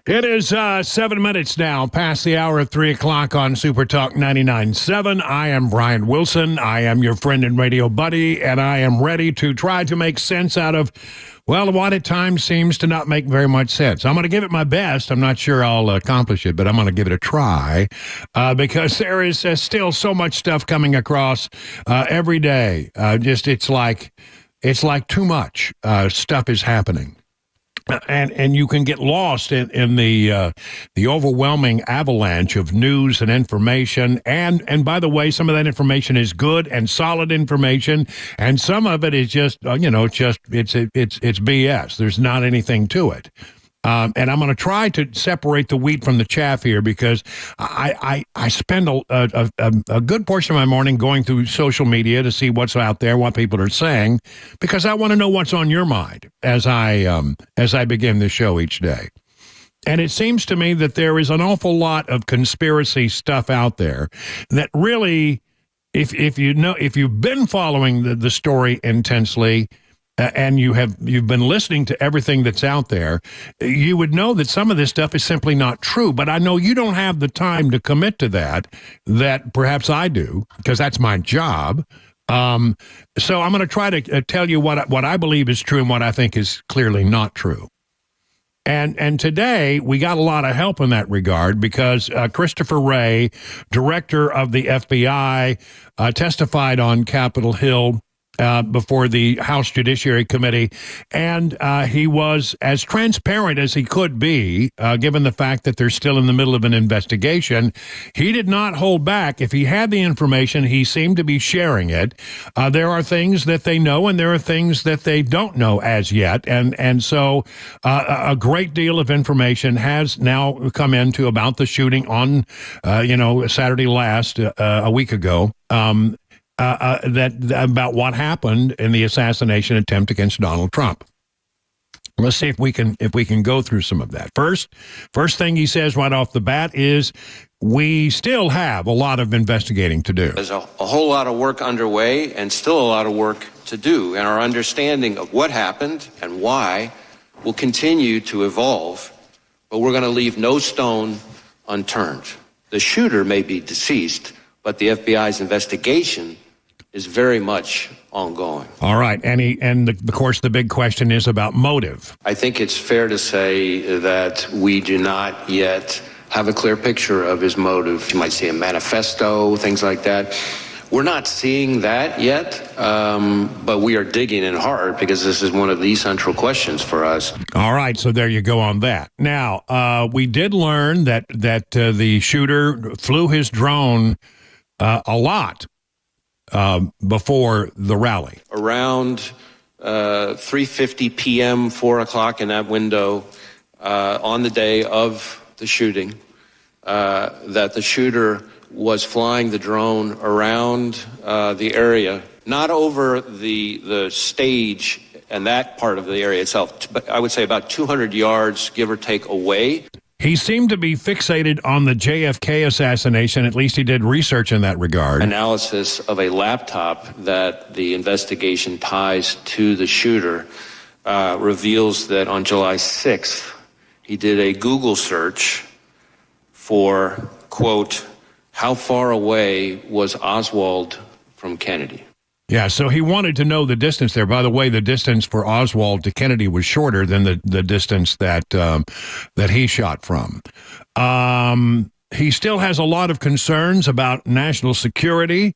It is 7 minutes now past the hour of 3 o'clock on Super Talk 99.7. I am Brian Wilson. I am your friend and radio buddy, and I am ready to try to make sense out of, well, what at times seems to not make very much sense. I'm going to give it my best. I'm not sure I'll accomplish it, but I'm going to give it a try because there is still so much stuff coming across every day. It's like too much stuff is happening. And you can get lost in the overwhelming avalanche of news and information. And by the way, some of that information is good and solid information, and some of it is just it's BS. There's not anything to it. And I'm going to try to separate the wheat from the chaff here because I spend a good portion of my morning going through social media to see what's out there, what people are saying, because I want to know what's on your mind as I begin this show each day. And it seems to me that there is an awful lot of conspiracy stuff out there that really, if you've been following the story intensely, and you've been listening to everything that's out there, you would know that some of this stuff is simply not true. But I know you don't have the time to commit to that perhaps I do, because that's my job. So I'm going to try to tell you what I believe is true and what I think is clearly not true. And today we got a lot of help in that regard because Christopher Wray, director of the FBI, testified on Capitol Hill before the House Judiciary Committee, and he was as transparent as he could be, given the fact that they're still in the middle of an investigation. He did not hold back. If he had the information, he seemed to be sharing it. There are things that they know, and there are things that they don't know as yet, and so a great deal of information has now come into about the shooting on, Saturday last, a week ago. About what happened in the assassination attempt against Donald Trump. Let's see if we can go through some of that. First thing he says right off the bat is we still have a lot of investigating to do. There's a whole lot of work underway and still a lot of work to do, and our understanding of what happened and why will continue to evolve, but we're going to leave no stone unturned. The shooter may be deceased, but the FBI's investigation is very much ongoing. All right, of course the big question is about motive. I think it's fair to say that we do not yet have a clear picture of his motive. You might see a manifesto, things like that. We're not seeing that yet, but we are digging in hard because this is one of the central questions for us. All right, so there you go on that. Now, we did learn that the shooter flew his drone a lot before the rally. Around 3:50 p.m., 4 o'clock in that window, on the day of the shooting, that the shooter was flying the drone around the area, not over the stage and that part of the area itself, but I would say about 200 yards, give or take, away. He seemed to be fixated on the JFK assassination. At least he did research in that regard. Analysis of a laptop that the investigation ties to the shooter reveals that on July 6th, he did a Google search for, quote, how far away was Oswald from Kennedy? Yeah, so he wanted to know the distance there. By the way, the distance for Oswald to Kennedy was shorter than the distance that he shot from. He still has a lot of concerns about national security,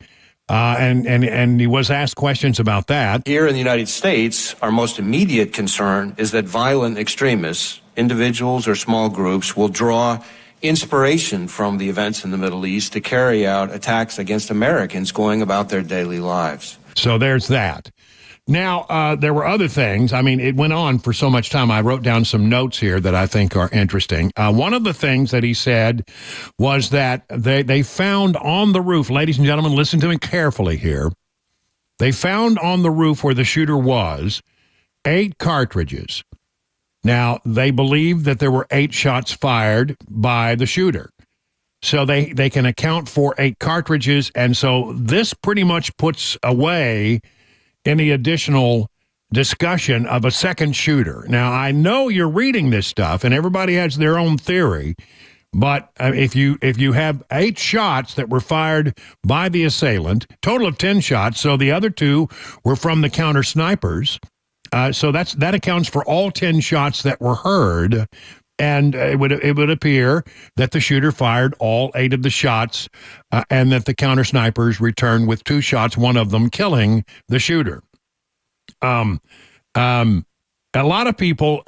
and he was asked questions about that. Here in the United States, our most immediate concern is that violent extremists, individuals or small groups, will draw inspiration from the events in the Middle East to carry out attacks against Americans going about their daily lives. So there's that. Now, there were other things. I mean, it went on for so much time. I wrote down some notes here that I think are interesting. One of the things that he said was that they found on the roof, ladies and gentlemen, listen to me carefully here. They found on the roof where the shooter was 8 cartridges. Now, they believe that there were 8 shots fired by the shooter. So they can account for 8 cartridges, and so this pretty much puts away any additional discussion of a second shooter. Now, I know you're reading this stuff, and everybody has their own theory, but if you have 8 shots that were fired by the assailant, total of 10 shots, so the other 2 were from the counter snipers, so that accounts for all 10 shots that were heard, and it would appear that the shooter fired all 8 of the shots, and that the counter snipers returned with 2 shots, one of them killing the shooter. A lot of people,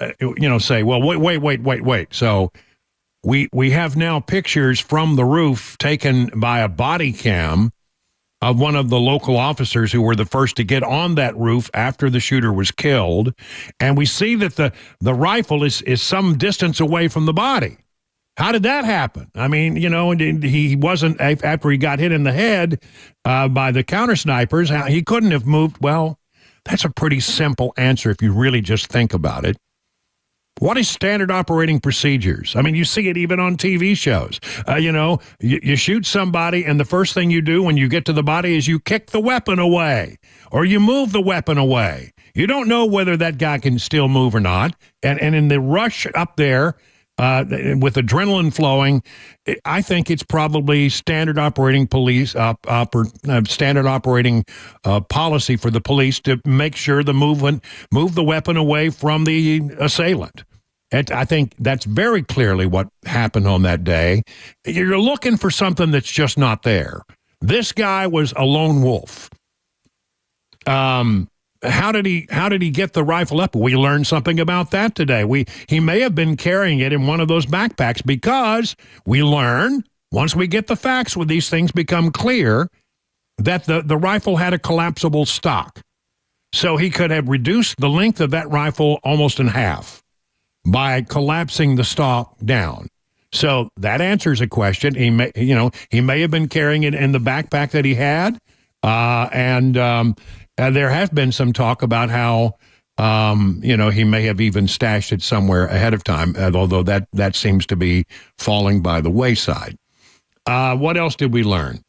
say, well, wait. So we have now pictures from the roof taken by a body cam of one of the local officers who were the first to get on that roof after the shooter was killed. And we see that the rifle is some distance away from the body. How did that happen? I mean, he wasn't, after he got hit in the head by the counter snipers, he couldn't have moved. Well, that's a pretty simple answer if you really just think about it. What is standard operating procedures? I mean, you see it even on TV shows. You shoot somebody, and the first thing you do when you get to the body is you kick the weapon away, or you move the weapon away. You don't know whether that guy can still move or not. And in the rush up there, with adrenaline flowing, I think it's probably standard operating standard operating policy for the police to make sure move the weapon away from the assailant. And I think that's very clearly what happened on that day. You're looking for something that's just not there. This guy was a lone wolf. How did he get the rifle up? We learned something about that today. He may have been carrying it in one of those backpacks, because we learn, once we get the facts when these things become clear, that the rifle had a collapsible stock. So he could have reduced the length of that rifle almost in half by collapsing the stock down. So that answers a question. He may have been carrying it in the backpack that he had, and there has been some talk about how, he may have even stashed it somewhere ahead of time, although that seems to be falling by the wayside. What else did we learn?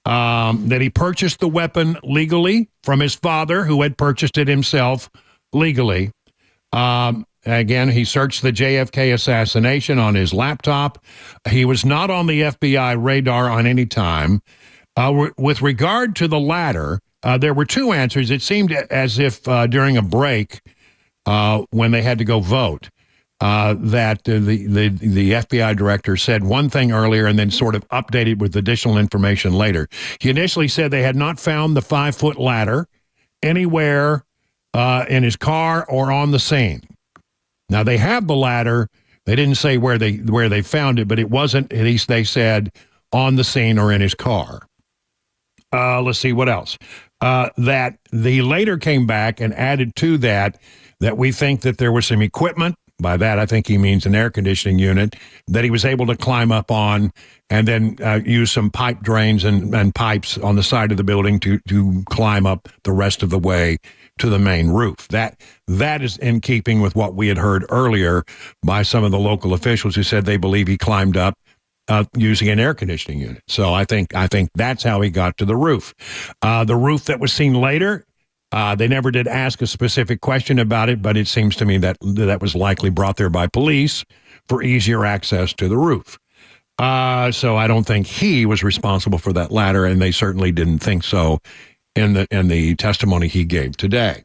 That he purchased the weapon legally from his father, who had purchased it himself legally. Again, he searched the JFK assassination on his laptop. He was not on the FBI radar on any time. With regard to the latter, there were 2 answers. It seemed as if during a break, when they had to go vote, that the FBI director said one thing earlier and then sort of updated with additional information later. He initially said they had not found the 5-foot ladder anywhere in his car or on the scene. Now, they have the ladder. They didn't say where they found it, but it wasn't, at least they said, on the scene or in his car. Let's see, what else? That he later came back and added to that we think that there was some equipment. By that, I think he means an air conditioning unit that he was able to climb up on, and then use some pipe drains and pipes on the side of the building to climb up the rest of the way to the main roof. That is in keeping with what we had heard earlier by some of the local officials who said they believe he climbed up using an air conditioning unit. So I think that's how he got to the roof. The roof that was seen later, they never did ask a specific question about it, but it seems to me that was likely brought there by police for easier access to the roof. So I don't think he was responsible for that ladder, and they certainly didn't think so in the testimony he gave today.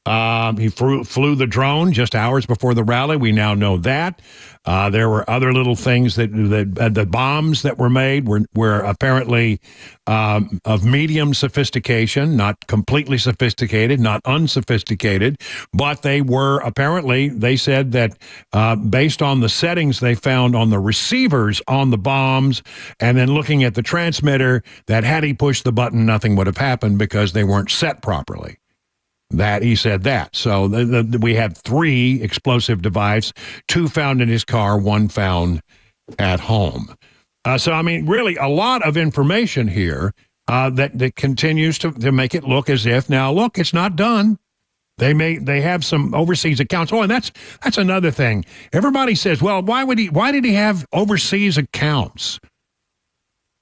He flew the drone just hours before the rally. We now know that. There were other little things that the bombs that were made were apparently of medium sophistication, not completely sophisticated, not unsophisticated, but they were apparently, they said that based on the settings they found on the receivers on the bombs, and then looking at the transmitter, that had he pushed the button, nothing would have happened because they weren't set properly. That he said that. So we had 3 explosive devices, 2 found in his car, 1 found at home. So, I mean, really a lot of information here that continues to make it look as if, now, look, it's not done. They have some overseas accounts. Oh, and that's another thing. Everybody says, well, why did he have overseas accounts?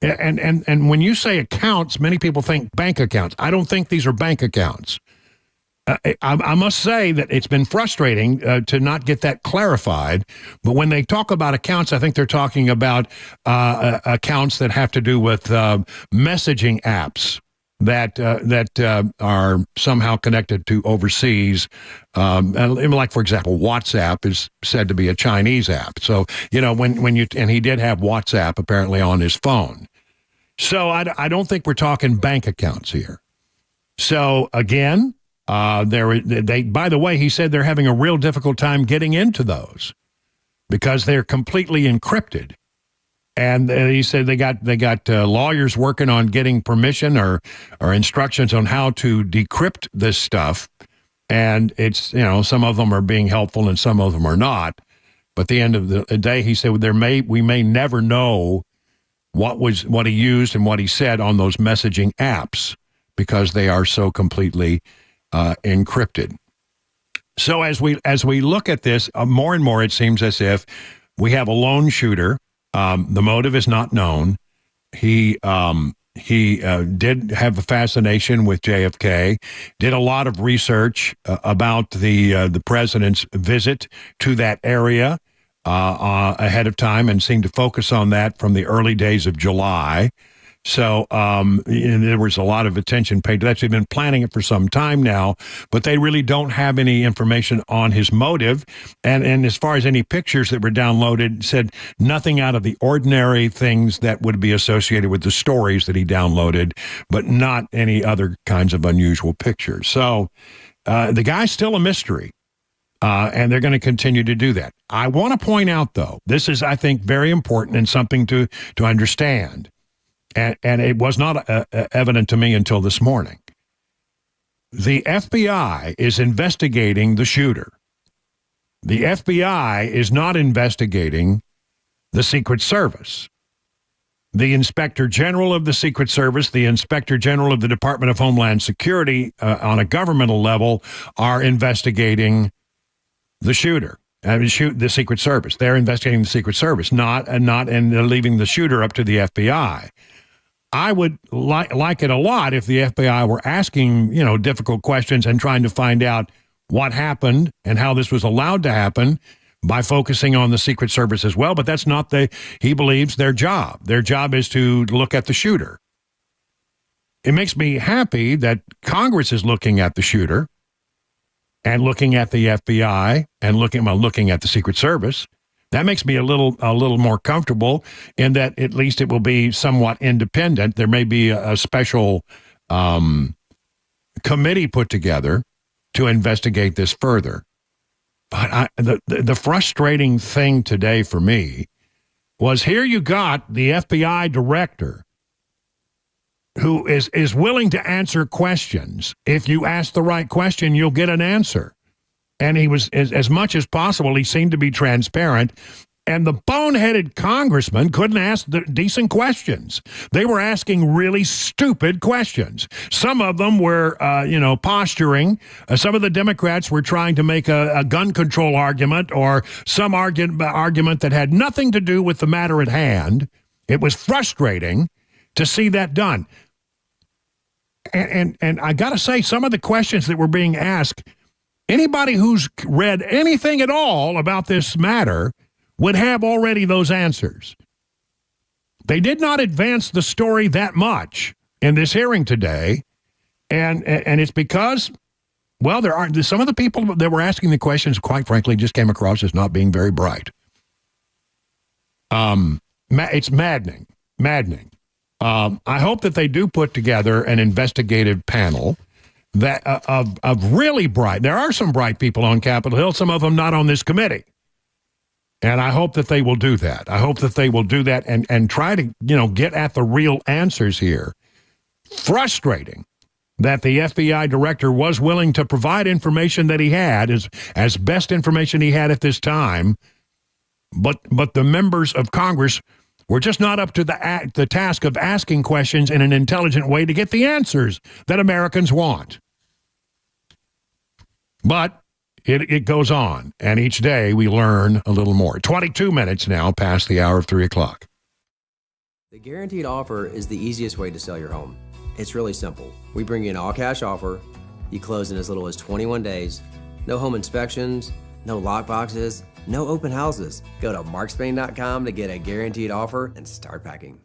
And when you say accounts, many people think bank accounts. I don't think these are bank accounts. I must say that it's been frustrating to not get that clarified. But when they talk about accounts, I think they're talking about accounts that have to do with messaging apps that are somehow connected to overseas. And like, for example, WhatsApp is said to be a Chinese app. So, and he did have WhatsApp apparently on his phone. So I don't think we're talking bank accounts here. So again, by the way, he said they're having a real difficult time getting into those because they're completely encrypted. And he said they got lawyers working on getting permission or instructions on how to decrypt this stuff. And it's, some of them are being helpful and some of them are not. But at the end of the day, he said we may never know what he used and what he said on those messaging apps because they are so completely encrypted. So as we look at this, more and more it seems as if we have a lone shooter. The motive is not known. He did have a fascination with JFK. Did a lot of research about the president's visit to that area ahead of time, and seemed to focus on that from the early days of July. So there was a lot of attention paid to that. They've been planning it for some time now, but they really don't have any information on his motive. And as far as any pictures that were downloaded, said nothing out of the ordinary, things that would be associated with the stories that he downloaded, but not any other kinds of unusual pictures. So the guy's still a mystery. And they're going to continue to do that. I want to point out, though, this is, I think, very important and something to understand. And it was not evident to me until this morning. The FBI is investigating the shooter. The FBI is not investigating the Secret Service. The Inspector General of the Secret Service, the Inspector General of the Department of Homeland Security on a governmental level are investigating the shooter. The Secret Service. They're investigating the Secret Service, and they're leaving the shooter up to the FBI. I would like it a lot if the FBI were asking, difficult questions and trying to find out what happened and how this was allowed to happen by focusing on the Secret Service as well. But that's not he believes their job. Their job is to look at the shooter. It makes me happy that Congress is looking at the shooter and looking at the FBI and looking at the Secret Service. That makes me a little more comfortable in that at least it will be somewhat independent. There may be a special committee put together to investigate this further. But the frustrating thing today for me was here you got the FBI director who is willing to answer questions. If you ask the right question, you'll get an answer. And he was, as much as possible, he seemed to be transparent. And the boneheaded congressman couldn't ask the decent questions. They were asking really stupid questions. Some of them were, posturing. Some of the Democrats were trying to make a gun control argument or some argument that had nothing to do with the matter at hand. It was frustrating to see that done. And I got to say, some of the questions that were being asked, anybody who's read anything at all about this matter would have already those answers. They did not advance the story that much in this hearing today, and it's because, well, there are some of the people that were asking the questions, quite frankly, just came across as not being very bright. It's maddening. I hope that they do put together an investigative panel that of really bright. There are some bright people on Capitol Hill, some of them not on this committee. And I hope that they will do that. I hope that they will do that and try to, get at the real answers here. Frustrating that the FBI director was willing to provide information that he had as best information he had at this time. But the members of Congress were just not up to the task of asking questions in an intelligent way to get the answers that Americans want. But it goes on, and each day we learn a little more. 22 minutes now past the hour of 3 o'clock. The guaranteed offer is the easiest way to sell your home. It's really simple. We bring you an all-cash offer You close in as little as 21 days. No home inspections, no lock boxes, no open houses. Go to markspain.com to get a guaranteed offer and start packing.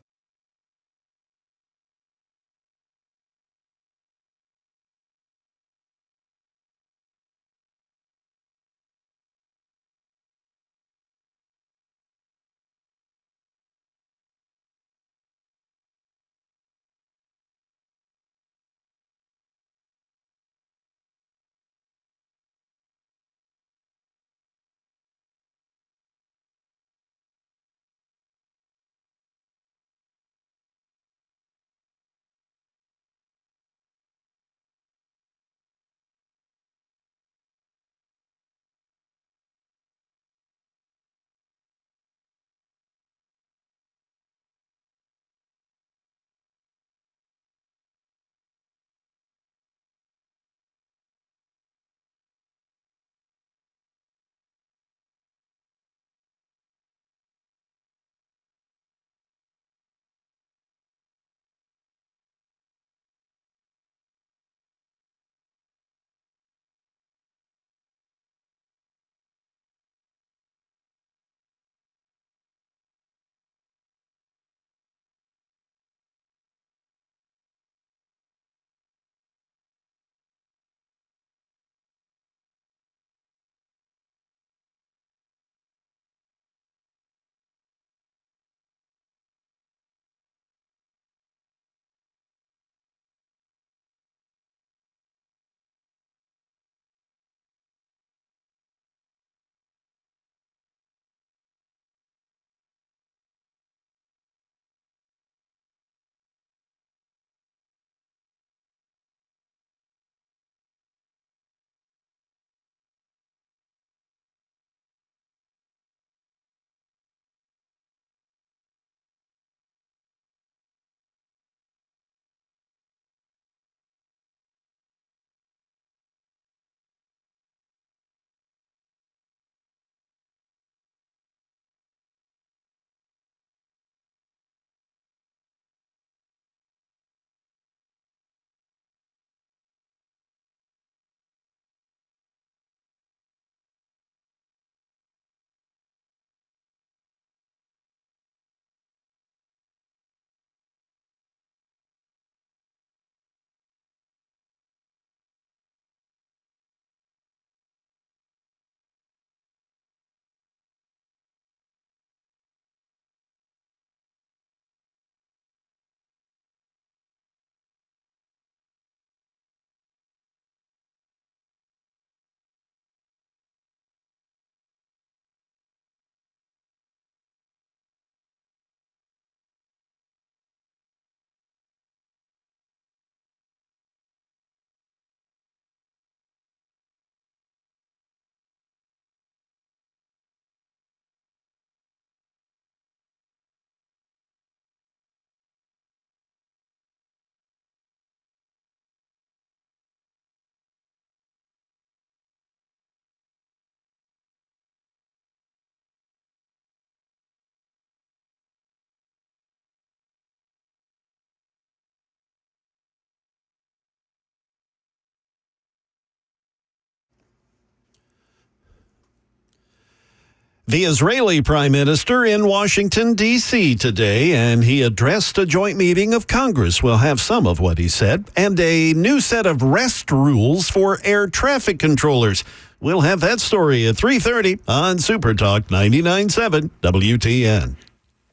The Israeli Prime Minister in Washington, D.C. today, and he addressed a joint meeting of Congress. We'll have some of what he said, and a new set of rest rules for air traffic controllers. We'll have that story at 3:30 on Super Talk 99.7 WTN.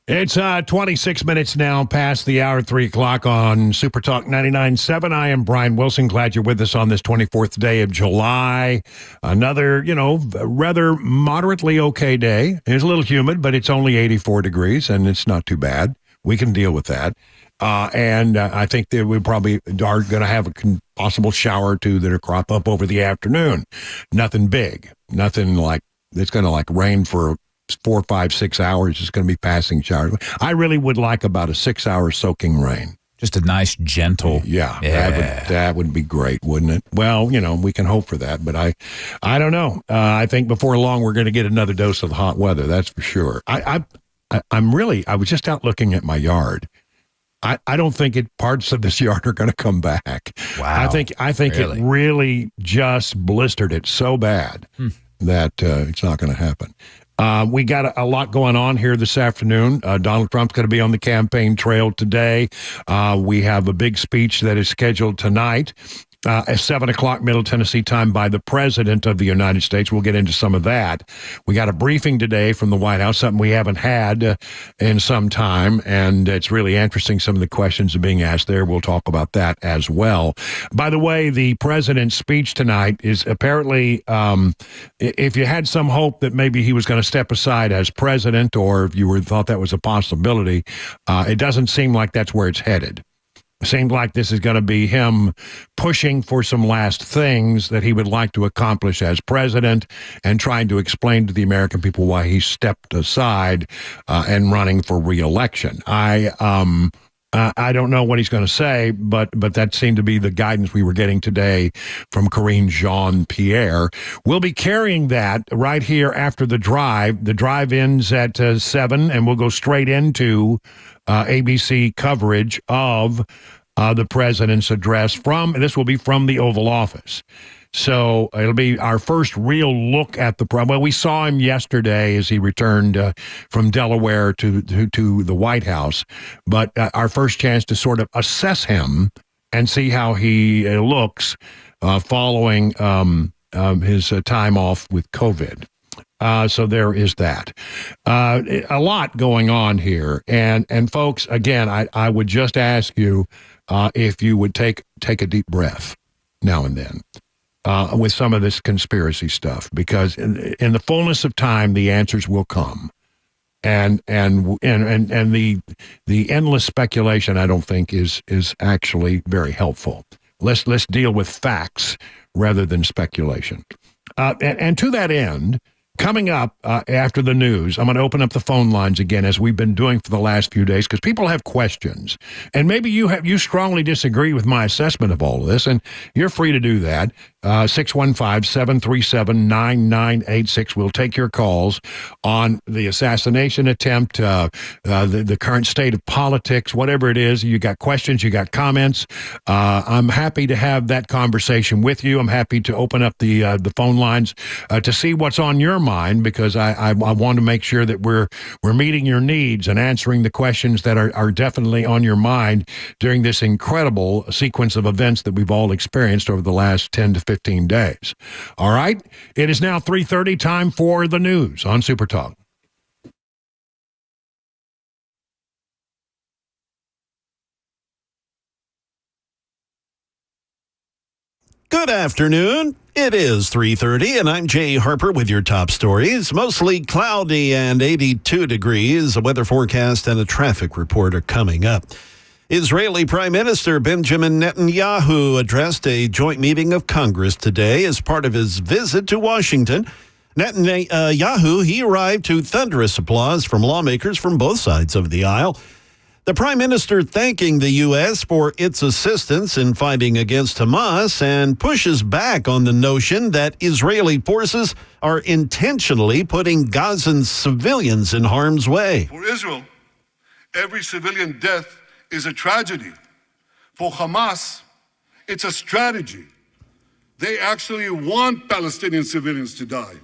It's 26 minutes now past the hour, 3 o'clock on Super Talk 99.7. I am Brian Wilson. Glad you're with us on this 24th day of July. Another, rather moderately okay day. It's a little humid, but it's only 84 degrees, and it's not too bad. We can deal with that. And I think that we probably are going to have a possible shower or two that are crop up over the afternoon. Nothing big. Nothing like it's going to rain for 4, 5, 6 hours. It's going to be passing showers. I really would like about a 6-hour soaking rain. Just a nice, gentle. Yeah. That would be great, wouldn't it? Well, we can hope for that, but I don't know. I think before long we're going to get another dose of hot weather. That's for sure. I was just out looking at my yard. I don't think parts of this yard are going to come back. Wow. I think Really? it really just blistered it so bad that it's not going to happen. We got a lot going on here this afternoon. Donald Trump's going to be on the campaign trail today. We have a big speech that is scheduled tonight. At 7 o'clock Middle Tennessee time by the President of the United States. We'll get into some of that. We got a briefing today from the White House, something we haven't had in some time, and it's really interesting. Some of the questions are being asked there. We'll talk about that as well. By the way, the President's speech tonight is apparently, if you had some hope that maybe he was going to step aside as president, or if you thought that was a possibility, it doesn't seem like that's where it's headed. Seems like this is going to be him pushing for some last things that he would like to accomplish as president and trying to explain to the American people why he stepped aside and running for re-election. I don't know what he's going to say, but that seemed to be the guidance we were getting today from Karine Jean-Pierre. We'll be carrying that right here after the drive. The drive ends at 7, and we'll go straight into ABC coverage of the president's address this will be from the Oval Office. So it'll be our first real look at well, we saw him yesterday as he returned from Delaware to the White House, but our first chance to sort of assess him and see how he looks following his time off with COVID. So there is that. A lot going on here. And folks, again, I would just ask you if you would take a deep breath now and then with some of this conspiracy stuff, because in the fullness of time, the answers will come. And the endless speculation, I don't think is actually very helpful. Let's deal with facts rather than speculation. And to that end, coming up after the news, I'm going to open up the phone lines again, as we've been doing for the last few days, because people have questions. And maybe you strongly disagree with my assessment of all of this, and you're free to do that. 615-737-9986. We'll take your calls on the assassination attempt, the current state of politics, whatever it is. You got questions, you got comments. I'm happy to have that conversation with you. I'm happy to open up the phone lines to see what's on your mind, because I want to make sure that we're meeting your needs and answering the questions that are definitely on your mind during this incredible sequence of events that we've all experienced over the last 10 to 15 days. All right. It is now 3:30, time for the news on Super Talk. Good afternoon. It is 3:30, and I'm Jay Harper with your top stories. Mostly cloudy and 82 degrees. A weather forecast and a traffic report are coming up. Israeli Prime Minister Benjamin Netanyahu addressed a joint meeting of Congress today as part of his visit to Washington. Netanyahu, he arrived to thunderous applause from lawmakers from both sides of the aisle. The Prime Minister thanking the U.S. for its assistance in fighting against Hamas and pushes back on the notion that Israeli forces are intentionally putting Gazan civilians in harm's way. For Israel, every civilian death is a tragedy. For Hamas, it's a strategy. They actually want Palestinian civilians to die.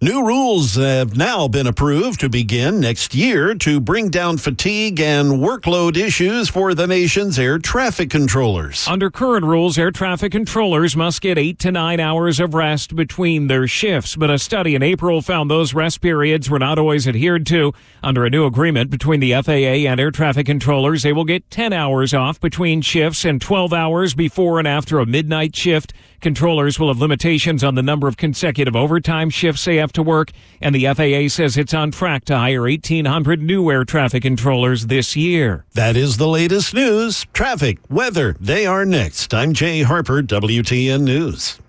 New rules have now been approved to begin next year to bring down fatigue and workload issues for the nation's air traffic controllers. Under current rules, air traffic controllers must get 8 to 9 hours of rest between their shifts, but a study in April found those rest periods were not always adhered to. Under a new agreement between the FAA and air traffic controllers, they will get 10 hours off between shifts and 12 hours before and after a midnight shift. Controllers will have limitations on the number of consecutive overtime shifts they have to work, and the FAA says it's on track to hire 1,800 new air traffic controllers this year. That is the latest news. Traffic, weather, they are next. I'm Jay Harper, WTN News.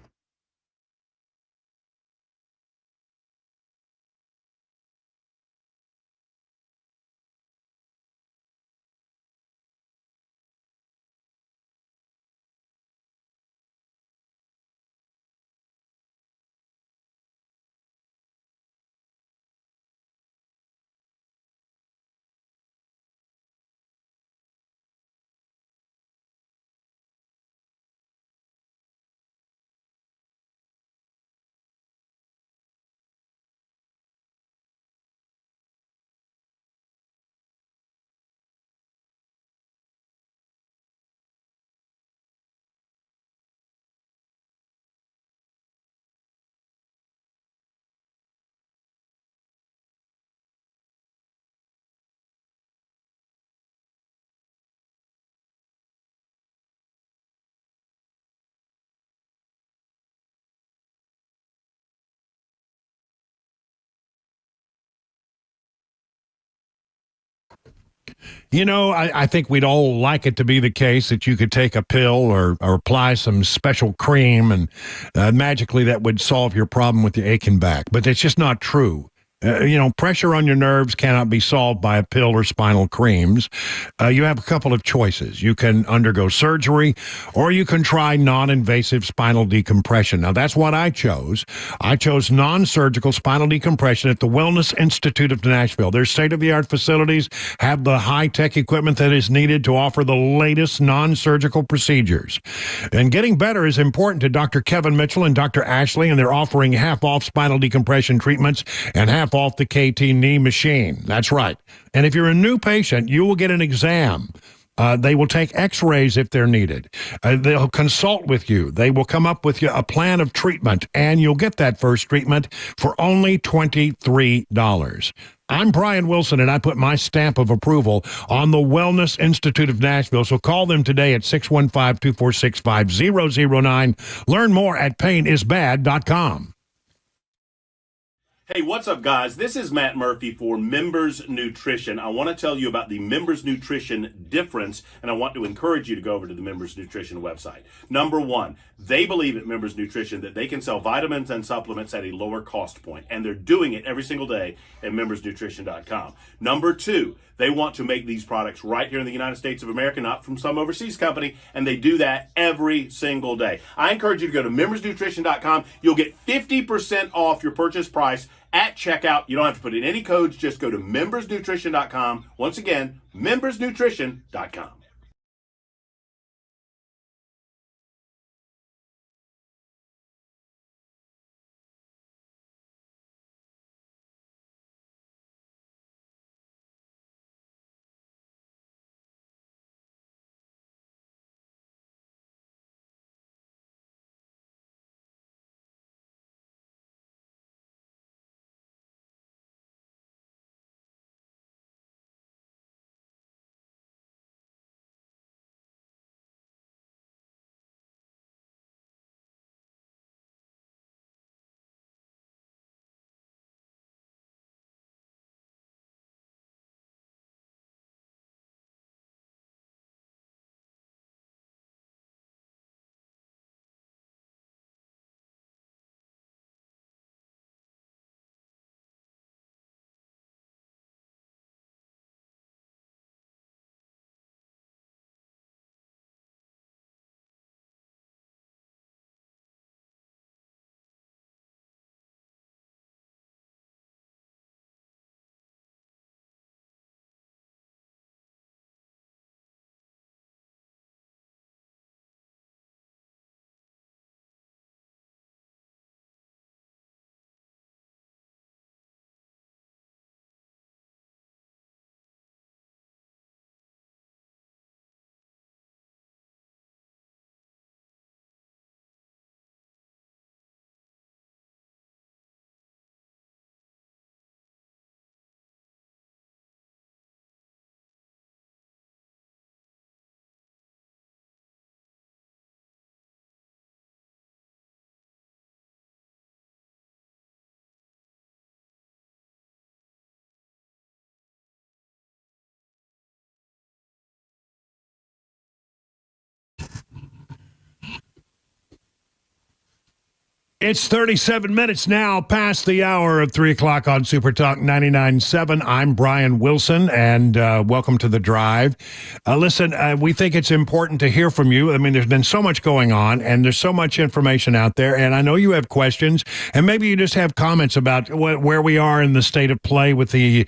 You know, I think we'd all like it to be the case that you could take a pill or apply some special cream and magically that would solve your problem with your aching back. But it's just not true. Pressure on your nerves cannot be solved by a pill or spinal creams. You have a couple of choices. You can undergo surgery, or you can try non-invasive spinal decompression. Now, that's what I chose. I chose non-surgical spinal decompression at the Wellness Institute of Nashville. Their state-of-the-art facilities have the high-tech equipment that is needed to offer the latest non-surgical procedures. And getting better is important to Dr. Kevin Mitchell and Dr. Ashley, and they're offering half-off spinal decompression treatments and half off the KT knee machine. That's right. And if you're a new patient, you will get an exam. They will take x-rays if they're needed. They'll consult with you. They will come up with you a plan of treatment, and you'll get that first treatment for only $23. I'm Brian Wilson, and I put my stamp of approval on the Wellness Institute of Nashville. So call them today at 615-246-5009. Learn more at painisbad.com. Hey, what's up, guys? This is Matt Murphy for Members Nutrition. I want to tell you about the Members Nutrition difference, and I want to encourage you to go over to the Members Nutrition website. Number one, they believe at Members Nutrition that they can sell vitamins and supplements at a lower cost point, and they're doing it every single day at membersnutrition.com. Number two, they want to make these products right here in the United States of America, not from some overseas company, and they do that every single day. I encourage you to go to membersnutrition.com. You'll get 50% off your purchase price at checkout. You don't have to put in any codes. Just go to membersnutrition.com. Once again, membersnutrition.com. It's 37 minutes now past the hour of 3 o'clock on Super Talk 99.7. I'm Brian Wilson, and welcome to The Drive. Listen, we think it's important to hear from you. I mean, there's been so much going on, and there's so much information out there, and I know you have questions, and maybe you just have comments about where we are in the state of play with the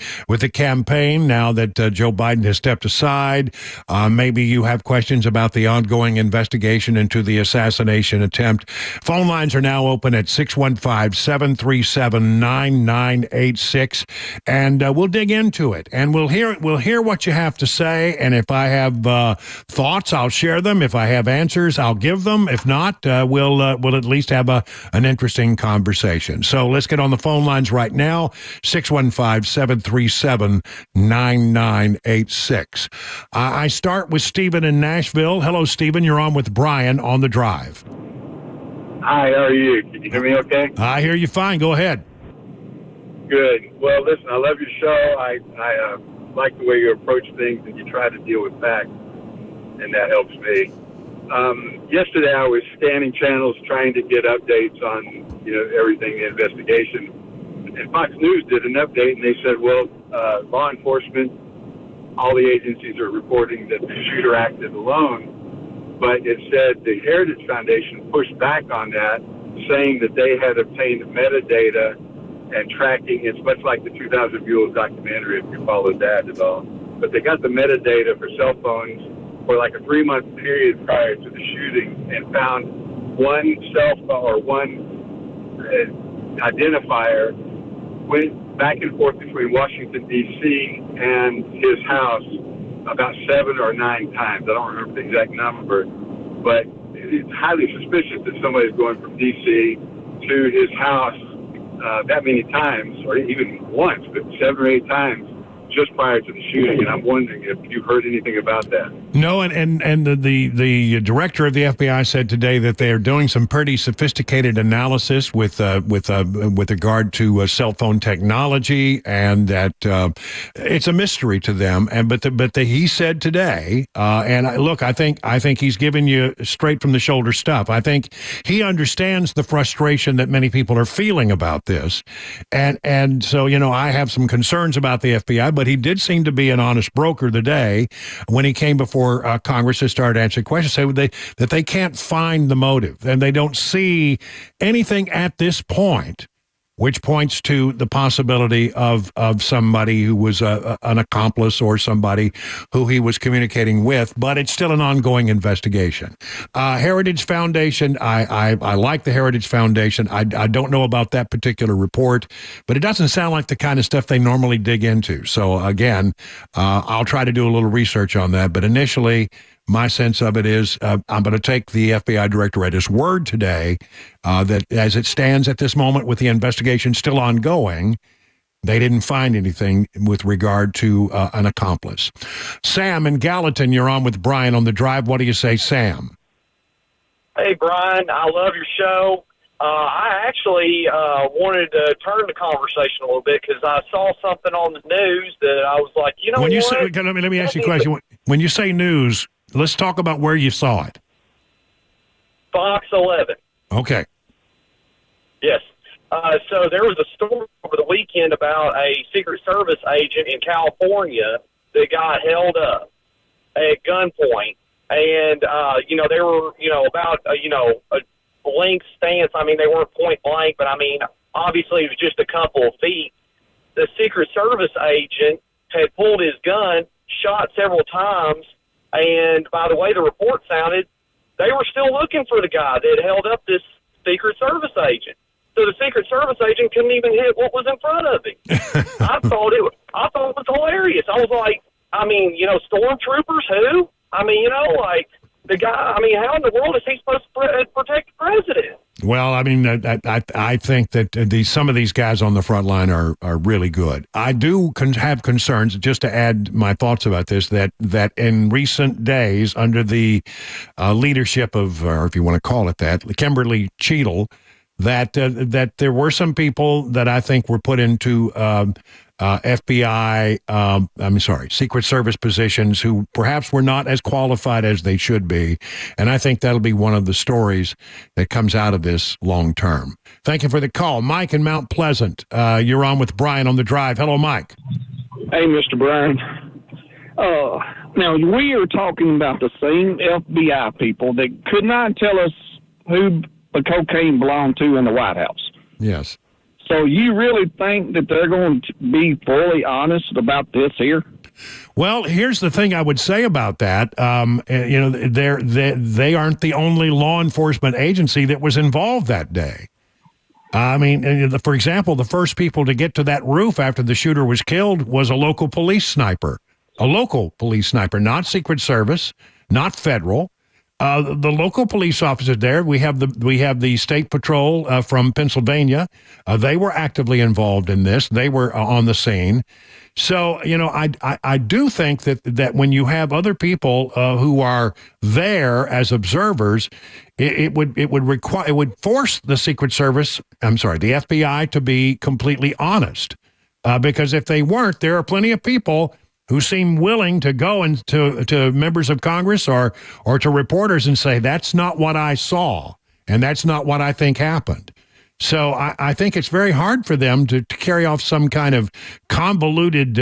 campaign now that Joe Biden has stepped aside. Maybe you have questions about the ongoing investigation into the assassination attempt. Phone lines are now open at 615-737-9986, and we'll dig into it, and we'll hear what you have to say, and if I have thoughts, I'll share them. If I have answers, I'll give them. If not, we'll at least have an interesting conversation. So let's get on the phone lines right now, 615-737-9986. I start with Stephen in Nashville. Hello, Stephen. You're on with Brian on The Drive. Hi, how are you? Can you hear me okay? I hear you fine. Go ahead. Good. Well, listen, I love your show. I like the way you approach things and you try to deal with facts, and that helps me. Yesterday I was scanning channels trying to get updates on, everything, the investigation. And Fox News did an update, and they said, well, law enforcement, all the agencies are reporting that the shooter acted alone. But it said the Heritage Foundation pushed back on that, saying that they had obtained metadata and tracking. It's much like the 2000 Mules documentary, if you followed that at all. But they got the metadata for cell phones for like a 3-month period prior to the shooting, and found one cell phone or one identifier went back and forth between Washington, D.C. and his house about 7 or 9 times. I don't remember the exact number, but it's highly suspicious that somebody's going from D.C. to his house that many times, or even once, but 7 or 8 times just prior to the shooting. And I'm wondering if you've heard anything about that. No, and the director of the FBI said today that they are doing some pretty sophisticated analysis with regard to cell phone technology, and that it's a mystery to them. And but he said today, look, I think he's giving you straight from the shoulder stuff. I think he understands the frustration that many people are feeling about this, and so I have some concerns about the FBI, but he did seem to be an honest broker today when he came before Congress to start answering questions, say that they can't find the motive, and they don't see anything at this point which points to the possibility of somebody who was an accomplice or somebody who he was communicating with, but it's still an ongoing investigation. Heritage Foundation, I like the Heritage Foundation. I don't know about that particular report, but it doesn't sound like the kind of stuff they normally dig into. So again, I'll try to do a little research on that, but initially, my sense of it is I'm going to take the FBI director at his word today that as it stands at this moment with the investigation still ongoing, they didn't find anything with regard to an accomplice. Sam in Gallatin, you're on with Brian on the drive. What do you say, Sam? Hey, Brian, I love your show. I actually wanted to turn the conversation a little bit because I saw something on the news that I was like, when you say, let me ask you a question. When you say news, let's talk about where you saw it. Fox 11. Okay. Yes. So there was a story over the weekend about a Secret Service agent in California that got held up at gunpoint. And, they were, about, a blank stance. I mean, they weren't point blank, but, obviously it was just a couple of feet. The Secret Service agent had pulled his gun, shot several times, and by the way the report sounded, they were still looking for the guy that held up this Secret Service agent. So the Secret Service agent couldn't even hit what was in front of him. I thought it was hilarious. I was like, stormtroopers who? The guy, how in the world is he supposed to protect the president? Well, I think that some of these guys on the front line are really good. I do have concerns, just to add my thoughts about this, that in recent days, under the leadership of, or if you want to call it that, Kimberly Cheadle, that there were some people that I think were put into Secret Service positions who perhaps were not as qualified as they should be. And I think that'll be one of the stories that comes out of this long term. Thank you for the call. Mike in Mount Pleasant, you're on with Brian on the drive. Hello, Mike. Hey, Mr. Brian. Now, we are talking about the same FBI people that could not tell us who the cocaine belonged to in the White House. Yes. So you really think that they're going to be fully honest about this here? Well, here's the thing I would say about that. They aren't the only law enforcement agency that was involved that day. For example, the first people to get to that roof after the shooter was killed was a local police sniper, not Secret Service, not federal. The local police officers there, we have the state patrol from Pennsylvania. They were actively involved in this. They were on the scene. So, I do think that when you have other people who are there as observers, it would force the Secret Service, the FBI, to be completely honest. Because if they weren't, there are plenty of people who seem willing to go and to members of Congress or to reporters and say, that's not what I saw, and that's not what I think happened. So I think it's very hard for them to carry off some kind of convoluted,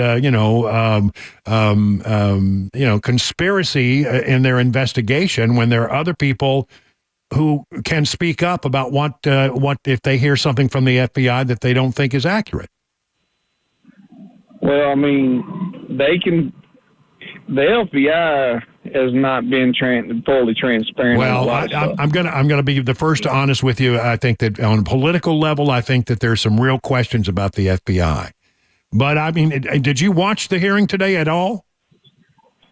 conspiracy in their investigation when there are other people who can speak up about what if they hear something from the FBI that they don't think is accurate. Well, I mean, the FBI has not been fully transparent. Well, I'm gonna be the first to honest with you. I think that on a political level, I think that there's some real questions about the FBI. But I mean, did you watch the hearing today at all?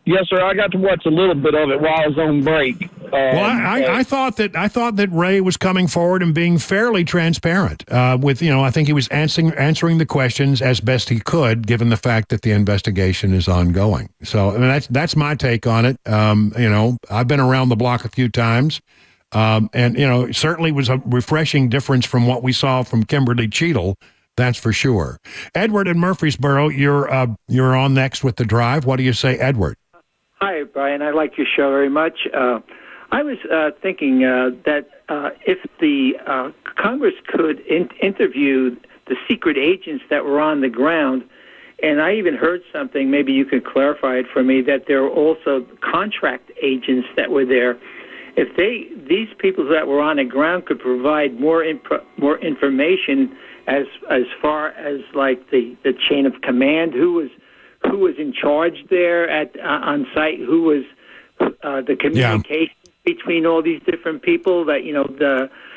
Yes, sir. I got to watch a little bit of it while I was on break. Well, I thought that Ray was coming forward and being fairly transparent. With I think he was answering the questions as best he could, given the fact that the investigation is ongoing. So, I mean, that's my take on it. I've been around the block a few times, and it certainly was a refreshing difference from what we saw from Kimberly Cheadle. That's for sure. Edward in Murfreesboro, you're on next with the drive. What do you say, Edward? Hi, Brian. I like your show very much. I was thinking that if the Congress could interview the secret agents that were on the ground, and I even heard something, maybe you could clarify it for me, that there were also contract agents that were there. If these people that were on the ground could provide more information as far as like the chain of command, who was in charge there on site, who was the communication between all these different people that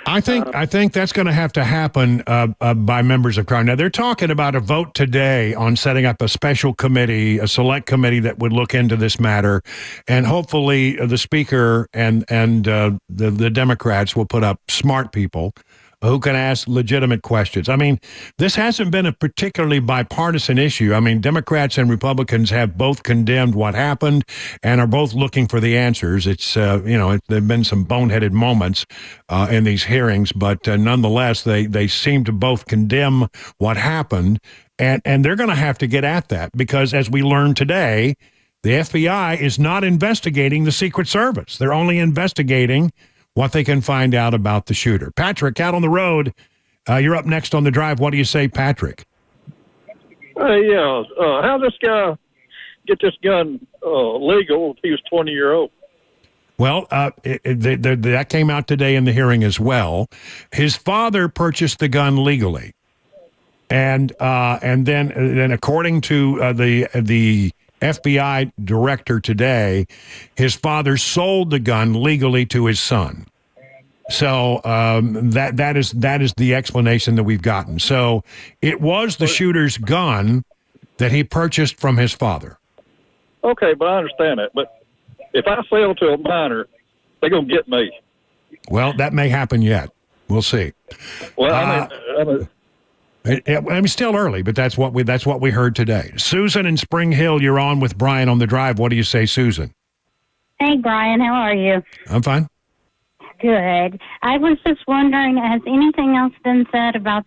I think that's going to happen by members of Congress. Now they're talking about a vote today on setting up a special committee, a select committee that would look into this matter, and hopefully the Speaker and the Democrats will put up smart people who can ask legitimate questions. I mean, this hasn't been a particularly bipartisan issue. I mean, Democrats and Republicans have both condemned what happened and are both looking for the answers. It's, there have been some boneheaded moments in these hearings, but nonetheless, they seem to both condemn what happened, and they're going to have to get at that because, as we learned today, the FBI is not investigating the Secret Service. They're only investigating what they can find out about the shooter. Patrick, out on the road, you're up next on the drive. What do you say, Patrick? How this guy get this gun legal if he was 20-year-old? Well, that came out today in the hearing as well. His father purchased the gun legally, and then according to the FBI director today, his father sold the gun legally to his son. So that is the explanation that we've gotten. So it was the shooter's gun that he purchased from his father. Okay, but I understand that. But if I sell to a minor, they're going to get me. Well, that may happen yet. We'll see. Well, I'm still early, but that's what we heard today. Susan in Spring Hill, you're on with Brian on the drive. What do you say, Susan? Hey, Brian, how are you? I'm fine. Good. I was just wondering, has anything else been said about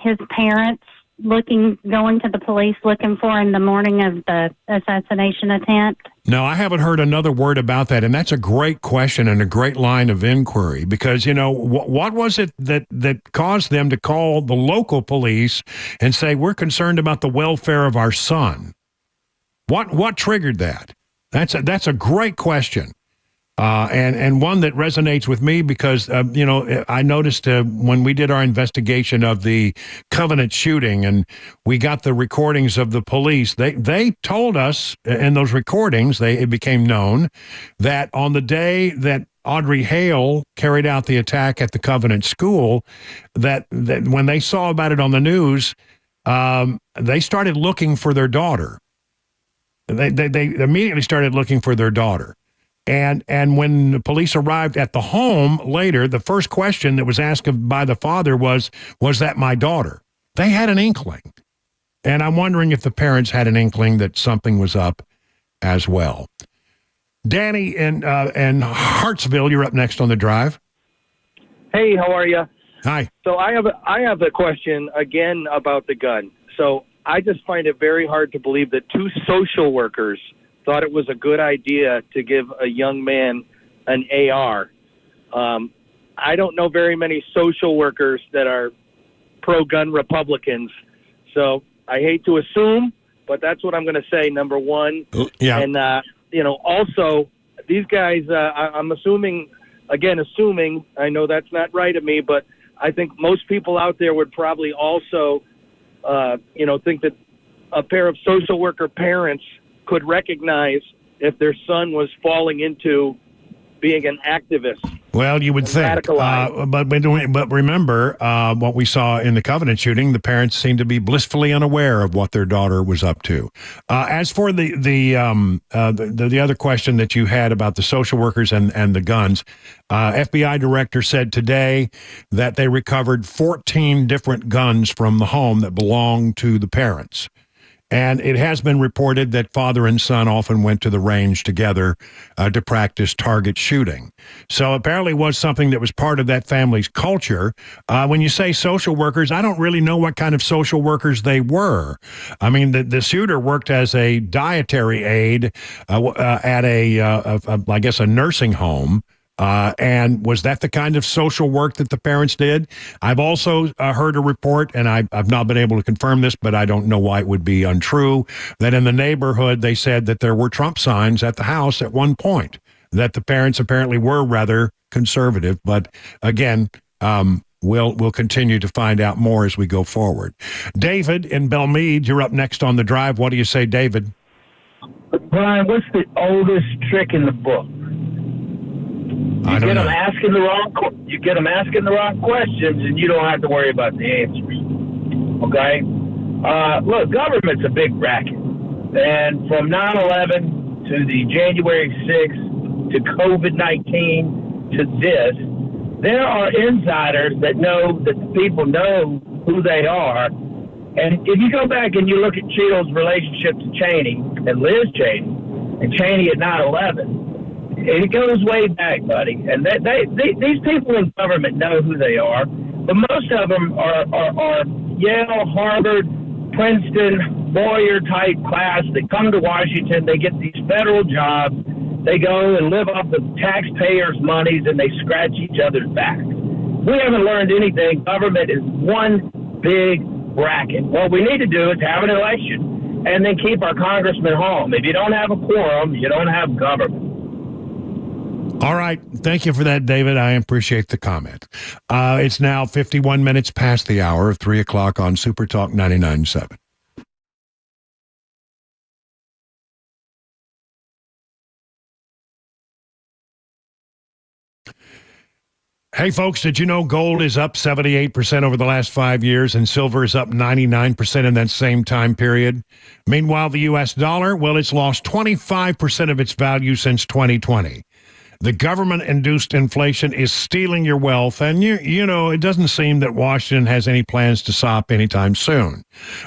his parents going to the police looking for in the morning of the assassination attempt? No, I haven't heard another word about that, and that's a great question and a great line of inquiry because, what was it that caused them to call the local police and say, we're concerned about the welfare of our son? What triggered that? That's a great question. And one that resonates with me because, I noticed when we did our investigation of the Covenant shooting and we got the recordings of the police, they told us in those recordings, it became known that on the day that Audrey Hale carried out the attack at the Covenant school, that when they saw about it on the news, they started looking for their daughter. They immediately started looking for their daughter. And when the police arrived at the home later, the first question that was asked by the father was that my daughter? They had an inkling. And I'm wondering if the parents had an inkling that something was up as well. Danny in Hartsville, you're up next on the drive. Hey, how are you? Hi. So I have a question again about the gun. So I just find it very hard to believe that two social workers thought it was a good idea to give a young man an AR. I don't know very many social workers that are pro-gun Republicans, so I hate to assume, but that's what I'm going to say, number one. Yeah. And, also, these guys, I'm assuming, I know that's not right of me, but I think most people out there would probably also, think that a pair of social worker parents could recognize if their son was falling into being an activist. Well, you would think, but remember what we saw in the Covenant shooting. The parents seemed to be blissfully unaware of what their daughter was up to. As for the other question that you had about the social workers and the guns, FBI director said today that they recovered 14 different guns from the home that belonged to the parents. And it has been reported that father and son often went to the range together to practice target shooting. So apparently it was something that was part of that family's culture. When you say social workers, I don't really know what kind of social workers they were. I mean, the shooter worked as a dietary aide at I guess, a nursing home. And was that the kind of social work that the parents did? I've also heard a report, and I've not been able to confirm this, but I don't know why it would be untrue, that in the neighborhood they said that there were Trump signs at the house at one point, that the parents apparently were rather conservative. But again, we'll continue to find out more as we go forward. David in Belmead, you're up next on the drive. What do you say, David? Brian, what's the oldest trick in the book? You get them asking the wrong questions, and you don't have to worry about the answers. Okay? Look, government's a big racket. And from 9/11 to the January 6th to COVID-19 to this, there are insiders that know that the people know who they are. And if you go back and you look at Cheeto's relationship to Cheney and Liz Cheney and Cheney at 9/11, it goes way back, buddy. And these people in government know who they are. But most of them are Yale, Harvard, Princeton, lawyer-type class that come to Washington. They get these federal jobs. They go and live off the taxpayers' monies, and they scratch each other's backs. We haven't learned anything. Government is one big racket. What we need to do is have an election and then keep our congressmen home. If you don't have a quorum, you don't have government. All right. Thank you for that, David. I appreciate the comment. It's now 51 minutes past the hour of 3 o'clock on Super Talk 99.7. Hey, folks, did you know gold is up 78% over the last 5 years and silver is up 99% in that same time period? Meanwhile, the U.S. dollar, well, it's lost 25% of its value since 2020. The government-induced inflation is stealing your wealth, and you know, it doesn't seem that Washington has any plans to stop anytime soon.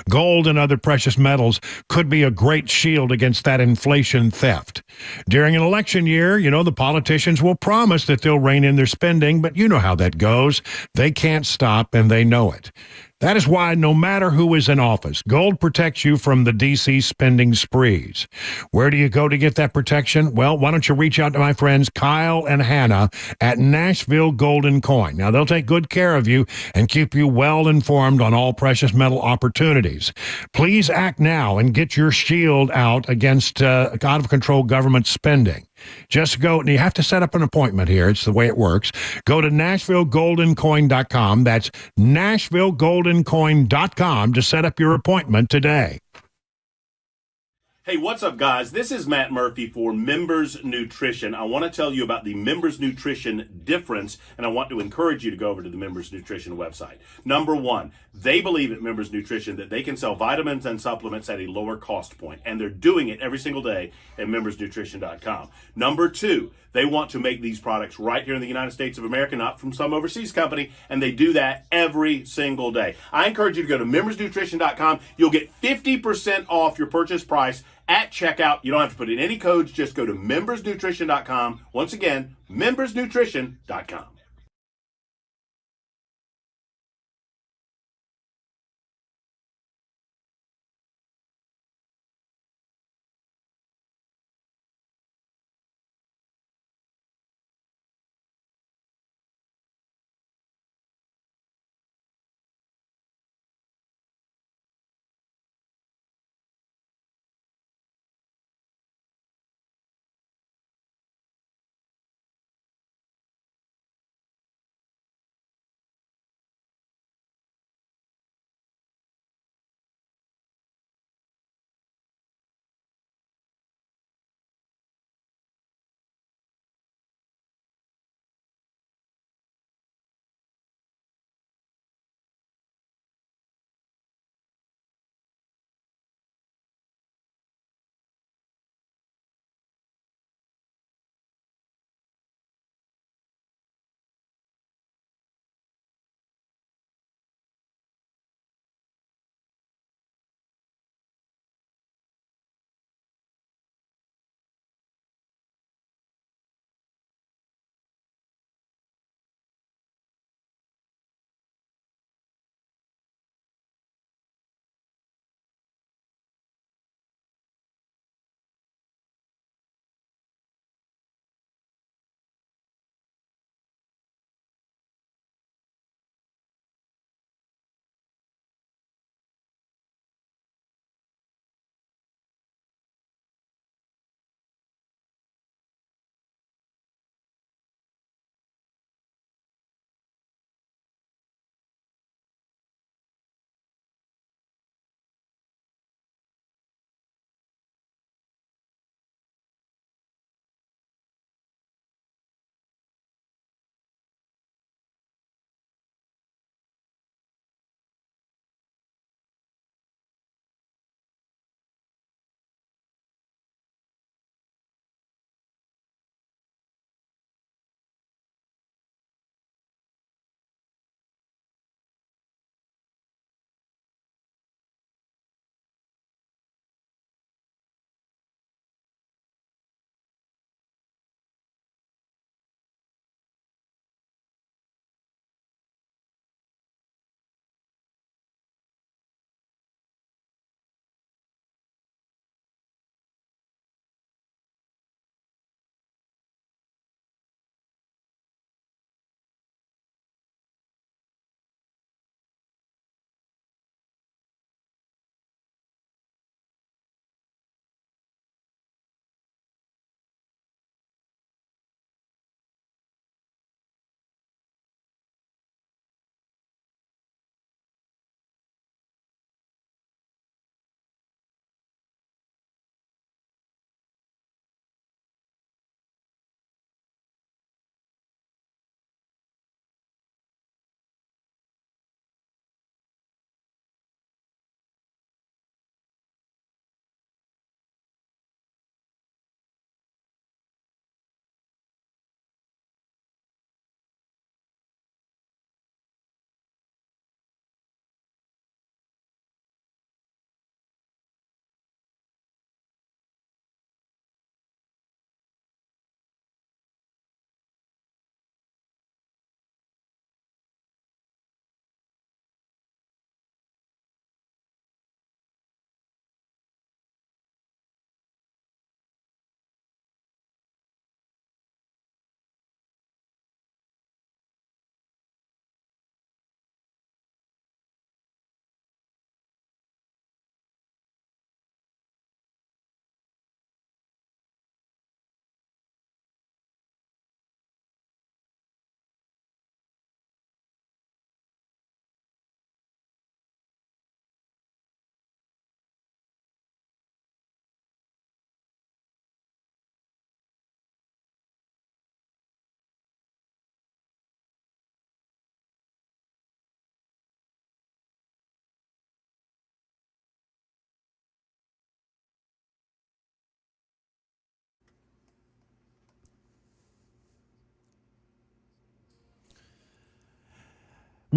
Gold and other precious metals could be a great shield against that inflation theft. During an election year, you know, the politicians will promise that they'll rein in their spending, but you know how that goes. They can't stop, and they know it. That is why no matter who is in office, gold protects you from the D.C. spending sprees. Where do you go to get that protection? Well, why don't you reach out to my friends Kyle and Hannah at Nashville Gold & Coin. Now, they'll take good care of you and keep you well informed on all precious metal opportunities. Please act now and get your shield out against out-of-control government spending. Just go, and you have to set up an appointment here. It's the way it works. Go to NashvilleGoldandCoin.com. That's NashvilleGoldandCoin.com to set up your appointment today. Hey, what's up, guys? This is Matt Murphy for Members Nutrition. I want to tell you about the Members Nutrition difference, and I want to encourage you to go over to the Members Nutrition website. Number one, they believe at Members Nutrition that they can sell vitamins and supplements at a lower cost point, and they're doing it every single day at membersnutrition.com. Number two, they want to make these products right here in the United States of America, not from some overseas company, and they do that every single day. I encourage you to go to membersnutrition.com. You'll get 50% off your purchase price at checkout. You don't have to put in any codes. Just go to membersnutrition.com. Once again, membersnutrition.com.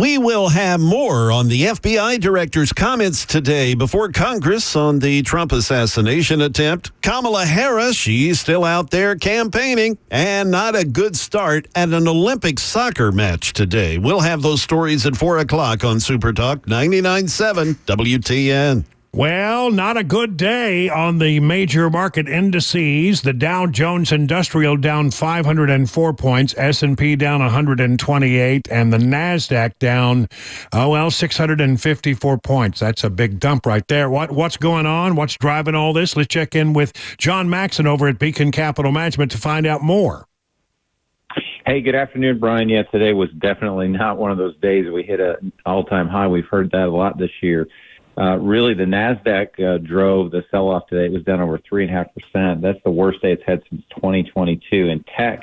We will have more on the FBI director's comments today before Congress on the Trump assassination attempt. Kamala Harris, she's still out there campaigning, and not a good start at an Olympic soccer match today. We'll have those stories at 4 o'clock on Super Talk 99.7 WTN. Well, not a good day on the major market indices. The Dow Jones Industrial down 504 points, S&P down 128, and the NASDAQ down, 654 points. That's a big dump right there. What's going on? What's driving all this? Let's check in with John Maxon over at Beacon Capital Management to find out more. Hey, good afternoon, Brian. Yeah, today was definitely not one of those days we hit an all-time high. We've heard that a lot this year. Really, the NASDAQ drove the sell-off today. It was down over 3.5%. That's the worst day it's had since 2022. And tech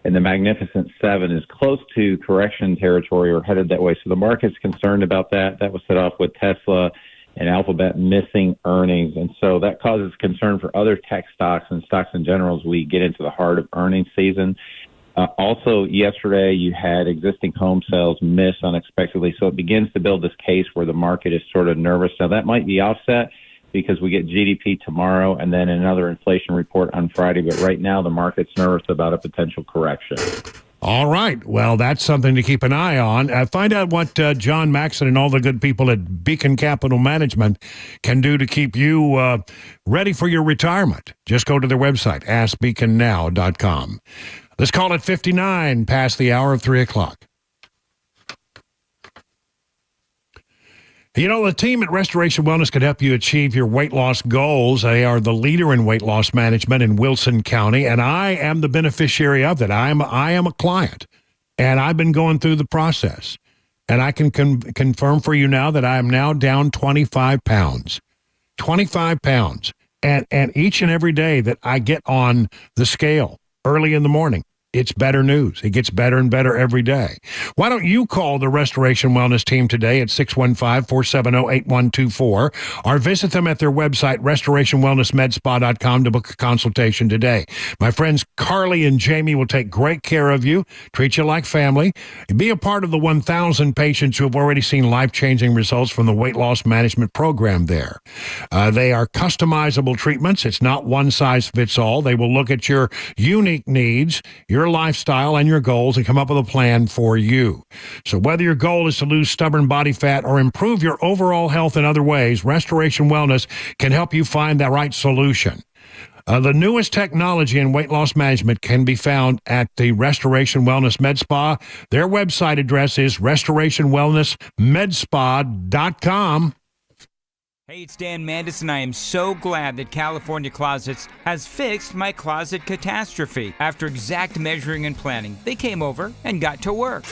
and the Magnificent Seven is close to correction territory or headed that way. So the market's concerned about that. That was set off with Tesla and Alphabet missing earnings. And so that causes concern for other tech stocks and stocks in general as we get into the heart of earnings season. Also, yesterday, you had existing home sales miss unexpectedly, so it begins to build this case where the market is sort of nervous. Now, that might be offset because we get GDP tomorrow and then another inflation report on Friday, but right now the market's nervous about a potential correction. All right. Well, that's something to keep an eye on. Find out what John Maxon and all the good people at Beacon Capital Management can do to keep you ready for your retirement. Just go to their website, askbeaconnow.com. Let's call it 59 past the hour of 3 o'clock. You know, the team at Restoration Wellness could help you achieve your weight loss goals. They are the leader in weight loss management in Wilson County, and I am the beneficiary of that. I am a client, and I've been going through the process. And I can confirm for you now that I am now down 25 pounds. 25 pounds. And each and every day that I get on the scale early in the morning, it's better news. It gets better and better every day. Why don't you call the Restoration Wellness team today at 615-470-8124 or visit them at their website, restorationwellnessmedspa.com, to book a consultation today. My friends Carly and Jamie will take great care of you, treat you like family, and be a part of the 1,000 patients who have already seen life-changing results from the weight loss management program there. They are customizable treatments. It's not one size fits all. They will look at your unique needs, your lifestyle, and your goals and come up with a plan for you. So whether your goal is to lose stubborn body fat or improve your overall health in other ways, Restoration Wellness can help you find that right solution. The newest technology in weight loss management can be found at the Restoration Wellness Med Spa. Their website address is restorationwellnessmedspa.com. Hey, it's Dan Mandis, and I am so glad that California Closets has fixed my closet catastrophe. After exact measuring and planning, they came over and got to work.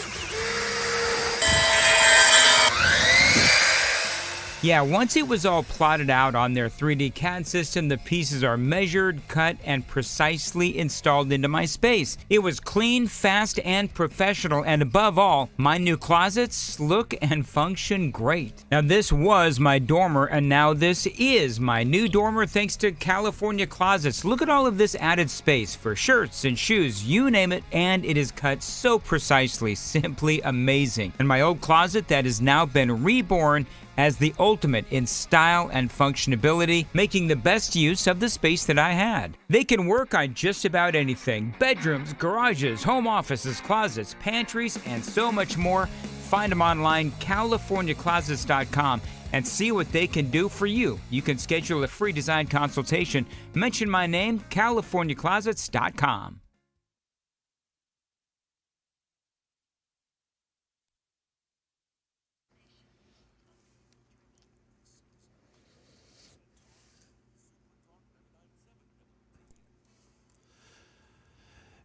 Yeah, once it was all plotted out on their 3D CAD system, the pieces are measured, cut, and precisely installed into my space. It was clean, fast, and professional, and above all, my new closets look and function great. Now, this was my dormer, and now this is my new dormer thanks to California Closets. Look at all of this added space for shirts and shoes, you name it, and it is cut so precisely, simply amazing. And my old closet that has now been reborn as the ultimate in style and functionality, making the best use of the space that I had. They can work on just about anything: bedrooms, garages, home offices, closets, pantries, and so much more. Find them online, CaliforniaClosets.com, and see what they can do for you. You can schedule a free design consultation. Mention my name, CaliforniaClosets.com.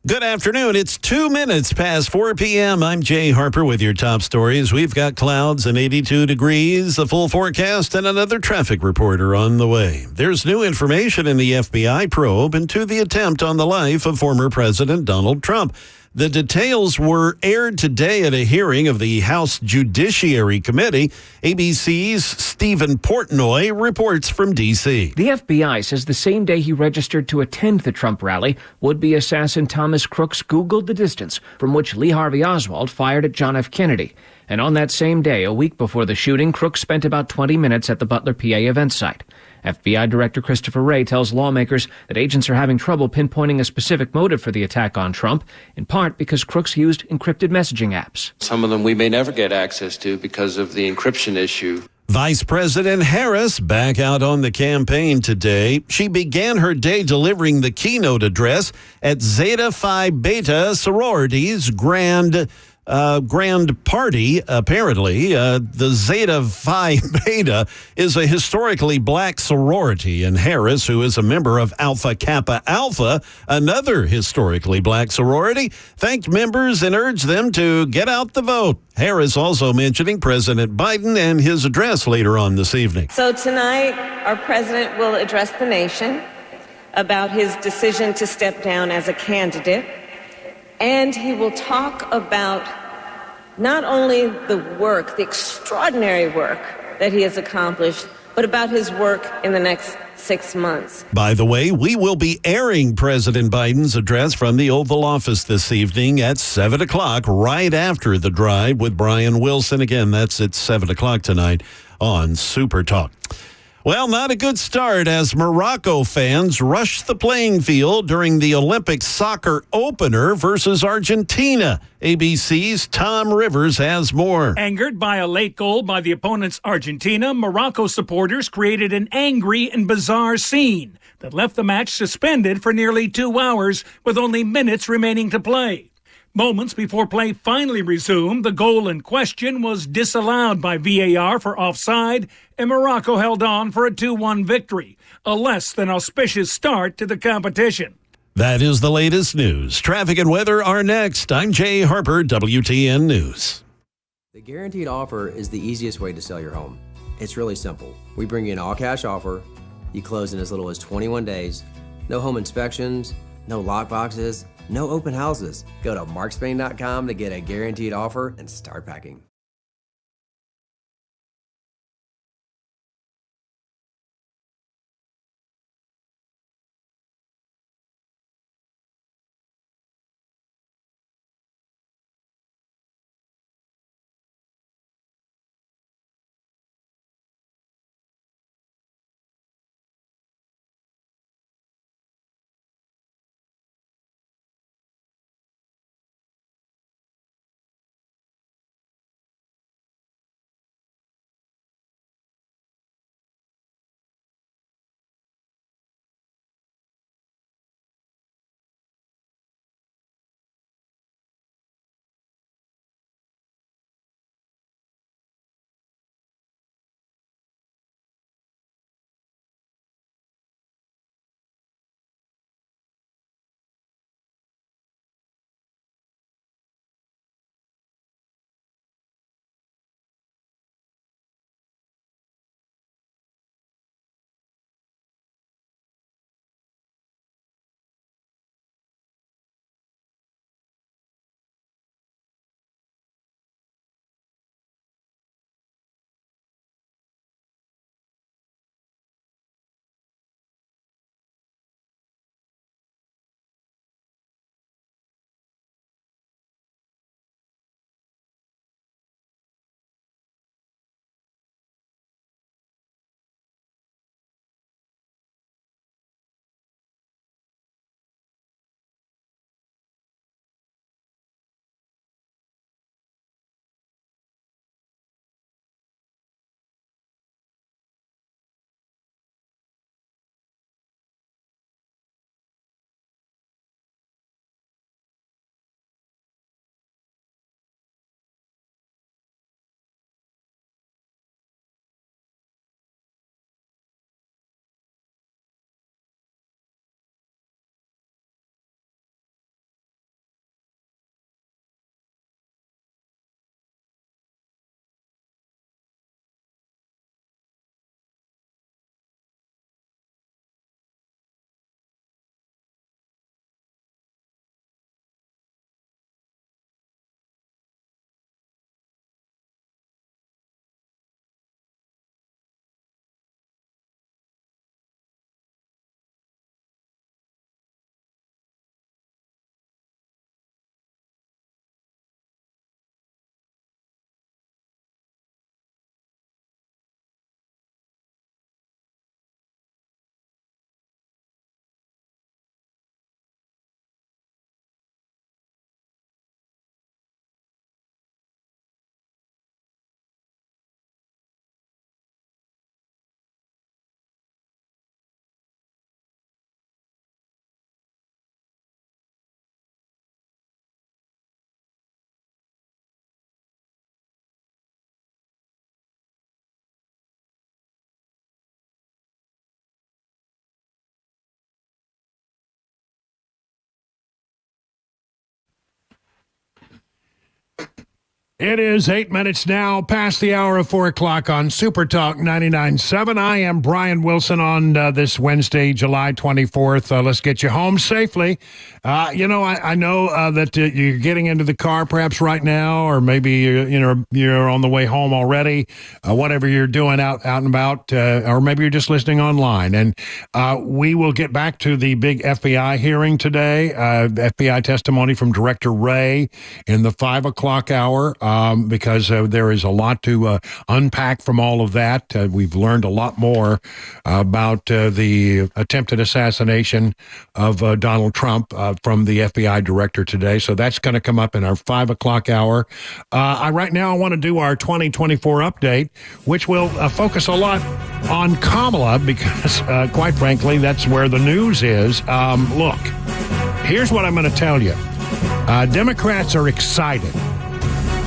Good afternoon. It's 2 minutes past 4 p.m. I'm Jay Harper with your top stories. We've got clouds and 82 degrees, a full forecast, and another traffic reporter on the way. There's new information in the FBI probe into the attempt on the life of former President Donald Trump. The details were aired today at a hearing of the House Judiciary Committee. ABC's Stephen Portnoy reports from D.C. The FBI says the same day he registered to attend the Trump rally, would-be assassin Thomas Crooks Googled the distance from which Lee Harvey Oswald fired at John F. Kennedy. And on that same day, a week before the shooting, Crooks spent about 20 minutes at the Butler, PA event site. FBI Director Christopher Wray tells lawmakers that agents are having trouble pinpointing a specific motive for the attack on Trump, in part because Crooks used encrypted messaging apps. Some of them we may never get access to because of the encryption issue. Vice President Harris back out on the campaign today. She began her day delivering the keynote address at Zeta Phi Beta sorority's grand party. Apparently, the Zeta Phi Beta is a historically black sorority, and Harris, who is a member of Alpha Kappa Alpha, another historically black sorority, thanked members and urged them to get out the vote. Harris also mentioning President Biden and his address later on this evening. So tonight, our president will address the nation about his decision to step down as a candidate. And he will talk about not only the work, the extraordinary work that he has accomplished, but about his work in the next 6 months. By the way, we will be airing President Biden's address from the Oval Office this evening at 7 o'clock, right after the drive with Brian Wilson. Again, that's at 7 o'clock tonight on Super Talk. Well, not a good start as Morocco fans rushed the playing field during the Olympic soccer opener versus Argentina. ABC's Tom Rivers has more. Angered by a late goal by the opponent's Argentina, Morocco supporters created an angry and bizarre scene that left the match suspended for nearly 2 hours with only minutes remaining to play. Moments before play finally resumed, the goal in question was disallowed by VAR for offside, and Morocco held on for a 2-1 victory, a less than auspicious start to the competition. That is the latest news. Traffic and weather are next. I'm Jay Harper, WTN News. The Guaranteed Offer is the easiest way to sell your home. It's really simple. We bring you an all-cash offer. You close in as little as 21 days. No home inspections, no lock boxes, no open houses. Go to markspain.com to get a guaranteed offer and start packing. It is 8 minutes now past the hour of 4 o'clock on Super Talk 99.7. I am Brian Wilson on this Wednesday, July 24th. Let's get you home safely. I know that you're getting into the car perhaps right now, or maybe you're on the way home already. Whatever you're doing out and about, or maybe you're just listening online. And we will get back to the big FBI hearing today. FBI testimony from Director Wray in the 5 o'clock hour. Because there is a lot to unpack from all of that. We've learned a lot more about the attempted assassination of Donald Trump from the FBI director today. So that's going to come up in our 5 o'clock hour. Right now, I want to do our 2024 update, which will focus a lot on Kamala because, quite frankly, that's where the news is. Look, here's what I'm going to tell you. Democrats are excited.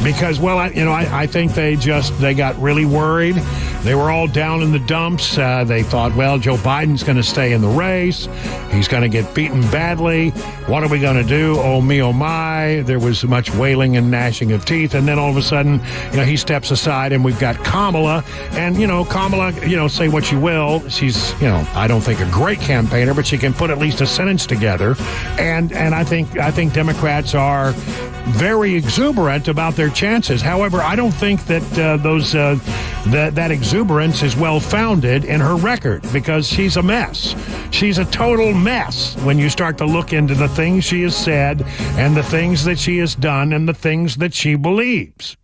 Because, well, I think they got really worried. They were all down in the dumps. They thought, well, Joe Biden's going to stay in the race. He's going to get beaten badly. What are we going to do? Oh, me, oh, my. There was much wailing and gnashing of teeth. And then all of a sudden, he steps aside and we've got Kamala. And, Kamala, say what you will. She's, I don't think a great campaigner, but she can put at least a sentence together. And I think Democrats are very exuberant about their chances. However, I don't think that that exuberance is well founded in her record because she's a mess. She's a total mess when you start to look into the things she has said and the things that she has done and the things that she believes.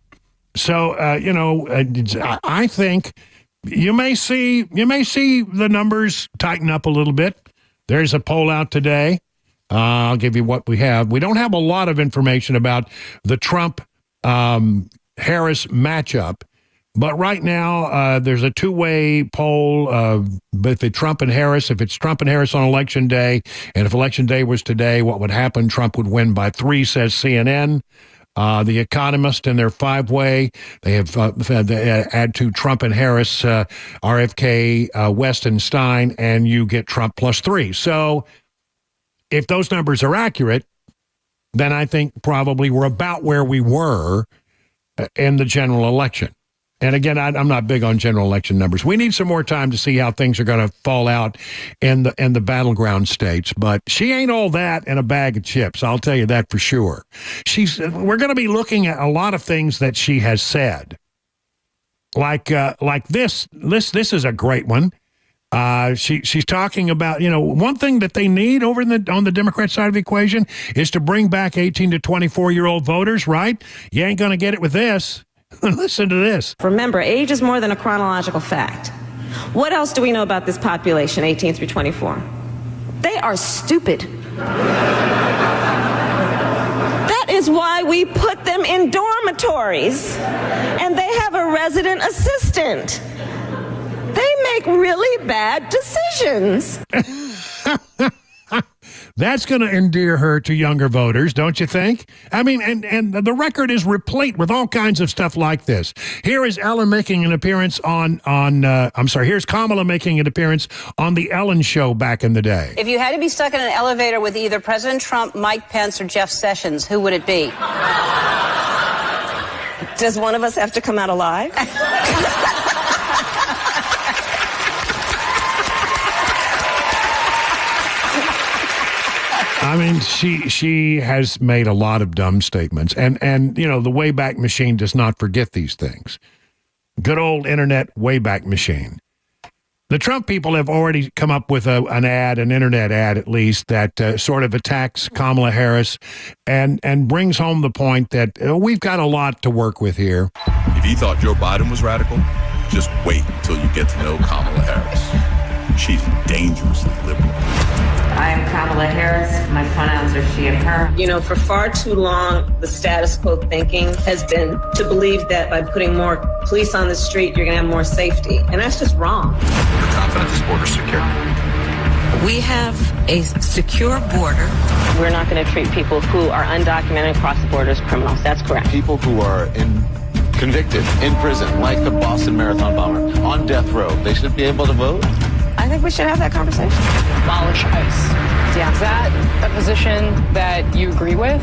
So, I think you may see the numbers tighten up a little bit. There's a poll out today. I'll give you what we have. We don't have a lot of information about the Trump-Harris matchup, but right now there's a two-way poll with Trump and Harris. If it's Trump and Harris on Election Day, and if Election Day was today, what would happen? Trump would win by 3, says CNN. The Economist in their 5-way, they have add to Trump and Harris, RFK, West and Stein, and you get Trump plus 3. So if those numbers are accurate, then I think probably we're about where we were in the general election. And again, I'm not big on general election numbers. We need some more time to see how things are going to fall out in the battleground states. But she ain't all that in a bag of chips. I'll tell you that for sure. We're going to be looking at a lot of things that she has said, like this. This is a great one. She's talking about, one thing that they need over on the Democrat side of the equation is to bring back 18 to 24-year-old voters, right? You ain't going to get it with this. Listen to this. Remember, age is more than a chronological fact. What else do we know about this population, 18 through 24? They are stupid. That is why we put them in dormitories, and they have a resident assistant. They make really bad decisions. That's going to endear her to younger voters, don't you think? I mean, and the record is replete with all kinds of stuff like this. Here is Ellen making an appearance here's Kamala making an appearance on the Ellen Show back in the day. If you had to be stuck in an elevator with either President Trump, Mike Pence, or Jeff Sessions, who would it be? Does one of us have to come out alive? I mean, she has made a lot of dumb statements, and the Wayback Machine does not forget these things. Good old internet Wayback Machine. The Trump people have already come up with an internet ad at least, that sort of attacks Kamala Harris and brings home the point that we've got a lot to work with here. If you thought Joe Biden was radical, just wait until you get to know Kamala Harris. She's dangerously liberal. I am Kamala Harris. My pronouns are she and her. For far too long, the status quo thinking has been to believe that by putting more police on the street, you're going to have more safety. And that's just wrong. You're confident this border's secure? We have a secure border. We're not going to treat people who are undocumented across the border as criminals. That's correct. People who are convicted in prison, like the Boston Marathon bomber, on death row, they should be able to vote? I think we should have that conversation. Abolish ICE. Yeah, Yeah. Is that a position that you agree with?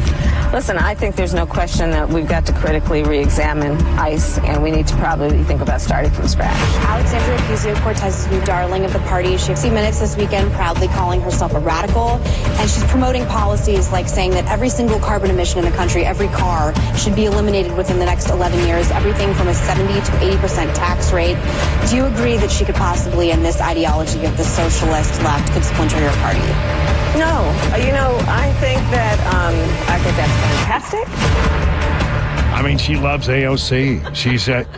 Listen, I think there's no question that we've got to critically re-examine ICE, and we need to probably think about starting from scratch. Alexandria Ocasio-Cortez's new darling of the party. She 60 Minutes this weekend proudly calling herself a radical, and she's promoting policies like saying that every single carbon emission in the country, every car, should be eliminated within the next 11 years, everything from a 70 to 80% tax rate. Do you agree that she could possibly, in this ideology of the socialist left, could splinter your party? No. I think that's fantastic. I mean, she loves AOC.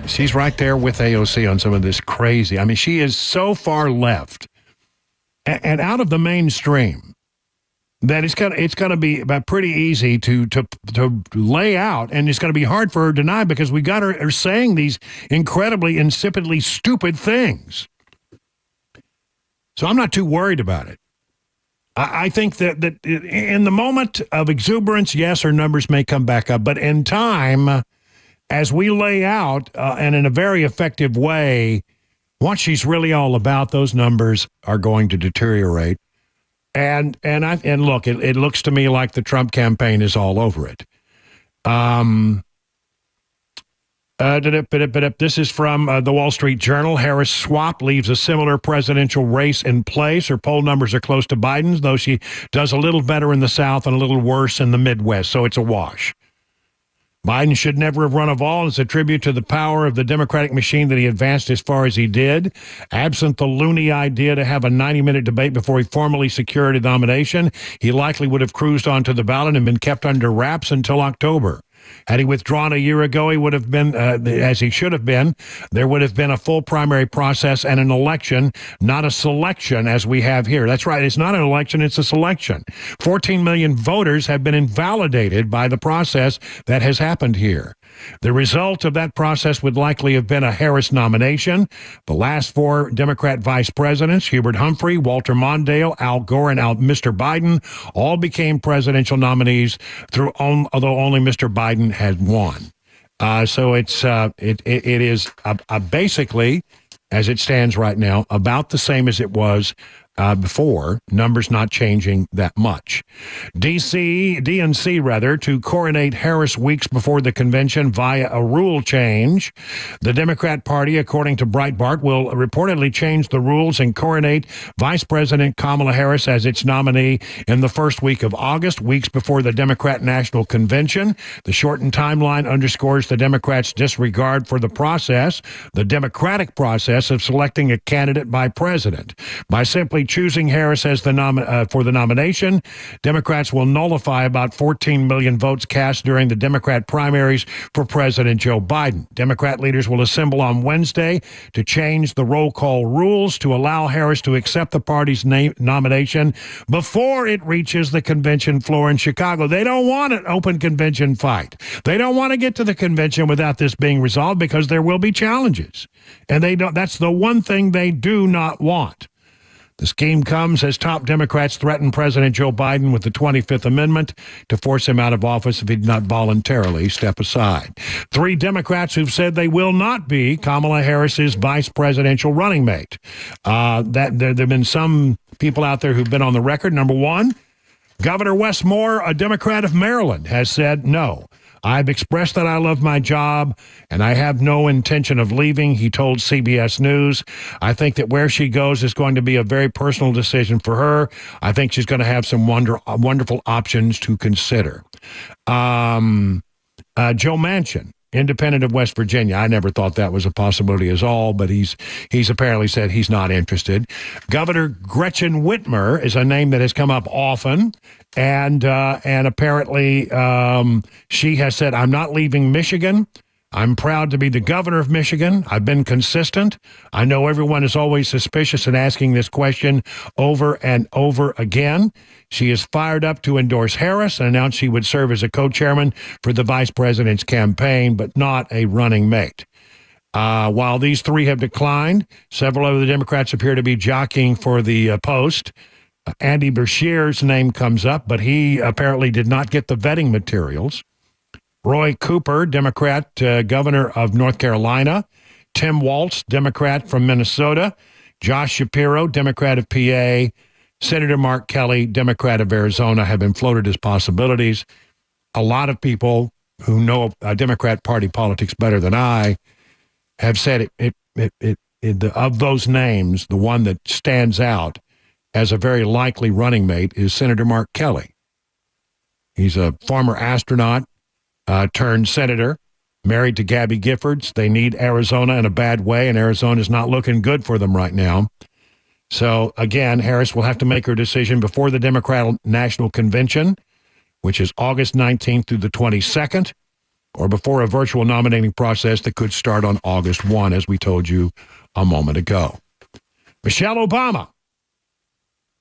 She's right there with AOC on some of this crazy. I mean, she is so far left and out of the mainstream that it's gonna be pretty easy to lay out, and it's gonna be hard for her to deny because we got her saying these incredibly insipidly stupid things. So I'm not too worried about it. I think that in the moment of exuberance, yes, her numbers may come back up. But in time, as we lay out, and in a very effective way, what she's really all about, those numbers are going to deteriorate. And look, it looks to me like the Trump campaign is all over it. This is from the Wall Street Journal. Harris swap leaves a similar presidential race in place. Her poll numbers are close to Biden's, though she does a little better in the South and a little worse in the Midwest, so it's a wash. Biden should never have run of all. It's a tribute to the power of the Democratic machine that he advanced as far as he did. Absent the loony idea to have a 90-minute debate before he formally secured a nomination, he likely would have cruised onto the ballot and been kept under wraps until October. Had he withdrawn a year ago, he would have been, as he should have been, there would have been a full primary process and an election, not a selection as we have here. That's right. It's not an election. It's a selection. 14 million voters have been invalidated by the process that has happened here. The result of that process would likely have been a Harris nomination. The last four Democrat vice presidents, Hubert Humphrey, Walter Mondale, Al Gore, and Mr. Biden, all became presidential nominees although only Mr. Biden had won. So it is basically, as it stands right now, about the same as it was before, numbers not changing that much. DNC, to coronate Harris weeks before the convention via a rule change. The Democrat Party, according to Breitbart, will reportedly change the rules and coronate Vice President Kamala Harris as its nominee in the first week of August, weeks before the Democrat National Convention. The shortened timeline underscores the Democrats' disregard for the process, the democratic process of selecting a candidate by president. By simply choosing Harris as for the nomination, Democrats will nullify about 14 million votes cast during the Democrat primaries for President Joe Biden. Democrat leaders will assemble on Wednesday to change the roll call rules to allow Harris to accept the party's nomination before it reaches the convention floor in Chicago. They don't want an open convention fight. They don't want to get to the convention without this being resolved because there will be challenges. And that's the one thing they do not want. The scheme comes as top Democrats threaten President Joe Biden with the 25th Amendment to force him out of office if he did not voluntarily step aside. 3 Democrats who've said they will not be Kamala Harris's vice presidential running mate. There have been some people out there who've been on the record. Number 1, Governor Wes Moore, a Democrat of Maryland, has said no. I've expressed that I love my job, and I have no intention of leaving, he told CBS News. I think that where she goes is going to be a very personal decision for her. I think she's going to have some wonderful options to consider. Joe Manchin, independent of West Virginia. I never thought that was a possibility at all, but he's apparently said he's not interested. Governor Gretchen Whitmer is a name that has come up often, and apparently she has said, I'm not leaving Michigan. I'm proud to be the governor of Michigan. I've been consistent. I know everyone is always suspicious and asking this question over and over again. She is fired up to endorse Harris and announced she would serve as a co-chairman for the vice president's campaign, but not a running mate. While these 3 have declined, several other Democrats appear to be jockeying for the post. Andy Beshear's name comes up, but he apparently did not get the vetting materials. Roy Cooper, Democrat, governor of North Carolina. Tim Walz, Democrat from Minnesota. Josh Shapiro, Democrat of PA. Senator Mark Kelly, Democrat of Arizona, have been floated as possibilities. A lot of people who know Democrat Party politics better than I have said of those names, the one that stands out as a very likely running mate is Senator Mark Kelly. He's a former astronaut turned senator, married to Gabby Giffords. They need Arizona in a bad way, and Arizona's not looking good for them right now. So, again, Harris will have to make her decision before the Democrat National Convention, which is August 19th through the 22nd, or before a virtual nominating process that could start on August 1, as we told you a moment ago. Michelle Obama.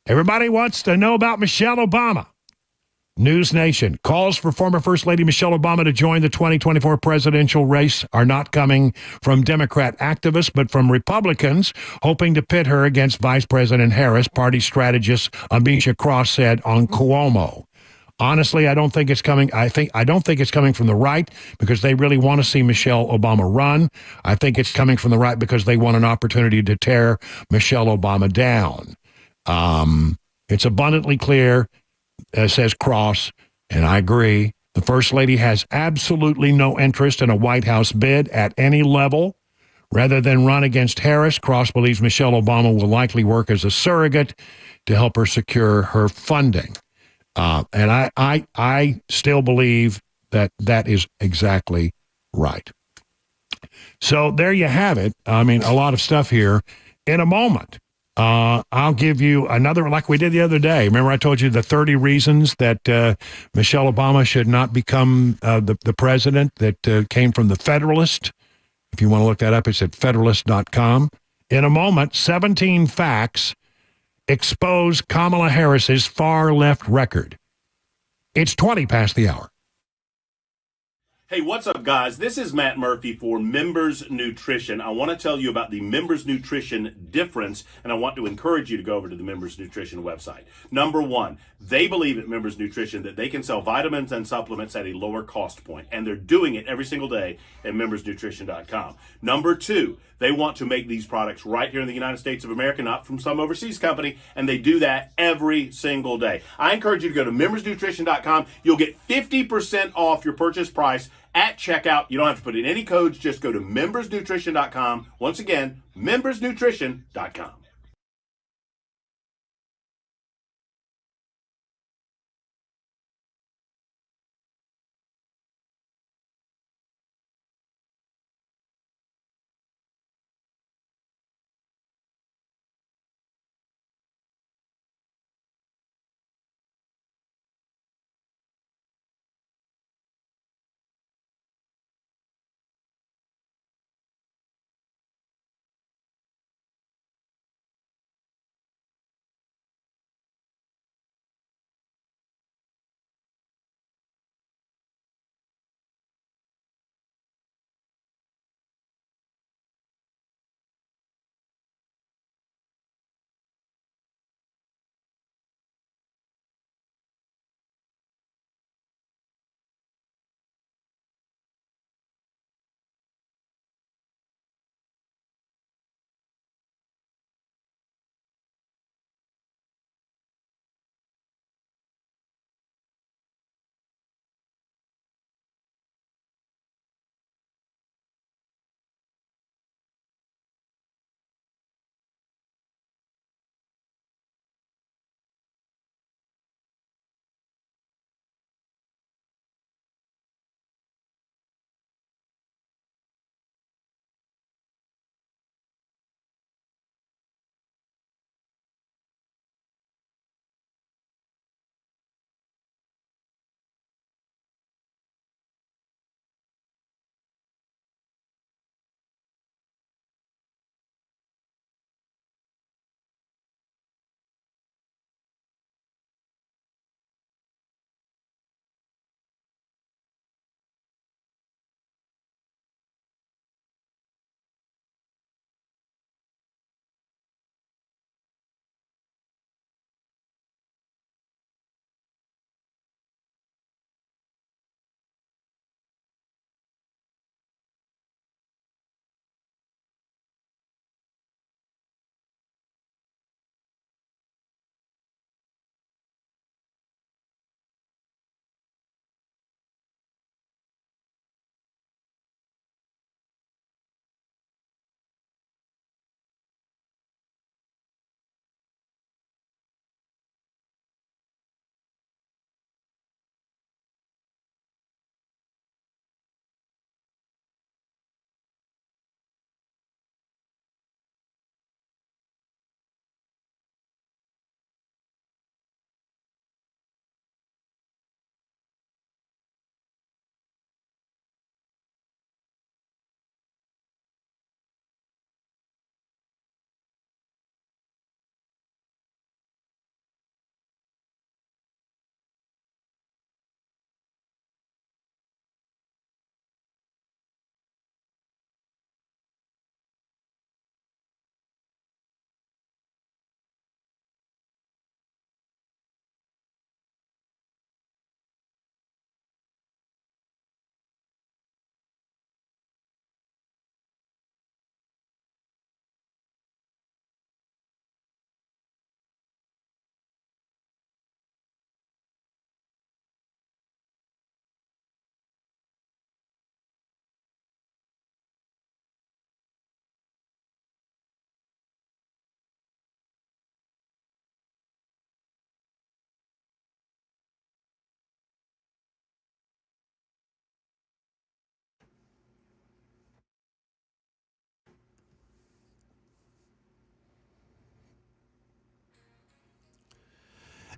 Everybody wants to know about Michelle Obama. News Nation. Calls for former First Lady Michelle Obama to join the 2024 presidential race are not coming from Democrat activists, but from Republicans hoping to pit her against Vice President Harris, party strategist Amisha Cross said on Cuomo. Honestly, I don't think it's coming. I don't think it's coming from the right because they really want to see Michelle Obama run. I think it's coming from the right because they want an opportunity to tear Michelle Obama down. It's abundantly clear, says Cross, and I agree. The First Lady has absolutely no interest in a White House bid at any level. Rather than run against Harris, Cross believes Michelle Obama will likely work as a surrogate to help her secure her funding. And I still believe that that is exactly right. So there you have it. I mean, a lot of stuff here. In a moment, I'll give you another, like we did the other day. Remember I told you the 30 reasons that Michelle Obama should not become the president that came from the Federalist. If you want to look that up, it's at Federalist.com. In a moment, 17 facts expose Kamala Harris's far-left record. It's 20 past the hour. Hey, what's up, guys? This is Matt Murphy for Members Nutrition. I want to tell you about the Members Nutrition difference, and I want to encourage you to go over to the Members Nutrition website. Number one, they believe at Members Nutrition that they can sell vitamins and supplements at a lower cost point, and they're doing it every single day at membersnutrition.com. Number two, they want to make these products right here in the United States of America, not from some overseas company, and they do that every single day. I encourage you to go to membersnutrition.com. You'll get 50% off your purchase price at checkout. You don't have to put in any codes. Just go to membersnutrition.com. Once again, membersnutrition.com.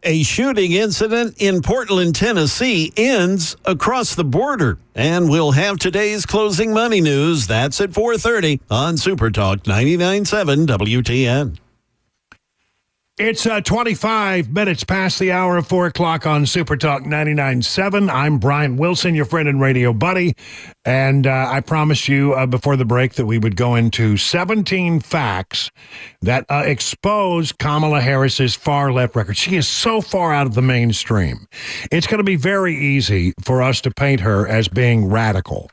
A shooting incident in Portland, Tennessee ends across the border. And we'll have today's closing money news. That's at 4:30 on Super Talk 99.7 WTN. It's 25 minutes past the hour of 4 o'clock on Super Talk 99.7. I'm Brian Wilson, your friend and radio buddy. And I promised you before the break that we would go into 17 facts that expose Kamala Harris's far-left record. She is so far out of the mainstream. It's going to be very easy for us to paint her as being radical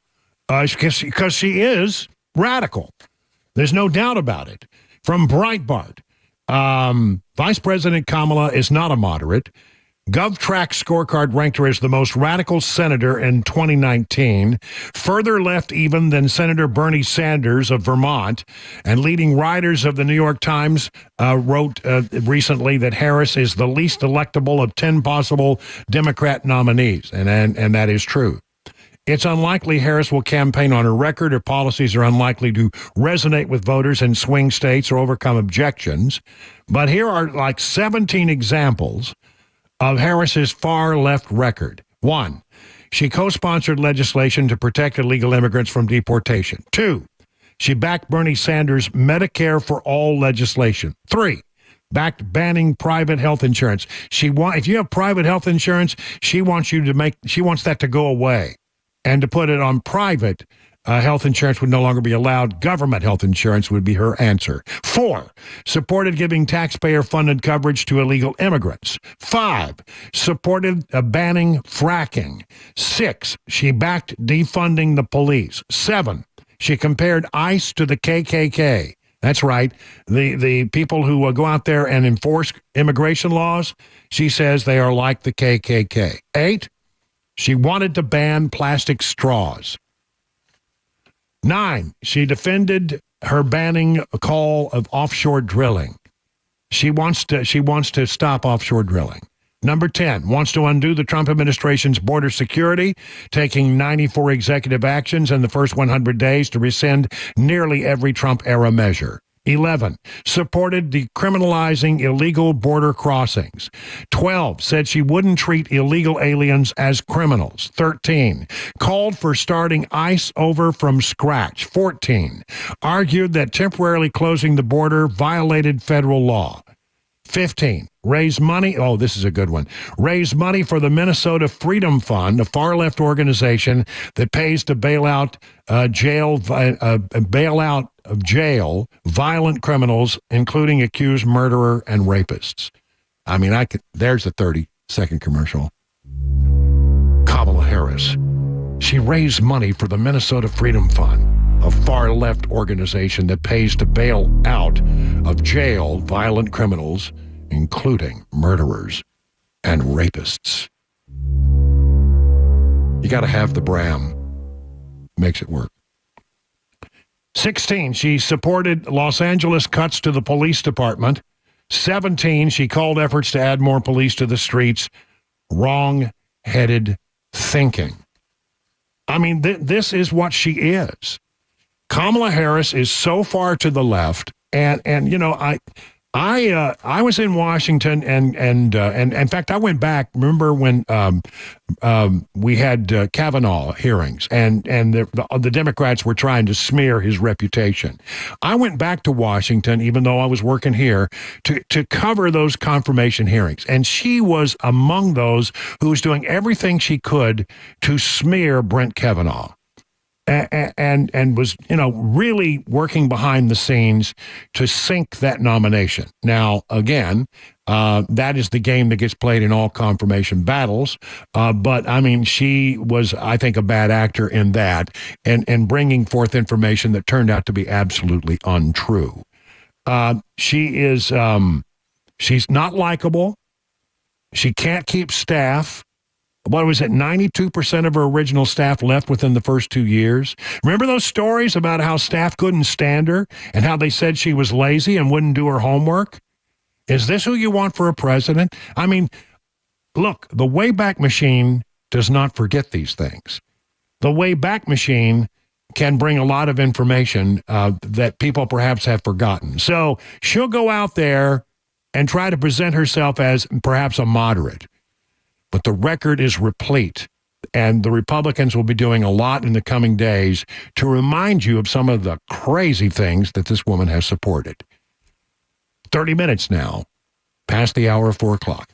because she is radical. There's no doubt about it. From Breitbart. Vice President Kamala is not a moderate. GovTrack scorecard ranked her as the most radical senator in 2019, further left even than Senator Bernie Sanders of Vermont, and leading writers of the New York Times wrote recently that Harris is the least electable of 10 possible Democrat nominees, and that is true. It's unlikely Harris will campaign on her record. Her policies are unlikely to resonate with voters in swing states or overcome objections. But here are like 17 examples of Harris's far-left record. 1, she co-sponsored legislation to protect illegal immigrants from deportation. 2, she backed Bernie Sanders' Medicare for All legislation. 3, backed banning private health insurance. If you have private health insurance, she wants that to go away. And to put it on private health insurance would no longer be allowed. Government health insurance would be her answer. 4, supported giving taxpayer-funded coverage to illegal immigrants. 5, supported banning fracking. 6, she backed defunding the police. 7, she compared ICE to the KKK. That's right. The people who go out there and enforce immigration laws, she says they are like the KKK. 8, she wanted to ban plastic straws. 9, she defended her banning a call of offshore drilling. She wants to stop offshore drilling. Number 10, wants to undo the Trump administration's border security, taking 94 executive actions in the first 100 days to rescind nearly every Trump-era measure. 11, supported decriminalizing illegal border crossings. 12, said she wouldn't treat illegal aliens as criminals. 13, called for starting ICE over from scratch. 14, argued that temporarily closing the border violated federal law. 15, raise money. Oh, this is a good one. Raise money for the Minnesota Freedom Fund, a far-left organization that pays to bail out of jail violent criminals, including accused murderer and rapists. I mean, there's a 30-second commercial. Kamala Harris. She raised money for the Minnesota Freedom Fund, a far-left organization that pays to bail out of jail violent criminals, including murderers and rapists. You got to have the Bram. Makes it work. 16, she supported Los Angeles cuts to the police department. 17, she called efforts to add more police to the streets. Wrong-headed thinking. I mean, this is what she is. Kamala Harris is so far to the left, and you know, I was in Washington, and in fact, I went back. Remember when we had Kavanaugh hearings, and the Democrats were trying to smear his reputation. I went back to Washington, even though I was working here, to cover those confirmation hearings, and she was among those who was doing everything she could to smear Brett Kavanaugh. And was, you know, really working behind the scenes to sink that nomination. Now, again, that is the game that gets played in all confirmation battles. But, I mean, she was, I think, a bad actor in that and bringing forth information that turned out to be absolutely untrue. She's not likable. She can't keep staff. What was it? 92% of her original staff left within the first 2 years. Remember those stories about how staff couldn't stand her and how they said she was lazy and wouldn't do her homework? Is this who you want for a president? I mean, look, the Wayback Machine does not forget these things. The Wayback Machine can bring a lot of information that people perhaps have forgotten. So she'll go out there and try to present herself as perhaps a moderate. But the record is replete, and the Republicans will be doing a lot in the coming days to remind you of some of the crazy things that this woman has supported. 30 minutes now, past the hour of 4 o'clock.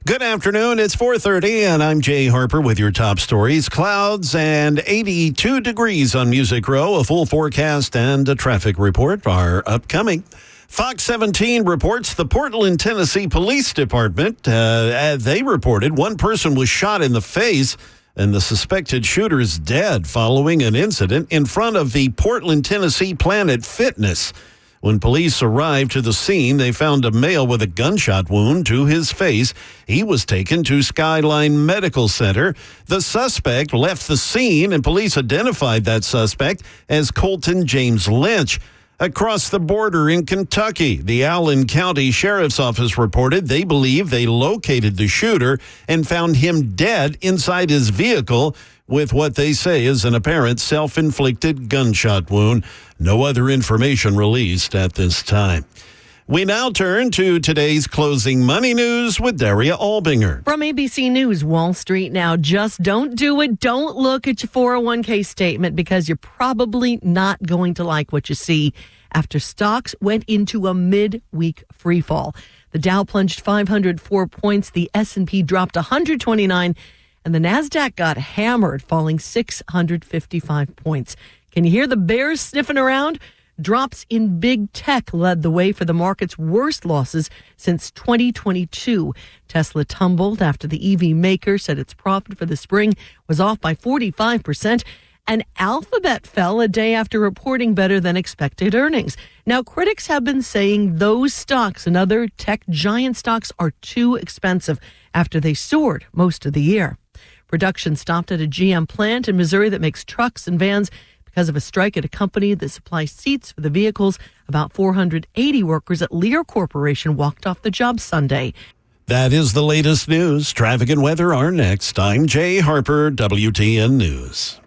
Good afternoon. It's 4:30, and I'm Jay Harper with your top stories. Clouds and 82 degrees on Music Row. A full forecast and a traffic report are upcoming. Fox 17 reports the Portland, Tennessee Police Department, they reported one person was shot in the face, and the suspected shooter is dead following an incident in front of the Portland, Tennessee Planet Fitness. When police arrived to the scene, they found a male with a gunshot wound to his face. He was taken to Skyline Medical Center. The suspect left the scene, and police identified that suspect as Colton James Lynch. Across the border in Kentucky, the Allen County Sheriff's Office reported they believe they located the shooter and found him dead inside his vehicle with what they say is an apparent self-inflicted gunshot wound. No other information released at this time. We now turn to today's closing money news with Daria Albinger. From ABC News, Wall Street now. Just don't do it. Don't look at your 401k statement because you're probably not going to like what you see after stocks went into a mid-week free fall. The Dow plunged 504 points. The S&P dropped 129, and the NASDAQ got hammered, falling 655 points. Can you hear the bears sniffing around? Drops in big tech led the way for the market's worst losses since 2022. Tesla tumbled after the EV maker said its profit for the spring was off by 45%. And Alphabet fell a day after reporting better than expected earnings. Now, critics have been saying those stocks and other tech giant stocks are too expensive after they soared most of the year. Production stopped at a GM plant in Missouri that makes trucks and vans because of a strike at a company that supplies seats for the vehicles. About 480 workers at Lear Corporation walked off the job Sunday. That is the latest news. Traffic and weather are next. I'm Jay Harper, WTN News.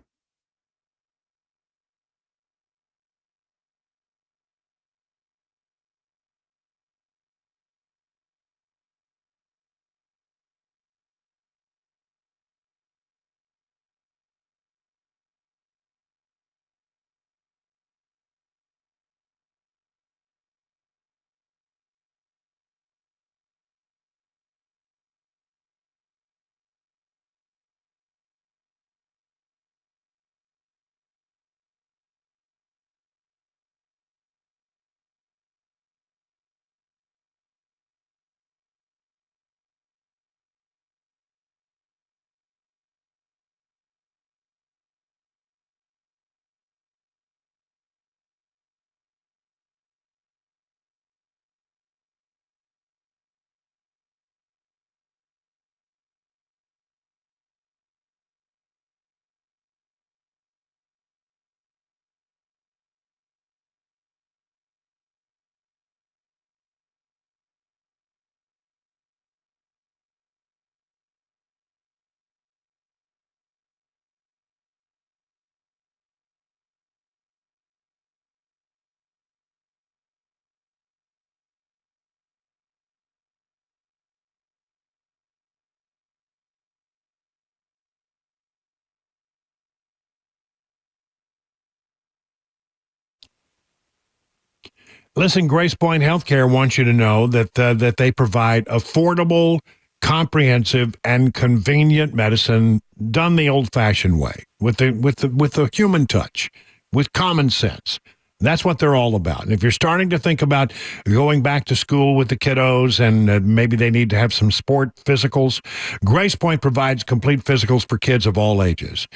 Listen, Grace Point Healthcare wants you to know that that they provide affordable, comprehensive, and convenient medicine done the old-fashioned way, with the human touch, with common sense. That's what they're all about. And if you're starting to think about going back to school with the kiddos and maybe they need to have some sport physicals, Grace Point provides complete physicals for kids of all ages.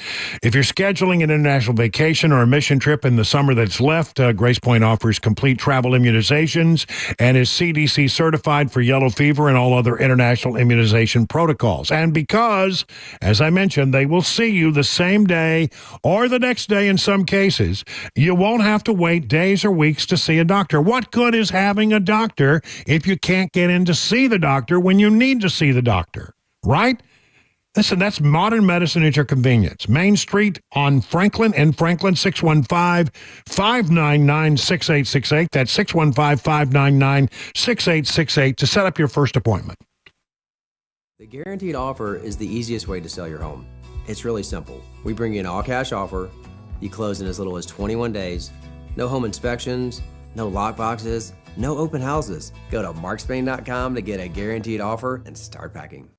If you're scheduling an international vacation or a mission trip in the summer that's left, Grace Point offers complete travel immunizations and is CDC certified for yellow fever and all other international immunization protocols. And because, as I mentioned, they will see you the same day or the next day in some cases, you won't have to wait days or weeks to see a doctor. What good is having a doctor if you can't get in to see the doctor when you need to see the doctor, right? Listen, that's modern medicine at your convenience. Main Street on Franklin and Franklin, 615-599-6868. That's 615-599-6868 to set up your first appointment. The guaranteed offer is the easiest way to sell your home. It's really simple. We bring you an all-cash offer. You close in as little as 21 days. No home inspections, no lock boxes, no open houses. Go to markspain.com to get a guaranteed offer and start packing.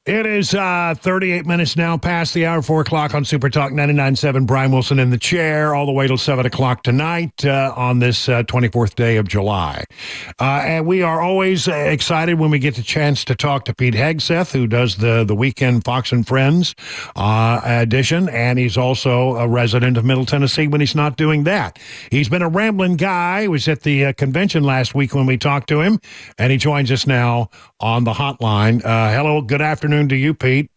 It is 38 minutes now past the hour, 4 o'clock on Super Talk 99.7. Brian Wilson in the chair all the way till 7 o'clock tonight on this 24th day of July. And we are always excited when we get the chance to talk to Pete Hegseth, who does the weekend Fox and Friends edition, and he's also a resident of Middle Tennessee when he's not doing that. He's been a rambling guy. He was at the convention last week when we talked to him, and he joins us now on the hotline. Hello, good afternoon to you, Pete.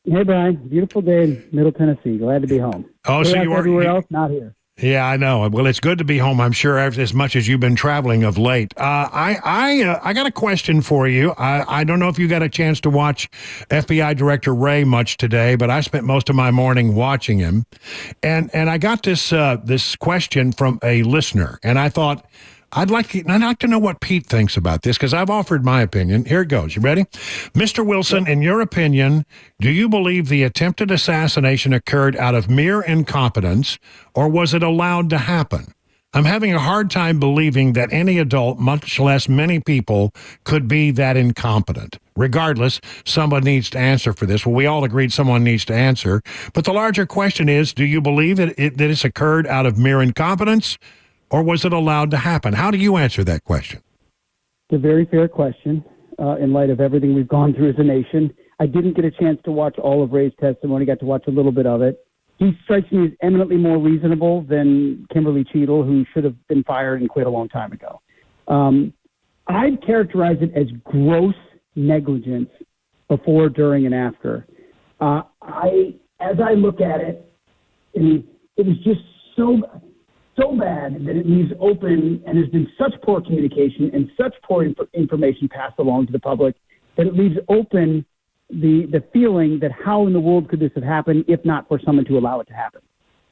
Hey, Brian. Beautiful day in Middle Tennessee. Glad to be home. Oh, so you were everywhere else, not here. Yeah, I know. Well, it's good to be home, I'm sure, as much as you've been traveling of late. I got a question for you. I don't know if you got a chance to watch FBI Director Wray much today, but I spent most of my morning watching him, and I got this question from a listener, and I thought, I'd like to know what Pete thinks about this, because I've offered my opinion. Here it goes. You ready? Mr. Wilson, in your opinion, do you believe the attempted assassination occurred out of mere incompetence, or was it allowed to happen? I'm having a hard time believing that any adult, much less many people, could be that incompetent. Regardless, someone needs to answer for this. Well, we all agreed someone needs to answer. But the larger question is, do you believe that this occurred out of mere incompetence, or was it allowed to happen? How do you answer that question? It's a very fair question in light of everything we've gone through as a nation. I didn't get a chance to watch all of Ray's testimony, got to watch a little bit of it. He strikes me as eminently more reasonable than Kimberly Cheadle, who should have been fired and quit a long time ago. I'd characterize it as gross negligence before, during, and after. As I look at it, it was just so bad that it leaves open, and there's been such poor communication and such poor information passed along to the public that it leaves open the feeling that how in the world could this have happened if not for someone to allow it to happen.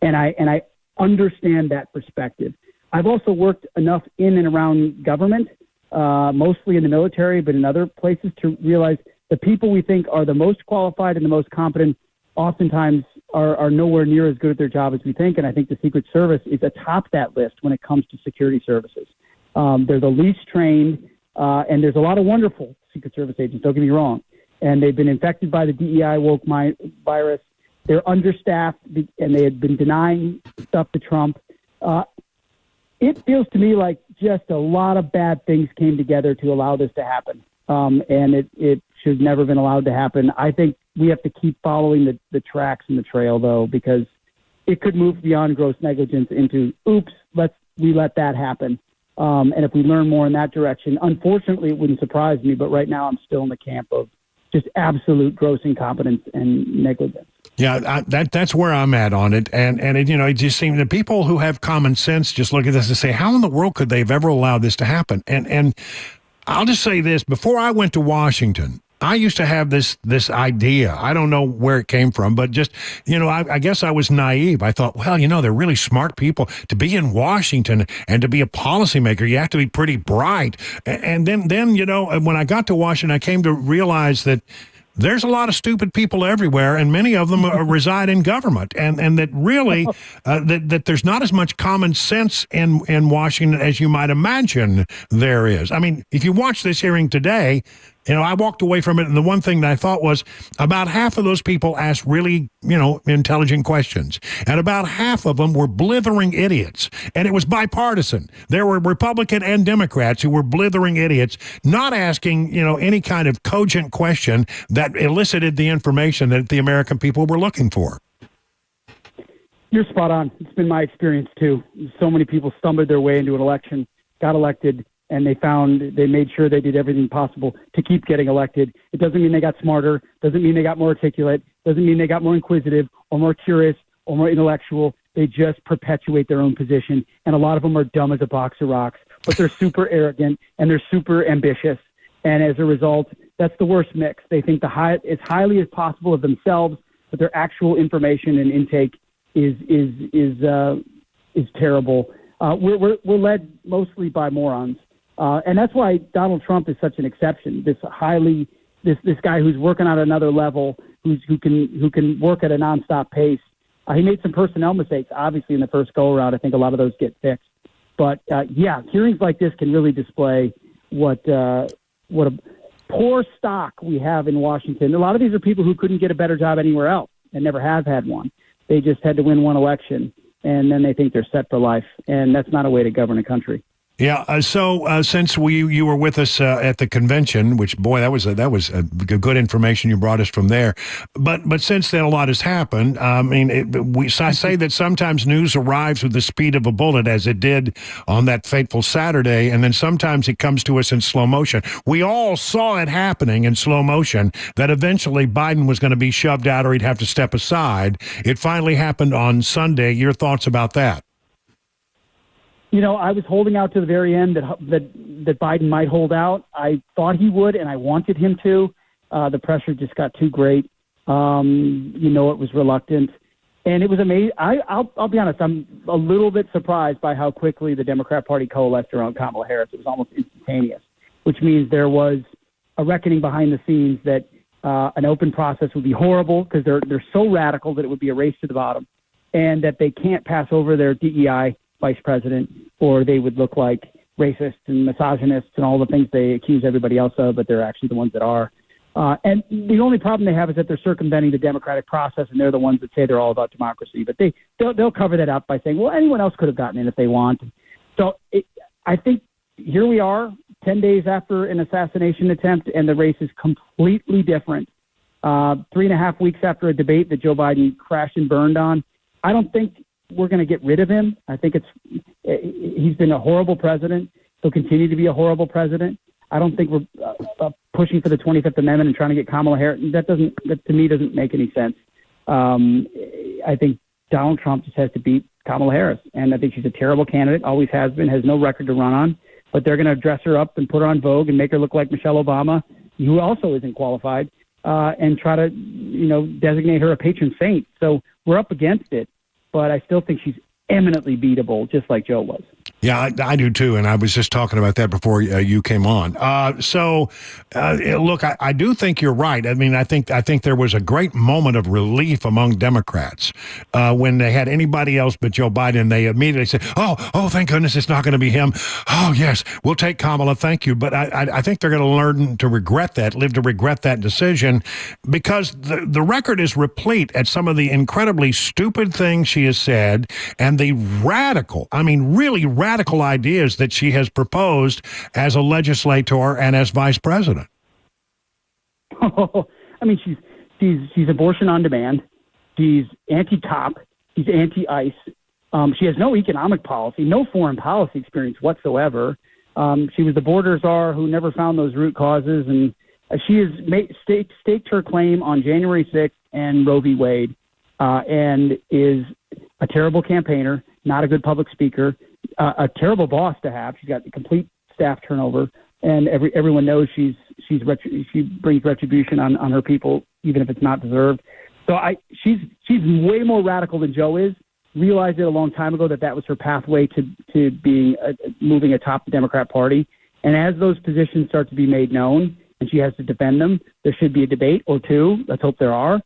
And I understand that perspective. I've also worked enough in and around government, mostly in the military, but in other places, to realize the people we think are the most qualified and the most competent oftentimes are nowhere near as good at their job as we think. And I think the Secret Service is atop that list when it comes to security services. They're the least trained, and there's a lot of wonderful Secret Service agents, don't get me wrong. And they've been infected by the DEI woke virus. They're understaffed, and they had been denying stuff to Trump. It feels to me like just a lot of bad things came together to allow this to happen. And it should never have been allowed to happen. I think we have to keep following the tracks and the trail, though, because it could move beyond gross negligence into, oops, we let that happen. And if we learn more in that direction, unfortunately, it wouldn't surprise me. But right now I'm still in the camp of just absolute gross incompetence and negligence. Yeah, that's where I'm at on it. And it, it just seems that people who have common sense just look at this and say, how in the world could they have ever allowed this to happen? And I'll just say this, before I went to Washington, I used to have this idea. I don't know where it came from, but just, I guess I was naive. I thought, well, they're really smart people. To be in Washington and to be a policymaker, you have to be pretty bright. And then when I got to Washington, I came to realize that there's a lot of stupid people everywhere, and many of them reside in government, and that really that there's not as much common sense in Washington as you might imagine there is. I mean, if you watch this hearing today, I walked away from it, and the one thing that I thought was about half of those people asked really, intelligent questions, and about half of them were blithering idiots, and it was bipartisan. There were Republican and Democrats who were blithering idiots, not asking, any kind of cogent question that elicited the information that the American people were looking for. You're spot on. It's been my experience, too. So many people stumbled their way into an election, got elected, and they made sure they did everything possible to keep getting elected. It doesn't mean they got smarter, doesn't mean they got more articulate, doesn't mean they got more inquisitive or more curious or more intellectual. They just perpetuate their own position, and a lot of them are dumb as a box of rocks, but they're super arrogant and they're super ambitious, and as a result, that's the worst mix. They think as highly as possible of themselves, but their actual information and intake is terrible. We're led mostly by morons. And that's why Donald Trump is such an exception. This guy who's working on another level, who can work at a nonstop pace. He made some personnel mistakes, obviously, in the first go around. I think a lot of those get fixed. But hearings like this can really display what a poor stock we have in Washington. A lot of these are people who couldn't get a better job anywhere else and never have had one. They just had to win one election, and then they think they're set for life. And that's not a way to govern a country. Yeah. So since you were with us at the convention, which boy, that was a good information you brought us from there. But since then, a lot has happened. I say that sometimes news arrives with the speed of a bullet, as it did on that fateful Saturday, and then sometimes it comes to us in slow motion. We all saw it happening in slow motion. That eventually Biden was going to be shoved out, or he'd have to step aside. It finally happened on Sunday. Your thoughts about that? I was holding out to the very end that Biden might hold out. I thought he would, and I wanted him to. The pressure just got too great. It was reluctant. And it was amazing. I'll be honest, I'm a little bit surprised by how quickly the Democrat Party coalesced around Kamala Harris. It was almost instantaneous, which means there was a reckoning behind the scenes that an open process would be horrible because they're so radical that it would be a race to the bottom, and that they can't pass over their DEI vice president, or they would look like racists and misogynists and all the things they accuse everybody else of, but they're actually the ones that are. And the only problem they have is that they're circumventing the democratic process, and they're the ones that say they're all about democracy. But they'll cover that up by saying, well, anyone else could have gotten in if they want. So I think here we are, 10 days after an assassination attempt, and the race is completely different. 3.5 weeks after a debate that Joe Biden crashed and burned on. I don't think we're going to get rid of him. I think he's been a horrible president. He'll continue to be a horrible president. I don't think we're pushing for the 25th Amendment and trying to get Kamala Harris. That to me doesn't make any sense. I think Donald Trump just has to beat Kamala Harris. And I think she's a terrible candidate, always has been, has no record to run on. But they're going to dress her up and put her on Vogue and make her look like Michelle Obama, who also isn't qualified, and try to, designate her a patron saint. So we're up against it, but I still think she's eminently beatable, just like Joe was. Yeah, I do too, and I was just talking about that before you came on. Look, I do think you're right. I mean, I think there was a great moment of relief among Democrats when they had anybody else but Joe Biden. They immediately said, "Oh, thank goodness it's not going to be him. Oh, yes, we'll take Kamala. Thank you." But I think they're going to learn to regret that, live to regret that decision, because the record is replete at some of the incredibly stupid things she has said and the really radical ideas that she has proposed as a legislator and as vice president. I mean, she's abortion on demand. She's anti-cop. She's anti-ICE. She has no economic policy, no foreign policy experience whatsoever. She was the border czar who never found those root causes, and she has staked her claim on January 6th and Roe v. Wade, and is a terrible campaigner, not a good public speaker, a terrible boss to have. She's got complete staff turnover, and everyone knows she brings retribution on her people, even if it's not deserved. So she's way more radical than Joe is. Realized it a long time ago that was her pathway to being moving atop the Democrat Party. And as those positions start to be made known, and she has to defend them, there should be a debate or two. Let's hope there are.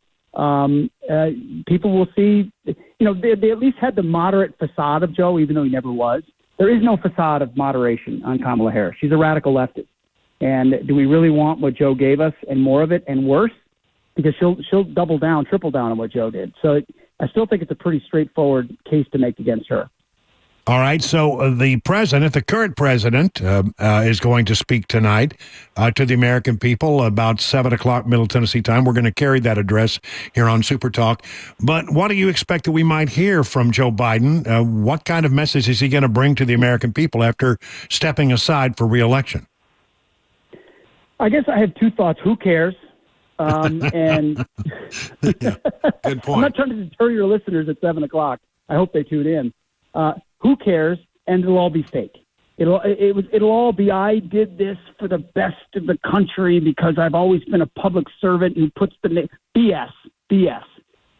People will see, they at least had the moderate facade of Joe, even though he never was. There is no facade of moderation on Kamala Harris. She's a radical leftist. And do we really want what Joe gave us and more of it and worse? Because she'll double down, triple down on what Joe did. So I still think it's a pretty straightforward case to make against her. All right, so the current president, is going to speak tonight to the American people about 7 o'clock Middle Tennessee time. We're going to carry that address here on Super Talk. But what do you expect that we might hear from Joe Biden? What kind of message is he going to bring to the American people after stepping aside for re-election? I guess I have two thoughts. Who cares? And yeah, good point. I'm not trying to deter your listeners at 7 o'clock. I hope they tune in. Who cares? And it'll all be fake. It'll all be, I did this for the best of the country because I've always been a public servant who puts the BS.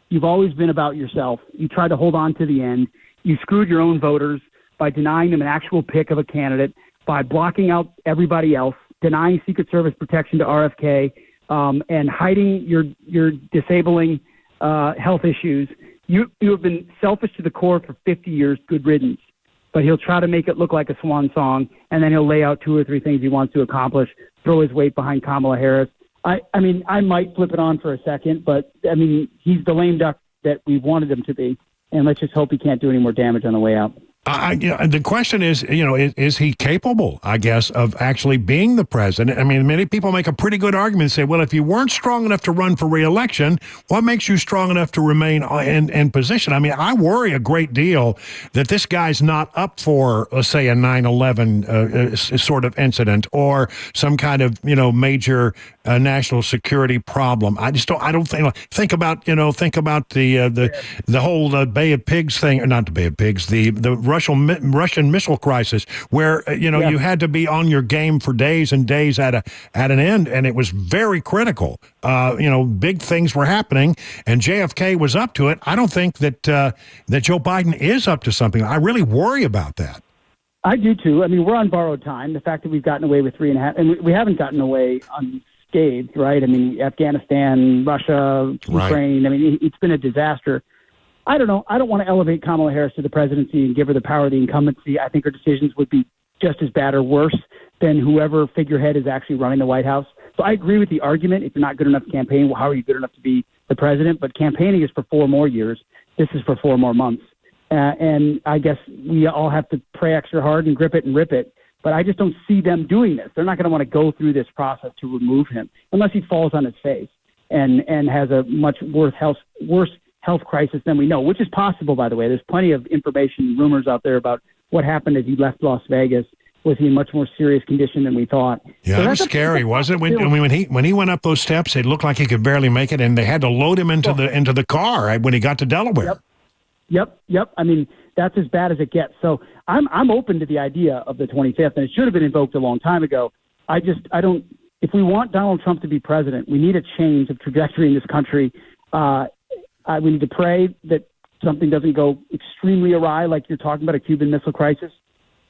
You've always been about yourself. You tried to hold on to the end. You screwed your own voters by denying them an actual pick of a candidate, by blocking out everybody else, denying Secret Service protection to RFK, and hiding your disabling health issues. You have been selfish to the core for 50 years, good riddance. But he'll try to make it look like a swan song, and then he'll lay out 2 or 3 things he wants to accomplish, throw his weight behind Kamala Harris. I mean, I might flip it on for a second, but, I mean, he's the lame duck that we wanted him to be, and let's just hope he can't do any more damage on the way out. The question is, is he capable, I guess, of actually being the president? I mean, many people make a pretty good argument and say, well, if you weren't strong enough to run for re-election, what makes you strong enough to remain in position? I mean, I worry a great deal that this guy's not up for, let's say, a 9/11 sort of incident or some kind of, major national security problem. I don't think about the whole Bay of Pigs thing, or not the Bay of Pigs, the Russian missile crisis, where you had to be on your game for days and days at an end, and it was very critical. Big things were happening, and JFK was up to it. I don't think that Joe Biden is up to something. I really worry about that. I do too. I mean, we're on borrowed time. The fact that we've gotten away with 3.5, and we haven't gotten away unscathed, right? I mean, Afghanistan, Russia, Ukraine. Right. I mean, it's been a disaster. I don't know. I don't want to elevate Kamala Harris to the presidency and give her the power of the incumbency. I think her decisions would be just as bad or worse than whoever figurehead is actually running the White House. So I agree with the argument. If you're not good enough to campaign, well, how are you good enough to be the president? But campaigning is for 4 more years. This is for 4 more months. And I guess we all have to pray extra hard and grip it and rip it. But I just don't see them doing this. They're not going to want to go through this process to remove him unless he falls on his face and has a much worse health crisis than we know, which is possible, by the way. There's plenty of information and rumors out there about what happened as he left Las Vegas. Was he in much more serious condition than we thought? Yeah, so it was scary, wasn't it? When he went up those steps, it looked like he could barely make it, and they had to load him into the car when he got to Delaware. Yep. Yep. I mean, that's as bad as it gets. So I'm open to the idea of the 25th, and it should have been invoked a long time ago. I don't. If we want Donald Trump to be president, we need a change of trajectory in this country. We need to pray that something doesn't go extremely awry, like you're talking about a Cuban Missile Crisis.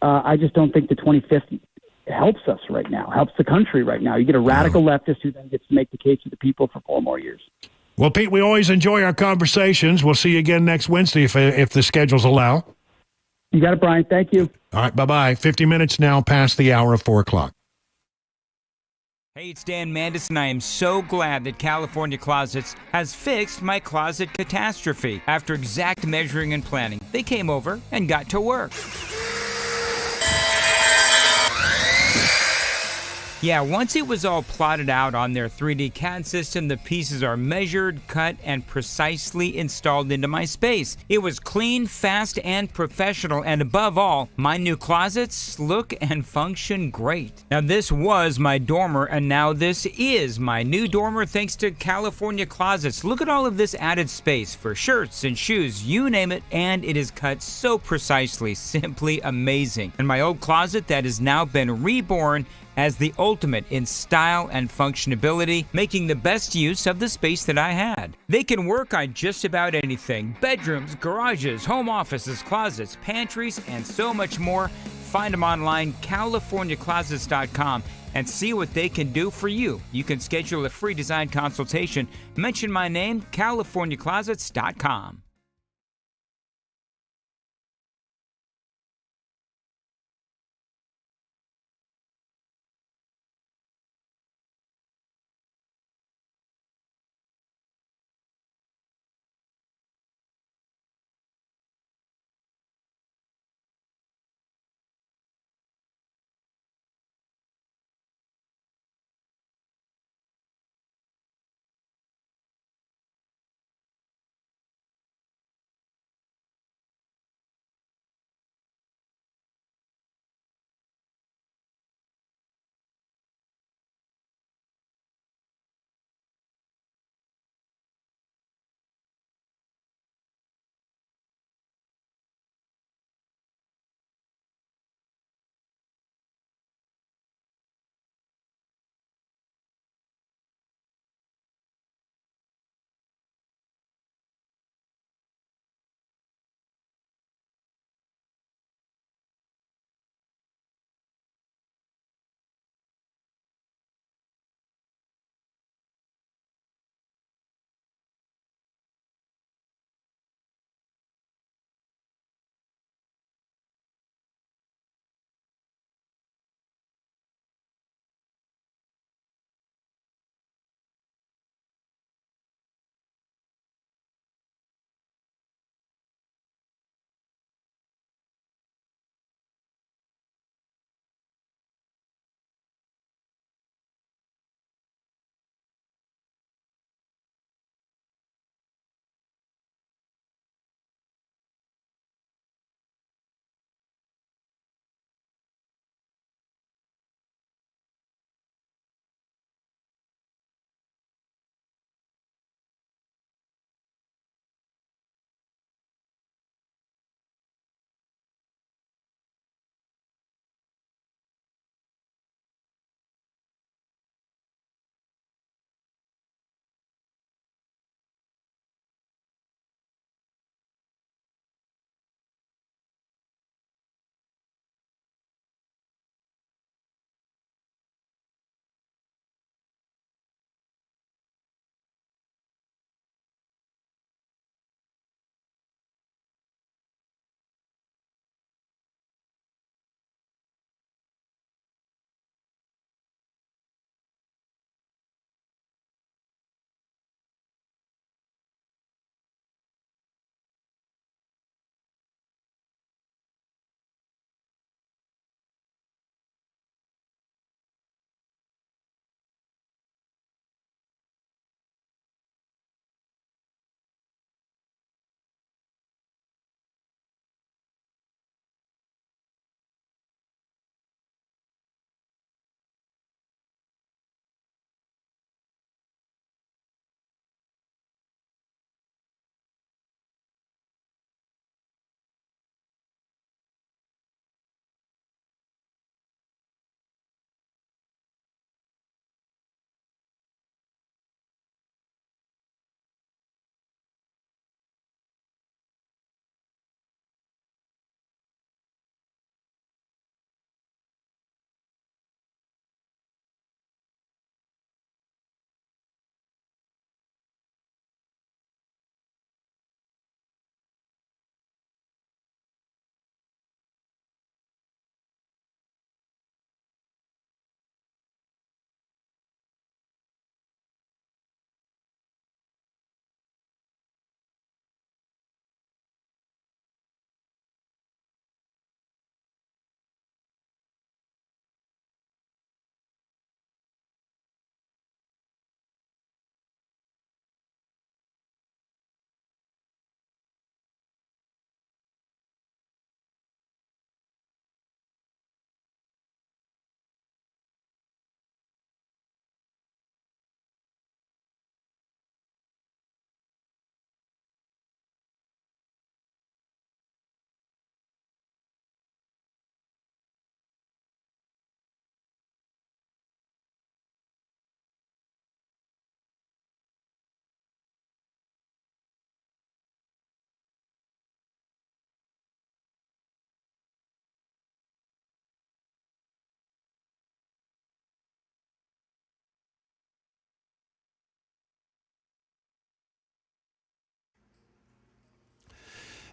I just don't think the 25th helps us right now, helps the country right now. You get a radical leftist who then gets to make the case to the people for 4 more years. Well, Pete, we always enjoy our conversations. We'll see you again next Wednesday if the schedules allow. You got it, Brian. Thank you. All right, bye-bye. 50 minutes now past the hour of 4 o'clock. Hey, it's Dan Mandis, and I am so glad that California Closets has fixed my closet catastrophe. After exact measuring and planning, they came over and got to work. Yeah, once it was all plotted out on their 3D CAD system, the pieces are measured, cut, and precisely installed into my space. It was clean, fast, and professional, and above all, my new closets look and function great. Now, this was my dormer, and now this is my new dormer thanks to California Closets. Look at all of this added space for shirts and shoes, you name it, and it is cut so precisely, simply amazing. And my old closet that has now been reborn as the ultimate in style and functionability, making the best use of the space that I had. They can work on just about anything: bedrooms, garages, home offices, closets, pantries, and so much more. Find them online, CaliforniaClosets.com, and see what they can do for you. You can schedule a free design consultation. Mention my name, CaliforniaClosets.com.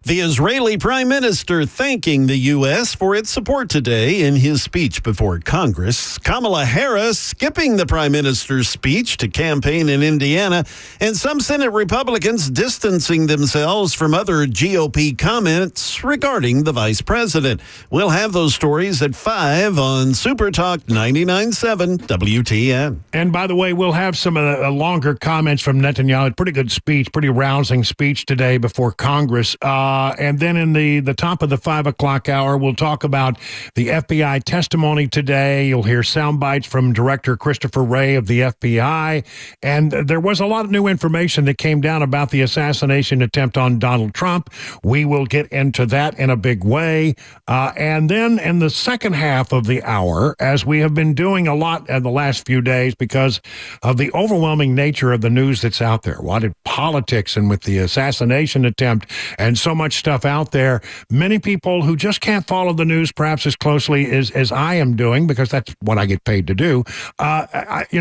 The Israeli Prime Minister thanking the U.S. for its support today in his speech before Congress. Kamala Harris skipping the Prime Minister's speech to campaign in Indiana, and some Senate Republicans distancing themselves from other GOP comments regarding the Vice President. We'll have those stories at 5 on Super Talk 99.7 WTN. And by the way, we'll have some longer comments from Netanyahu. Pretty good speech, pretty rousing speech today before Congress. And then in the top of the 5 o'clock hour, we'll talk about the FBI testimony today. You'll hear sound bites from Director Christopher Wray of the FBI. And there was a lot of new information that came down about the assassination attempt on Donald Trump. We will get into that in a big way. And then in the second half of the hour, as we have been doing a lot in the last few days because of the overwhelming nature of the news that's out there, what did politics and with the assassination attempt and so much stuff out there, many people who just can't follow the news perhaps as closely as I am doing, because that's what I get paid to do,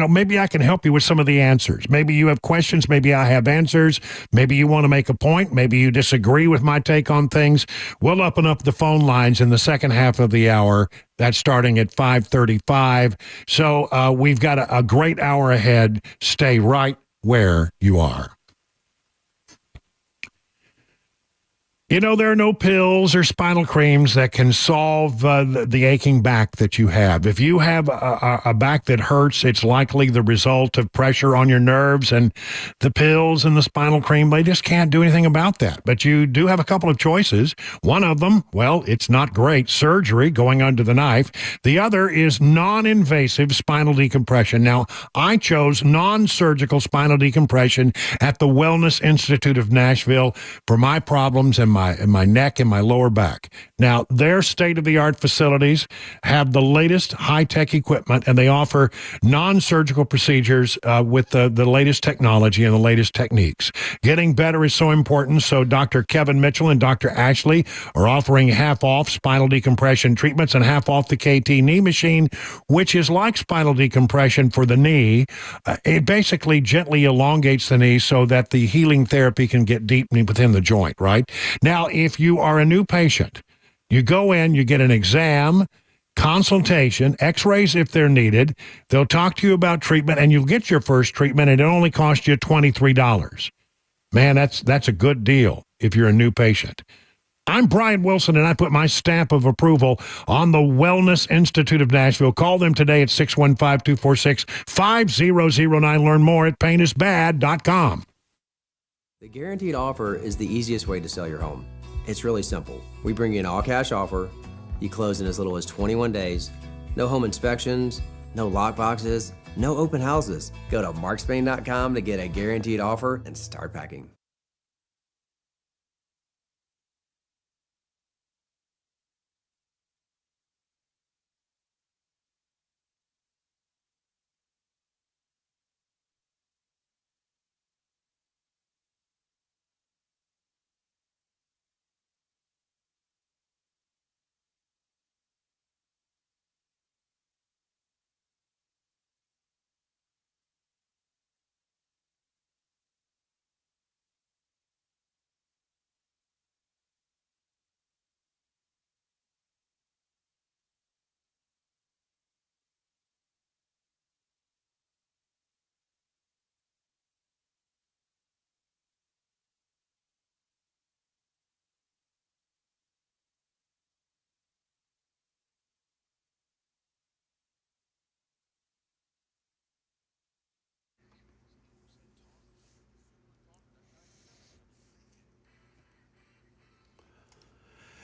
maybe I can help you with some of the answers. Maybe you have questions, maybe I have answers, maybe you want to make a point, maybe you disagree with my take on things. We'll open up the phone lines in the second half of the hour. That's starting at 5:35. So we've got a great hour ahead. Stay right where you are. You know, there are no pills or spinal creams that can solve the aching back that you have. If you have a back that hurts, it's likely the result of pressure on your nerves, and the pills and the spinal cream, they just can't do anything about that. But you do have a couple of choices. One of them, well, it's not great, surgery, going under the knife. The other is non-invasive spinal decompression. Now, I chose non-surgical spinal decompression at the Wellness Institute of Nashville for my problems and my neck and my lower back. Now, their state-of-the-art facilities have the latest high-tech equipment, and they offer non-surgical procedures with the latest technology and the latest techniques. Getting better is so important, so Dr. Kevin Mitchell and Dr. Ashley are offering half-off spinal decompression treatments and half-off the KT knee machine, which is like spinal decompression for the knee. It basically gently elongates the knee so that the healing therapy can get deep within the joint, right? Now, if you are a new patient, you go in, you get an exam, consultation, x-rays if they're needed. They'll talk to you about treatment, and you'll get your first treatment, and it only costs you $23. Man, that's a good deal if you're a new patient. I'm Brian Wilson, and I put my stamp of approval on the Wellness Institute of Nashville. Call them today at 615-246-5009. Learn more at painisbad.com. The guaranteed offer is the easiest way to sell your home. It's really simple. We bring you an all-cash offer. You close in as little as 21 days. No home inspections, no lockboxes, no open houses. Go to markspain.com to get a guaranteed offer and start packing.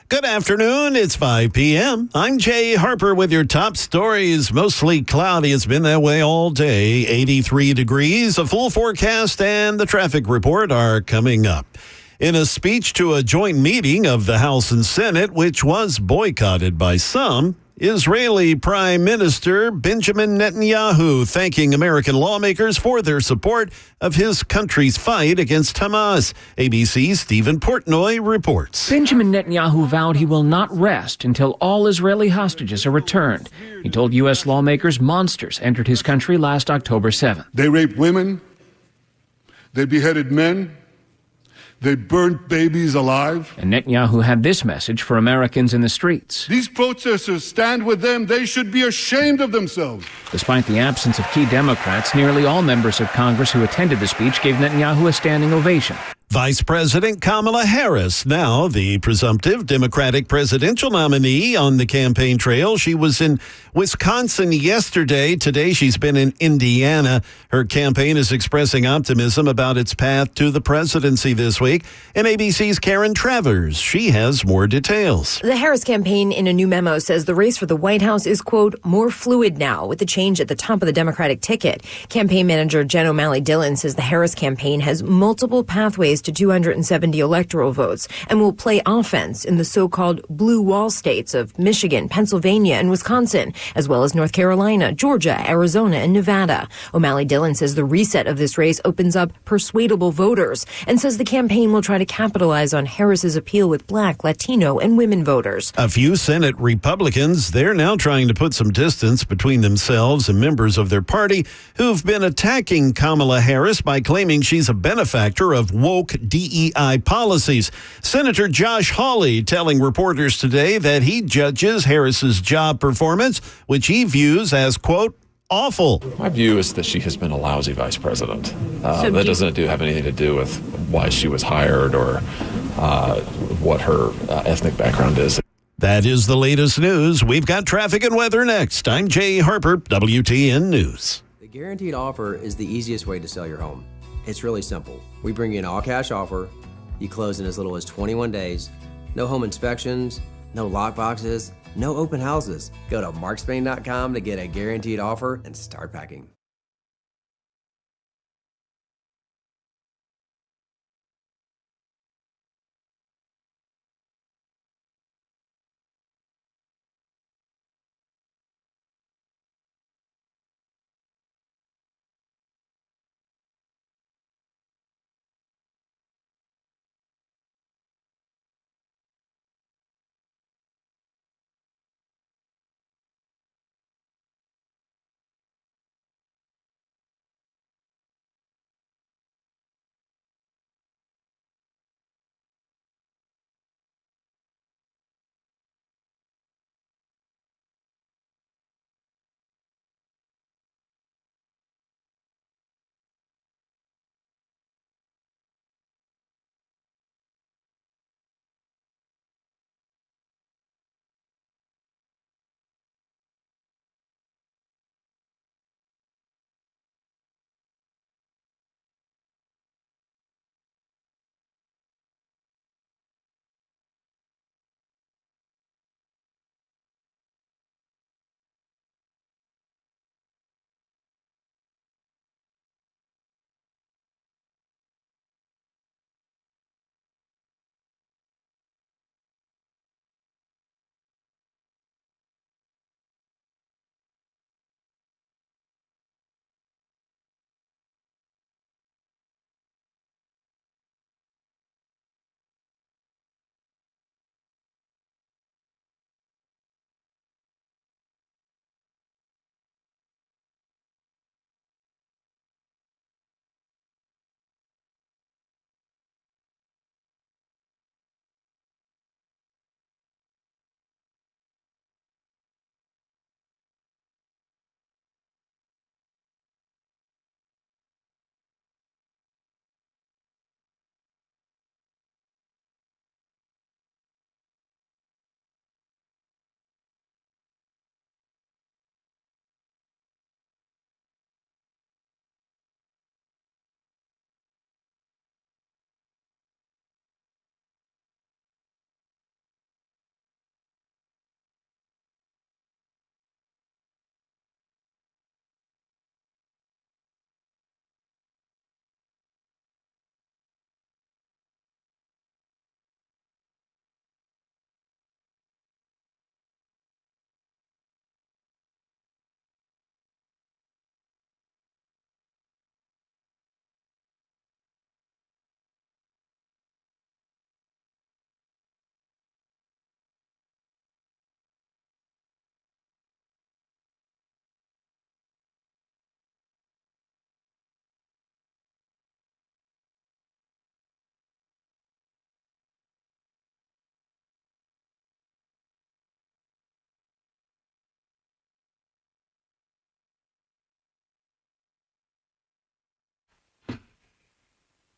Good afternoon. It's 5 p.m. I'm Jay Harper with your top stories. Mostly cloudy. It's been that way all day. 83 degrees. A full forecast and the traffic report are coming up. In a speech to a joint meeting of the House and Senate, which was boycotted by some, Israeli Prime Minister Benjamin Netanyahu thanking American lawmakers for their support of his country's fight against Hamas. ABC's Stephen Portnoy reports. Benjamin Netanyahu vowed he will not rest until all Israeli hostages are returned. He told U.S. lawmakers monsters entered his country last October 7th. They raped women. They beheaded men. They burnt babies alive. And Netanyahu had this message for Americans in the streets. These protesters, stand with them. They should be ashamed of themselves. Despite the absence of key Democrats, nearly all members of Congress who attended the speech gave Netanyahu a standing ovation. Vice President Kamala Harris, now the presumptive Democratic presidential nominee on the campaign trail. She was in Wisconsin yesterday. Today she's been in Indiana. Her campaign is expressing optimism about its path to the presidency this week. And ABC's Karen Travers, she has more details. The Harris campaign in a new memo says the race for the White House is, quote, more fluid now with the change at the top of the Democratic ticket. Campaign manager Jen O'Malley Dillon says the Harris campaign has multiple pathways to 270 electoral votes and will play offense in the so-called blue wall states of Michigan, Pennsylvania, and Wisconsin, as well as North Carolina, Georgia, Arizona, and Nevada. O'Malley Dillon says the reset of this race opens up persuadable voters and says the campaign will try to capitalize on Harris's appeal with Black, Latino, and women voters. A few Senate Republicans, they're now trying to put some distance between themselves and members of their party who've been attacking Kamala Harris by claiming she's a benefactor of woke DEI policies. Senator Josh Hawley telling reporters today that he judges Harris's job performance, which he views as, quote, awful. My view is that she has been a lousy vice president. That doesn't have anything to do with why she was hired or what her ethnic background is. That is the latest news. We've got traffic and weather next. I'm Jay Harper, WTN News. The guaranteed offer is the easiest way to sell your home. It's really simple. We bring you an all-cash offer. You close in as little as 21 days. No home inspections, no lockboxes, no open houses. Go to markspain.com to get a guaranteed offer and start packing.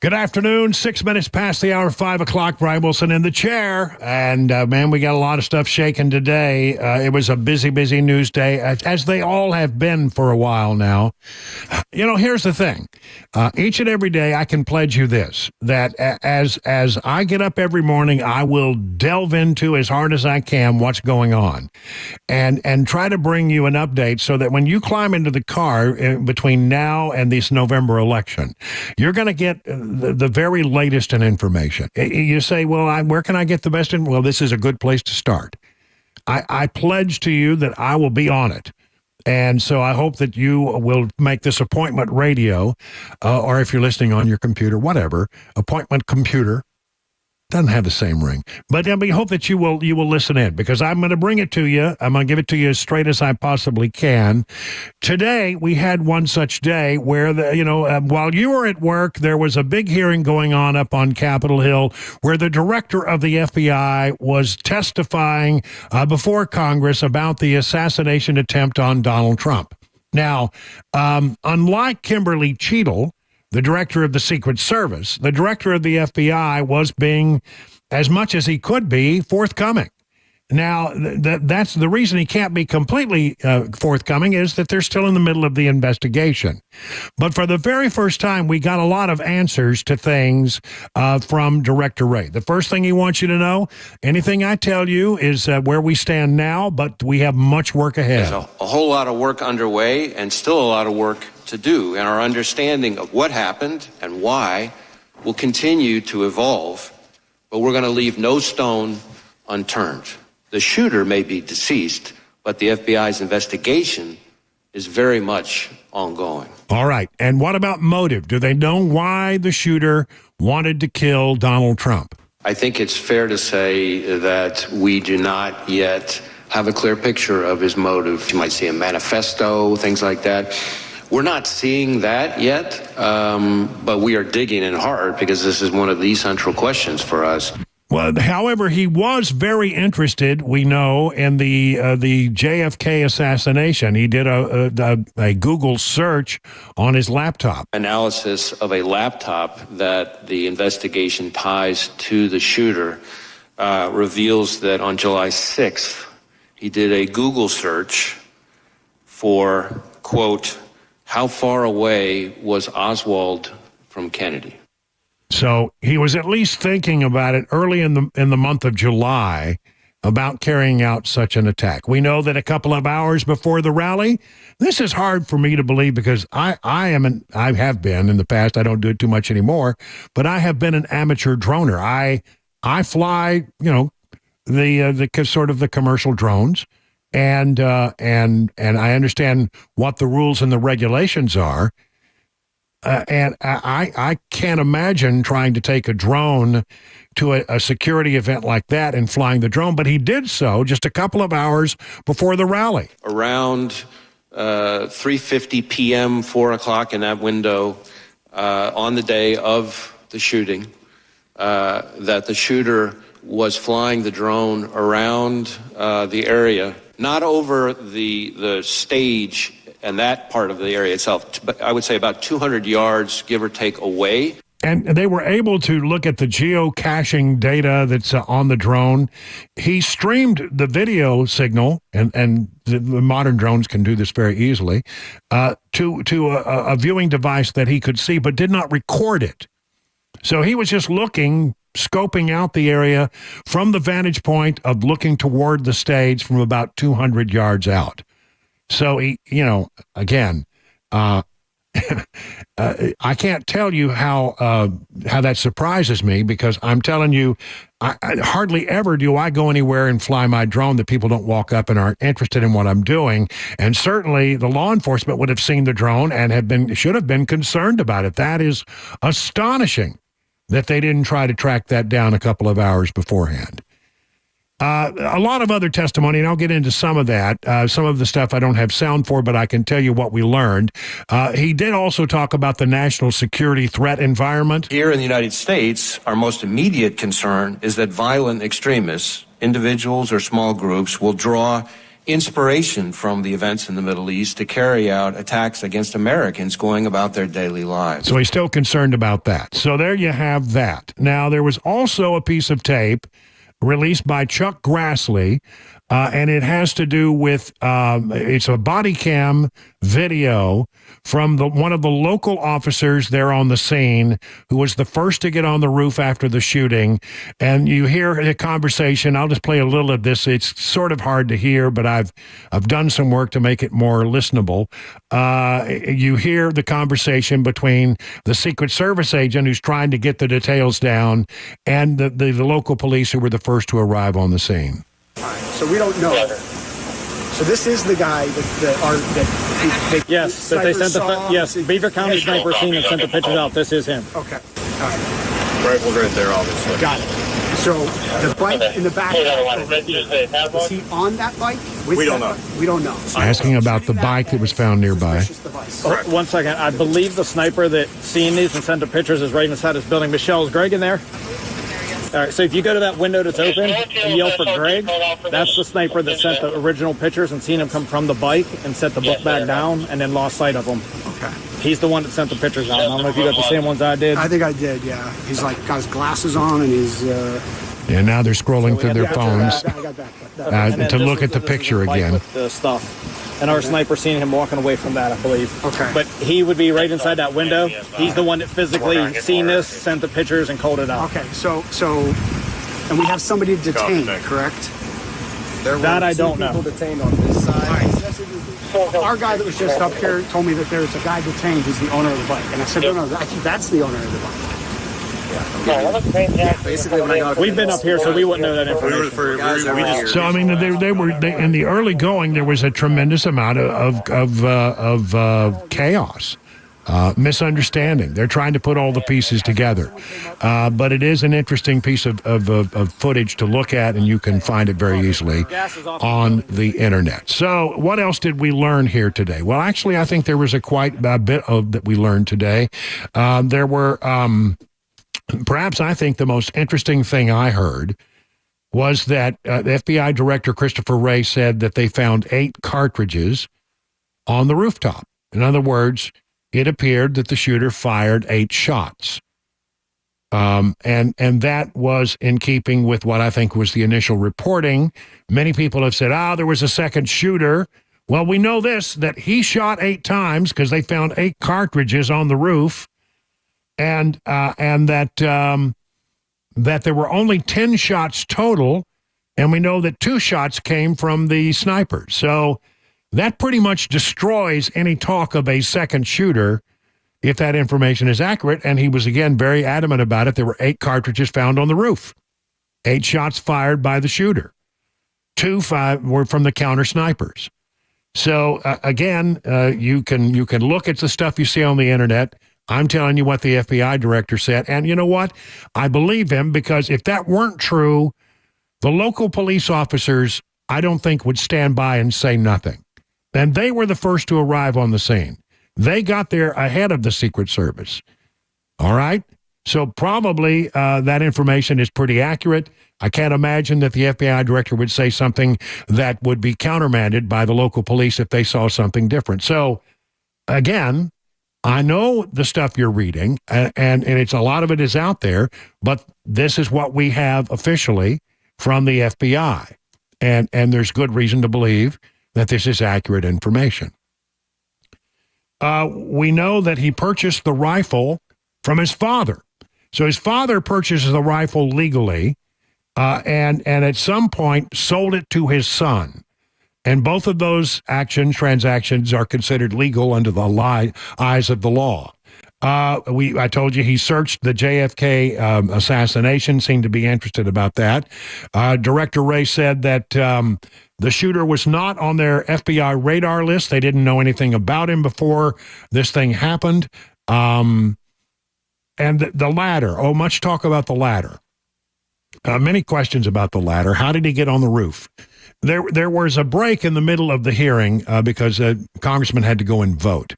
Good afternoon, 6 minutes past the hour, 5 o'clock. Brian Wilson in the chair. And, man, we got a lot of stuff shaking today. It was a busy news day, as they all have been for a while now. You know, here's the thing. Each and every day I can pledge you this, that as I get up every morning, I will delve into as hard as I can what's going on and try to bring you an update so that when you climb into the car between now and this November election, you're going to get the very latest in information. You say, well, where can I get the best? Well, this is a good place to start. I pledge to you that I will be on it. And so I hope that you will make this appointment radio, or if you're listening on your computer, whatever, appointment computer. Doesn't have the same ring. But we hope that you will listen in, because I'm going to bring it to you. I'm going to give it to you as straight as I possibly can. Today, we had one such day where, while you were at work, there was a big hearing going on up on Capitol Hill where the director of the FBI was testifying before Congress about the assassination attempt on Donald Trump. Now, unlike Kimberly Cheadle, the director of the Secret Service, the director of the FBI was being, as much as he could be, forthcoming. Now, that's the reason he can't be completely forthcoming, is that they're still in the middle of the investigation. But for the very first time, we got a lot of answers to things from Director Wray. The first thing he wants you to know, anything I tell you is where we stand now, but we have much work ahead. There's a whole lot of work underway and still a lot of work to do, and our understanding of what happened and why will continue to evolve, but we're going to leave no stone unturned. The shooter may be deceased, but the FBI's investigation is very much ongoing. All right. And what about motive? Do they know why the shooter wanted to kill Donald Trump? I think it's fair to say that we do not yet have a clear picture of his motive. You might see a manifesto, things like that. We're not seeing that yet, but we are digging in hard because this is one of the central questions for us. Well, however, he was very interested, we know, in the JFK assassination. He did a Google search on his laptop. Analysis of a laptop that the investigation ties to the shooter reveals that on July 6th, he did a Google search for, quote, how far away was Oswald from Kennedy? So he was at least thinking about it early in the month of July about carrying out such an attack. We know that a couple of hours before the rally, this is hard for me to believe because I have been in the past. I don't do it too much anymore, but I have been an amateur droner. I fly, the sort of the commercial drones, and I understand what the rules and the regulations are. And I can't imagine trying to take a drone to a security event like that and flying the drone, but he did so just a couple of hours before the rally. Around 3:50 p.m., 4 o'clock in that window, on the day of the shooting, that the shooter was flying the drone around the area, not over the stage and that part of the area itself, but I would say about 200 yards, give or take, away. And they were able to look at the geocaching data that's on the drone. He streamed the video signal, and the modern drones can do this very easily, to a viewing device that he could see, but did not record it. So he was just looking, scoping out the area from the vantage point of looking toward the stage from about 200 yards out. So, he, again, I can't tell you how that surprises me, because I'm telling you, I hardly ever do I go anywhere and fly my drone that people don't walk up and aren't interested in what I'm doing. And certainly the law enforcement would have seen the drone and should have been concerned about it. That is astonishing that they didn't try to track that down a couple of hours beforehand. A lot of other testimony, and I'll get into some of that. Some of the stuff I don't have sound for, but I can tell you what we learned. He did also talk about the national security threat environment. Here in the United States, our most immediate concern is that violent extremists, individuals or small groups, will draw inspiration from the events in the Middle East to carry out attacks against Americans going about their daily lives. So he's still concerned about that. So there you have that. Now, there was also a piece of tape released by Chuck Grassley, and it has to do with, it's a body cam video from one of the local officers there on the scene, who was the first to get on the roof after the shooting. And you hear the conversation. I'll just play a little of this. It's sort of hard to hear, but I've done some work to make it more listenable. You hear the conversation between the Secret Service agent who's trying to get the details down and the local police who were the first to arrive on the scene. So we don't know. So this is the guy that yes, that they sent yes, Beaver County sniper scene and sent the pictures out. This is him. Okay. All right. Rifle's right there, obviously. Got it. So the bike in the back, was he on that bike? We don't know. We don't know. Asking about the bike that was found nearby. Oh, 1 second. I believe the sniper that seen these and sent the pictures is right inside this building. Michelle, is Greg in there? All right, so if you go to that window that's open and yell for Greg, that's the sniper that sent the original pictures and seen him come from the bike and set the book bag down and then lost sight of him. Okay. He's the one that sent the pictures out. I don't know if you got the same ones I did. I think I did, yeah. He's like got his glasses on and he's... Yeah, now they're scrolling through their phones to look at the picture again. With the stuff. And our sniper seen him walking away from that, I believe. Okay. But he would be right inside that window. He's the one that physically seen this, sent the pictures, and called it out. Okay, so, and we have somebody detained, correct? That I don't know. People detained on this side. Right. Our guy that was just up here told me that there's a guy detained who's the owner of the bike. And I said, no, I think that's the owner of the bike. Basically, when I got we've been up here, so we wouldn't know that information. So I mean, they were in the early going. There was a tremendous amount of chaos, misunderstanding. They're trying to put all the pieces together, but it is an interesting piece of footage to look at, and you can find it very easily on the internet. So, what else did we learn here today? Well, actually, I think there was quite a bit of that we learned today. There were. Perhaps I think the most interesting thing I heard was that the FBI Director Christopher Wray said that they found 8 cartridges on the rooftop. In other words, it appeared that the shooter fired 8 shots. And that was in keeping with what I think was the initial reporting. Many people have said, there was a second shooter. Well, we know this, that he shot 8 times because they found 8 cartridges on the roof. And that there were only 10 shots total, and we know that 2 shots came from the sniper. So that pretty much destroys any talk of a second shooter if that information is accurate. And he was, again, very adamant about it. There were 8 cartridges found on the roof, 8 shots fired by the shooter. 2 were from the counter snipers. So, again, you can look at the stuff you see on the internet. I'm telling you what the FBI director said. And you know what? I believe him, because if that weren't true, the local police officers, I don't think, would stand by and say nothing. And they were the first to arrive on the scene. They got there ahead of the Secret Service. All right? So probably that information is pretty accurate. I can't imagine that the FBI director would say something that would be countermanded by the local police if they saw something different. So, again, I know the stuff you're reading, and it's a lot of it is out there, but this is what we have officially from the FBI. And there's good reason to believe that this is accurate information. We know that he purchased the rifle from his father. So his father purchases the rifle legally, and at some point sold it to his son. And both of those transactions are considered legal under the eyes of the law. I told you he searched the JFK assassination, seemed to be interested about that. Director Wray said that the shooter was not on their FBI radar list. They didn't know anything about him before this thing happened. And the ladder, much talk about the ladder. Many questions about the ladder. How did he get on the roof? There was a break in the middle of the hearing because a congressman had to go and vote.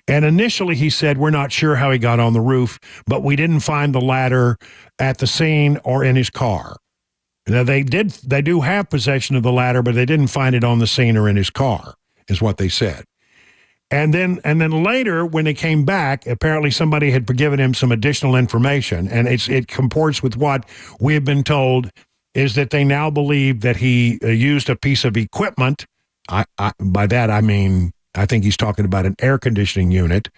And initially he said, we're not sure how he got on the roof, but we didn't find the ladder at the scene or in his car. Now, they do have possession of the ladder, but they didn't find it on the scene or in his car, is what they said. And then later, when they came back, apparently somebody had given him some additional information, and it comports with what we have been told, is that they now believe that he used a piece of equipment. By that, I mean, I think he's talking about an air conditioning unit.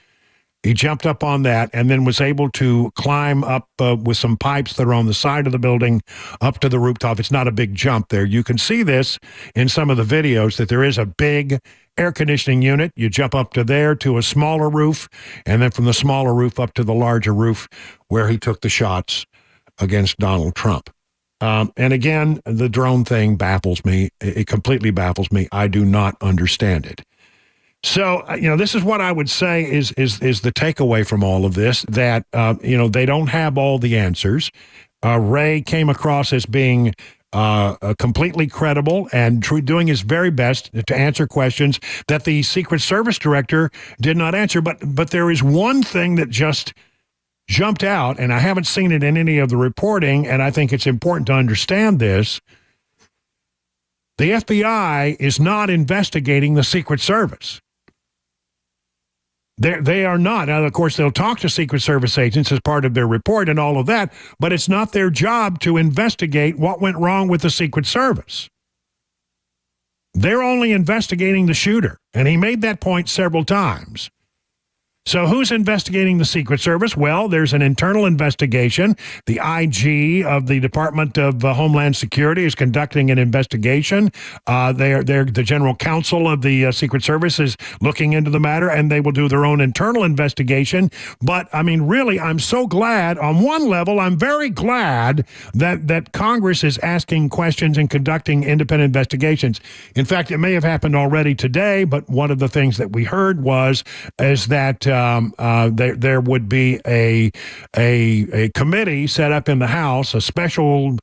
He jumped up on that and then was able to climb up with some pipes that are on the side of the building up to the rooftop. It's not a big jump there. You can see this in some of the videos that there is a big air conditioning unit. You jump up to there to a smaller roof, and then from the smaller roof up to the larger roof where he took the shots against Donald Trump. And again, the drone thing baffles me. It completely baffles me. I do not understand it. So, this is what I would say is the takeaway from all of this, that, they don't have all the answers. Ray came across as being completely credible and doing his very best to answer questions that the Secret Service director did not answer. But there is one thing that just jumped out, and I haven't seen it in any of the reporting, and I think it's important to understand this. The FBI is not investigating the Secret Service. They are not. Now, of course, they'll talk to Secret Service agents as part of their report and all of that, but it's not their job to investigate what went wrong with the Secret Service. They're only investigating the shooter, and he made that point several times. So who's investigating the Secret Service? Well, there's an internal investigation. The IG of the Department of Homeland Security is conducting an investigation. They're the general counsel of the Secret Service is looking into the matter, and they will do their own internal investigation. But, I mean, really, I'm so glad. On one level, I'm very glad that Congress is asking questions and conducting independent investigations. In fact, it may have happened already today, but one of the things that we heard is that there would be a committee set up in the House, a special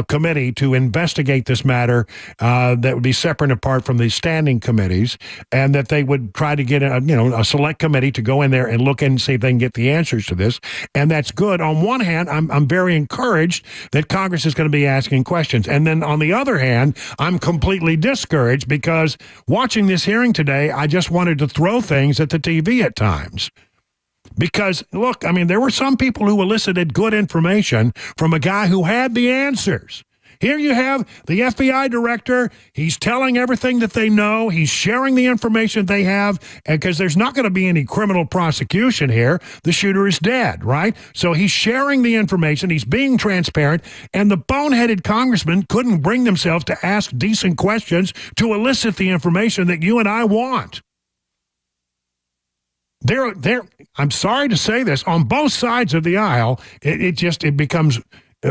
committee to investigate this matter that would be separate and apart from these standing committees, and that they would try to get a select committee to go in there and look and see if they can get the answers to this. And that's good. On one hand, I'm very encouraged that Congress is going to be asking questions. And then on the other hand, I'm completely discouraged because watching this hearing today, I just wanted to throw things at the TV at times. Because, look, I mean, there were some people who elicited good information from a guy who had the answers. Here you have the FBI director. He's telling everything that they know. He's sharing the information they have, because there's not going to be any criminal prosecution here. The shooter is dead, right? So he's sharing the information. He's being transparent. And the boneheaded congressman couldn't bring themselves to ask decent questions to elicit the information that you and I want. I'm sorry to say this, on both sides of the aisle, it becomes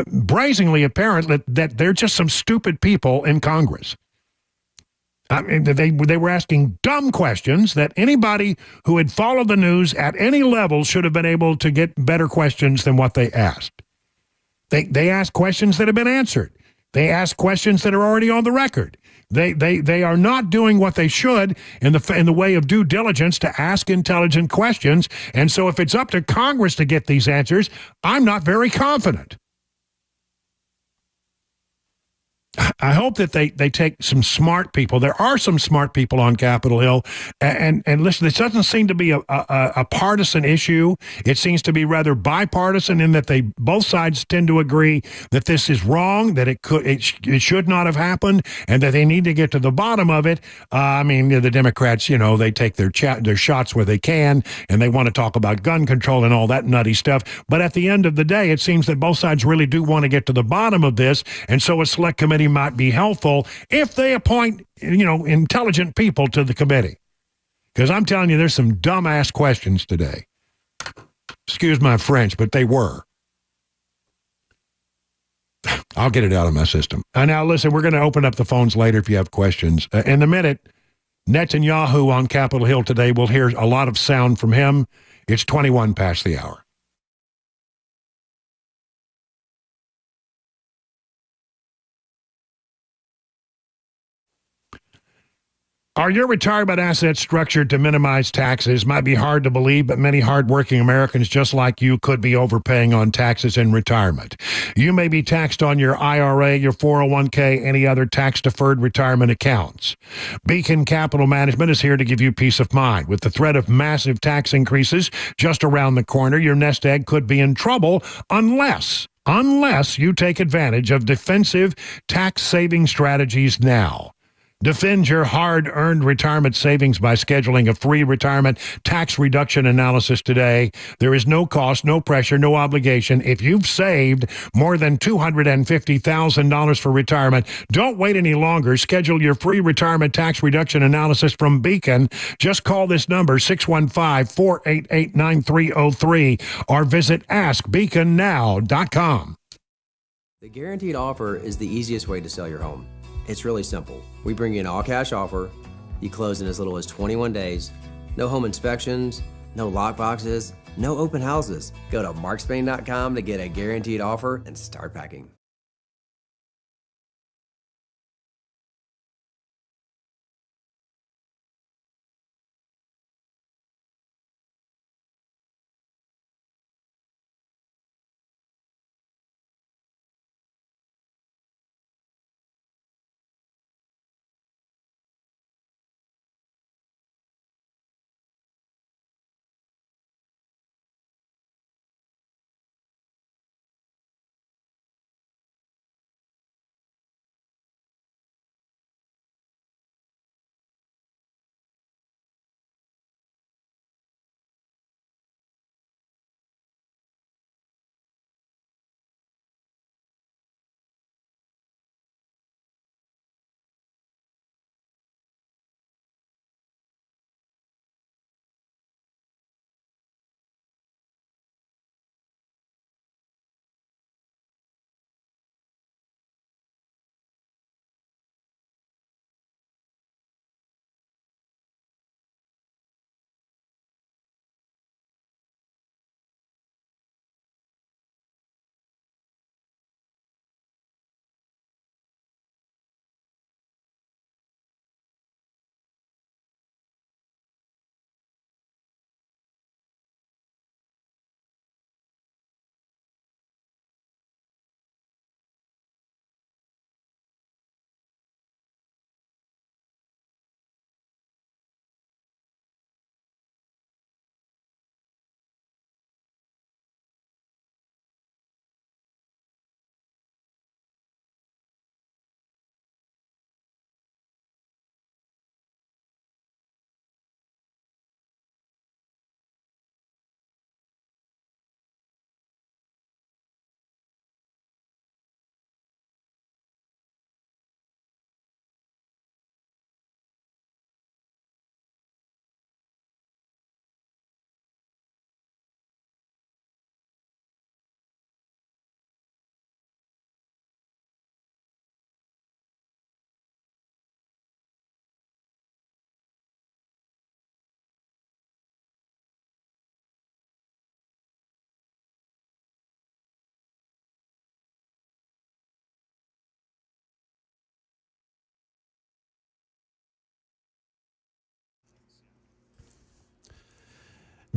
brazenly apparent that they're just some stupid people in Congress. I mean, they were asking dumb questions that anybody who had followed the news at any level should have been able to get better questions than what they asked. They asked questions that have been answered. They ask questions that are already on the record. They are not doing what they should in the way of due diligence to ask intelligent questions. And so if it's up to Congress to get these answers, I'm not very confident. I hope that they take some smart people. There are some smart people on Capitol Hill. And listen, this doesn't seem to be a partisan issue. It seems to be rather bipartisan in that both sides tend to agree that this is wrong, that it should not have happened, and that they need to get to the bottom of it. I mean, the Democrats, they take their shots where they can, and they want to talk about gun control and all that nutty stuff. But at the end of the day, it seems that both sides really do want to get to the bottom of this, and so a select committee might be helpful if they appoint, intelligent people to the committee. Because I'm telling you, there's some dumbass questions today. Excuse my French, but they were. I'll get it out of my system. Now, listen, we're going to open up the phones later if you have questions. In a minute, Netanyahu on Capitol Hill today. We'll hear a lot of sound from him. It's 21 past the hour. Are your retirement assets structured to minimize taxes? Might be hard to believe, but many hardworking Americans just like you could be overpaying on taxes in retirement. You may be taxed on your IRA, your 401k, any other tax-deferred retirement accounts. Beacon Capital Management is here to give you peace of mind. With the threat of massive tax increases just around the corner, your nest egg could be in trouble unless you take advantage of defensive tax-saving strategies now. Defend your hard-earned retirement savings by scheduling a free retirement tax reduction analysis today. There is no cost, no pressure, no obligation. If you've saved more than $250,000 for retirement, don't wait any longer. Schedule your free retirement tax reduction analysis from Beacon. Just call this number, 615-488-9303, or visit askbeaconnow.com. The guaranteed offer is the easiest way to sell your home. It's really simple. We bring you an all-cash offer. You close in as little as 21 days. No home inspections, no lockboxes, no open houses. Go to markspain.com to get a guaranteed offer and start packing.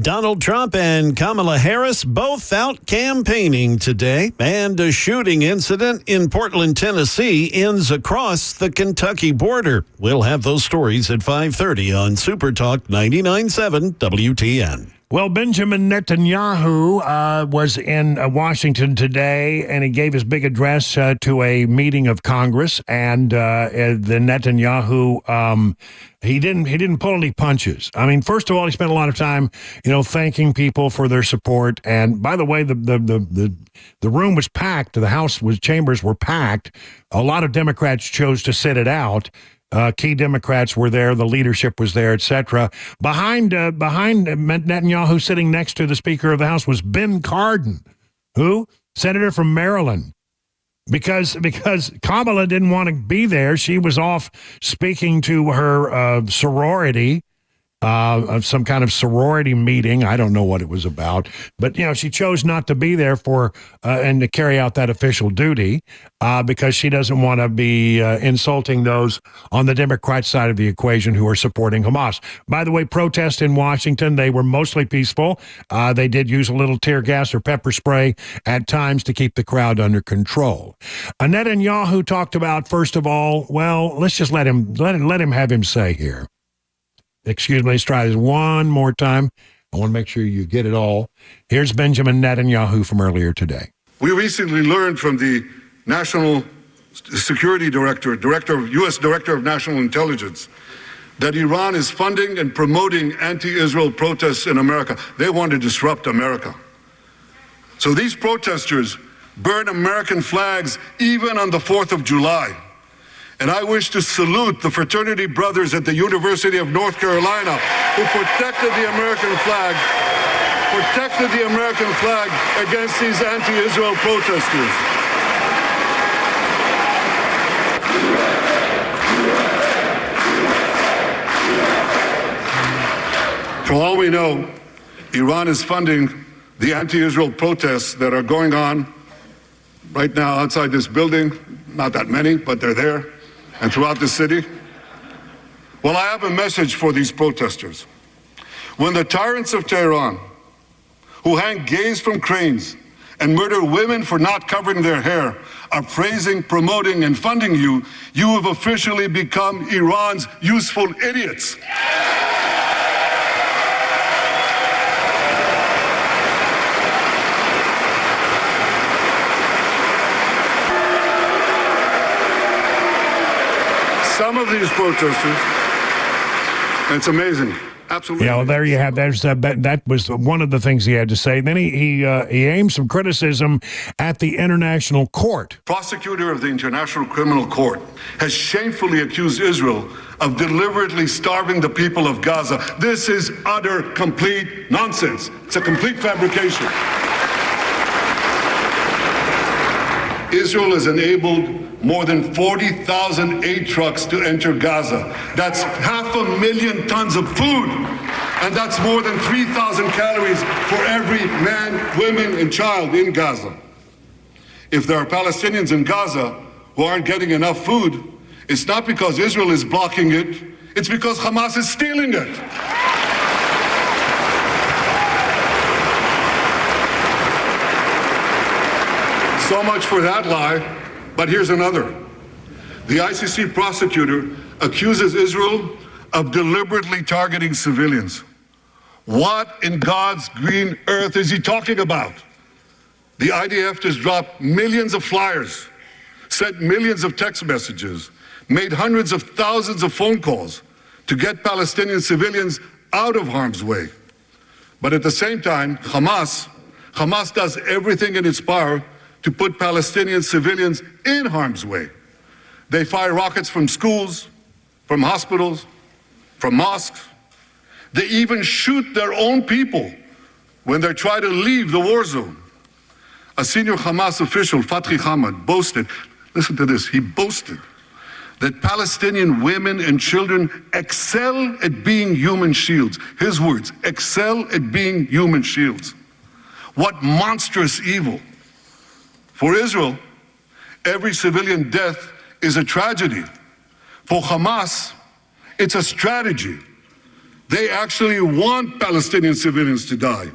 Donald Trump and Kamala Harris both out campaigning today, and a shooting incident in Portland, Tennessee ends across the Kentucky border. We'll have those stories at 5:30 on Super Talk 99.7 WTN. Well, Benjamin Netanyahu was in Washington today, and he gave his big address to a meeting of Congress. And the Netanyahu, he didn't pull any punches. I mean, first of all, he spent a lot of time, thanking people for their support. And by the way, the room was packed. The chambers were packed. A lot of Democrats chose to sit it out. Key Democrats were there. The leadership was there, etc. Behind Netanyahu, sitting next to the Speaker of the House, was Ben Cardin, who? Senator from Maryland. Because Kamala didn't want to be there. She was off speaking to her sorority of some kind of sorority meeting. I don't know what it was about, but she chose not to be there for and to carry out that official duty because she doesn't want to be insulting those on the Democrat side of the equation who are supporting Hamas. By the way, protests in Washington, they were mostly peaceful. They did use a little tear gas or pepper spray at times to keep the crowd under control. Netanyahu talked about, first of all, well, let's just let him have him say here. Excuse me, let's try this one more time. I want to make sure you get it all. Here's Benjamin Netanyahu from earlier today. We recently learned from the National Security Director, U.S. Director of National Intelligence, that Iran is funding and promoting anti-Israel protests in America. They want to disrupt America. So these protesters burn American flags even on the 4th of July. And I wish to salute the fraternity brothers at the University of North Carolina who protected the American flag against these anti-Israel protesters. For all we know, Iran is funding the anti-Israel protests that are going on right now outside this building. Not that many, but they're there, and throughout the city. Well, I have a message for these protesters. When the tyrants of Tehran, who hang gays from cranes and murder women for not covering their hair, are praising, promoting, and funding you, you have officially become Iran's useful idiots. Some of these protesters, it's amazing. Absolutely. Yeah, well, there you have. That was one of the things he had to say. Then he aimed some criticism at the International Court. Prosecutor of the International Criminal Court has shamefully accused Israel of deliberately starving the people of Gaza. This is utter, complete nonsense. It's a complete fabrication. Israel has enabled more than 40,000 aid trucks to enter Gaza. That's 500,000 tons of food. And that's more than 3,000 calories for every man, woman, and child in Gaza. If there are Palestinians in Gaza who aren't getting enough food, it's not because Israel is blocking it, it's because Hamas is stealing it. So much for that lie. But here's another. The ICC prosecutor accuses Israel of deliberately targeting civilians. What in God's green earth is he talking about? The IDF has dropped millions of flyers, sent millions of text messages, made hundreds of thousands of phone calls to get Palestinian civilians out of harm's way. But at the same time, Hamas does everything in its power to put Palestinian civilians in harm's way. They fire rockets from schools, from hospitals, from mosques. They even shoot their own people when they try to leave the war zone. A senior Hamas official, Fatri Hamad, boasted, listen to this, he boasted that Palestinian women and children excel at being human shields. His words, excel at being human shields. What monstrous evil. For Israel, every civilian death is a tragedy. For Hamas, it's a strategy. They actually want Palestinian civilians to die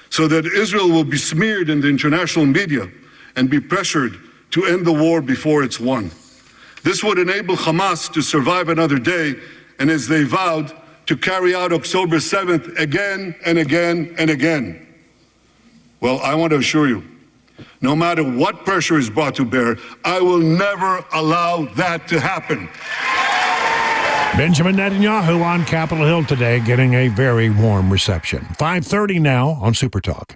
so that Israel will be smeared in the international media and be pressured to end the war before it's won. This would enable Hamas to survive another day and, as they vowed, to carry out October 7th again and again and again. Well, I want to assure you, no matter what pressure is brought to bear, I will never allow that to happen. Benjamin Netanyahu on Capitol Hill today getting a very warm reception. 5:30 now on Super Talk.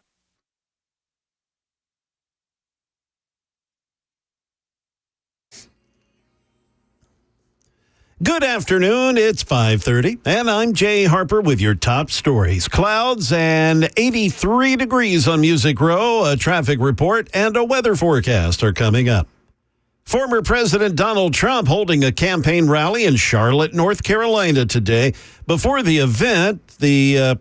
Good afternoon, it's 5:30, and I'm Jay Harper with your top stories. Clouds and 83 degrees on Music Row, a traffic report, and a weather forecast are coming up. Former President Donald Trump holding a campaign rally in Charlotte, North Carolina today. Before the event, the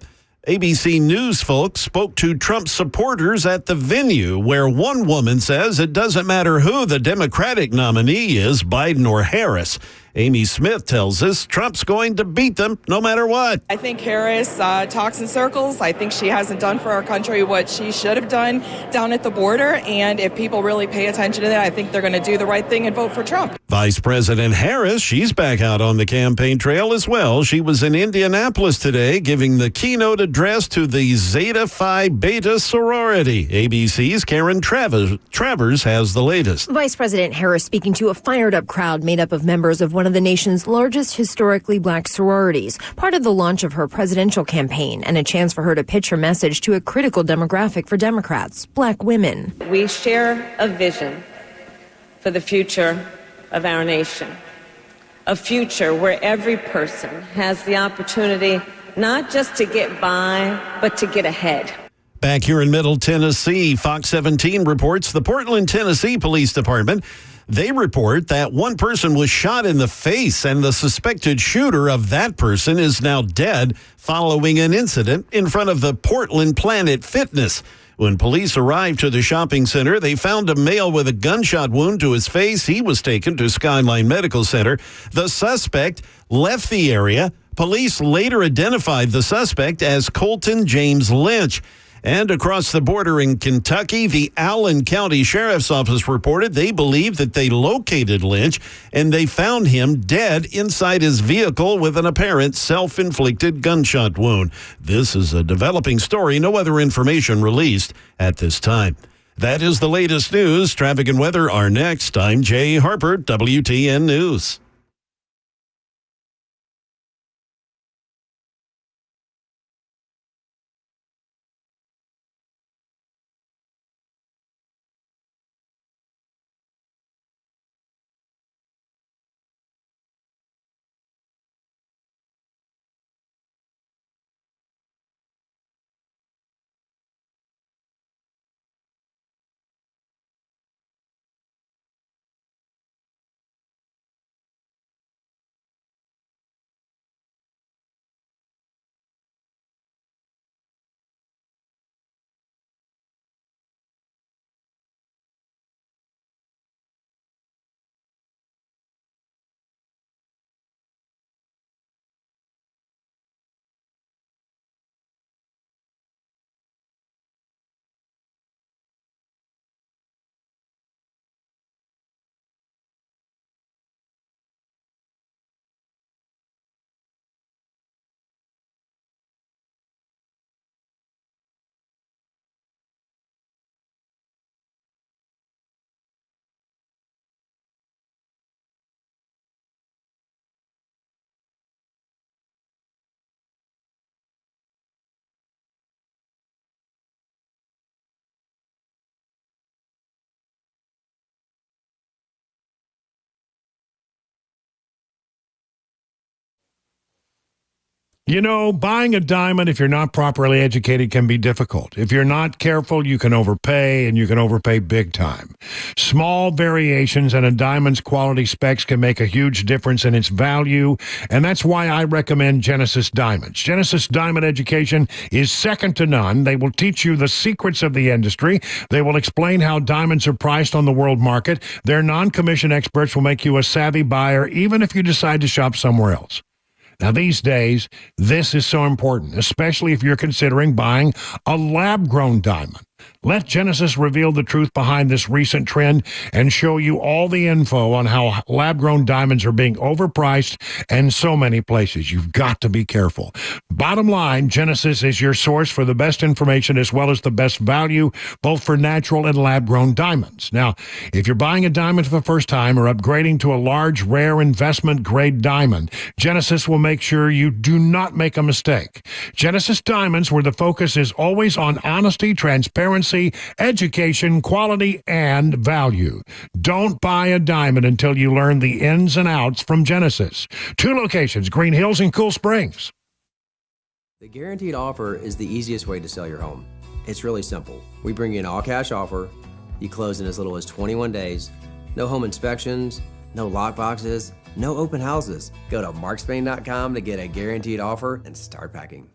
ABC News folks spoke to Trump supporters at the venue, where one woman says it doesn't matter who the Democratic nominee is, Biden or Harris. Amy Smith tells us Trump's going to beat them no matter what. I think Harris talks in circles. I think she hasn't done for our country what she should have done down at the border. And if people really pay attention to that, I think they're going to do the right thing and vote for Trump. Vice President Harris, she's back out on the campaign trail as well. She was in Indianapolis today giving the keynote address to the Zeta Phi Beta sorority. ABC's Karen Travers has the latest. Vice President Harris speaking to a fired-up crowd made up of members of one of the nation's largest historically black sororities, part of the launch of her presidential campaign and a chance for her to pitch her message to a critical demographic for Democrats, black women. We share a vision for the future of our nation, a future where every person has the opportunity not just to get by, but to get ahead. Back here in Middle Tennessee, Fox 17 reports the Portland, Tennessee Police Department. They report that one person was shot in the face, and the suspected shooter of that person is now dead following an incident in front of the Portland Planet Fitness. When police arrived to the shopping center, they found a male with a gunshot wound to his face. He was taken to Skyline Medical Center. The suspect left the area. Police later identified the suspect as Colton James Lynch. And across the border in Kentucky, the Allen County Sheriff's Office reported they believe that they located Lynch and they found him dead inside his vehicle with an apparent self-inflicted gunshot wound. This is a developing story. No other information released at this time. That is the latest news. Traffic and weather are next. I'm Jay Harper, WTN News. You know, buying a diamond, if you're not properly educated, can be difficult. If you're not careful, you can overpay, and you can overpay big time. Small variations in a diamond's quality specs can make a huge difference in its value, and that's why I recommend Genesis Diamonds. Genesis Diamond Education is second to none. They will teach you the secrets of the industry. They will explain how diamonds are priced on the world market. Their non-commissioned experts will make you a savvy buyer, even if you decide to shop somewhere else. Now, these days, this is so important, especially if you're considering buying a lab-grown diamond. Let Genesis reveal the truth behind this recent trend and show you all the info on how lab-grown diamonds are being overpriced in so many places. You've got to be careful. Bottom line, Genesis is your source for the best information as well as the best value, both for natural and lab-grown diamonds. Now, if you're buying a diamond for the first time or upgrading to a large, rare investment-grade diamond, Genesis will make sure you do not make a mistake. Genesis Diamonds, where the focus is always on honesty, transparency, education, quality, and value. Don't buy a diamond until you learn the ins and outs from Genesis. 2 locations, Green Hills and Cool Springs. The guaranteed offer is the easiest way to sell your home. It's really simple. We bring you an all-cash offer. You close in as little as 21 days. No home inspections, no lock boxes, no open houses. Go to markspain.com to get a guaranteed offer and start packing.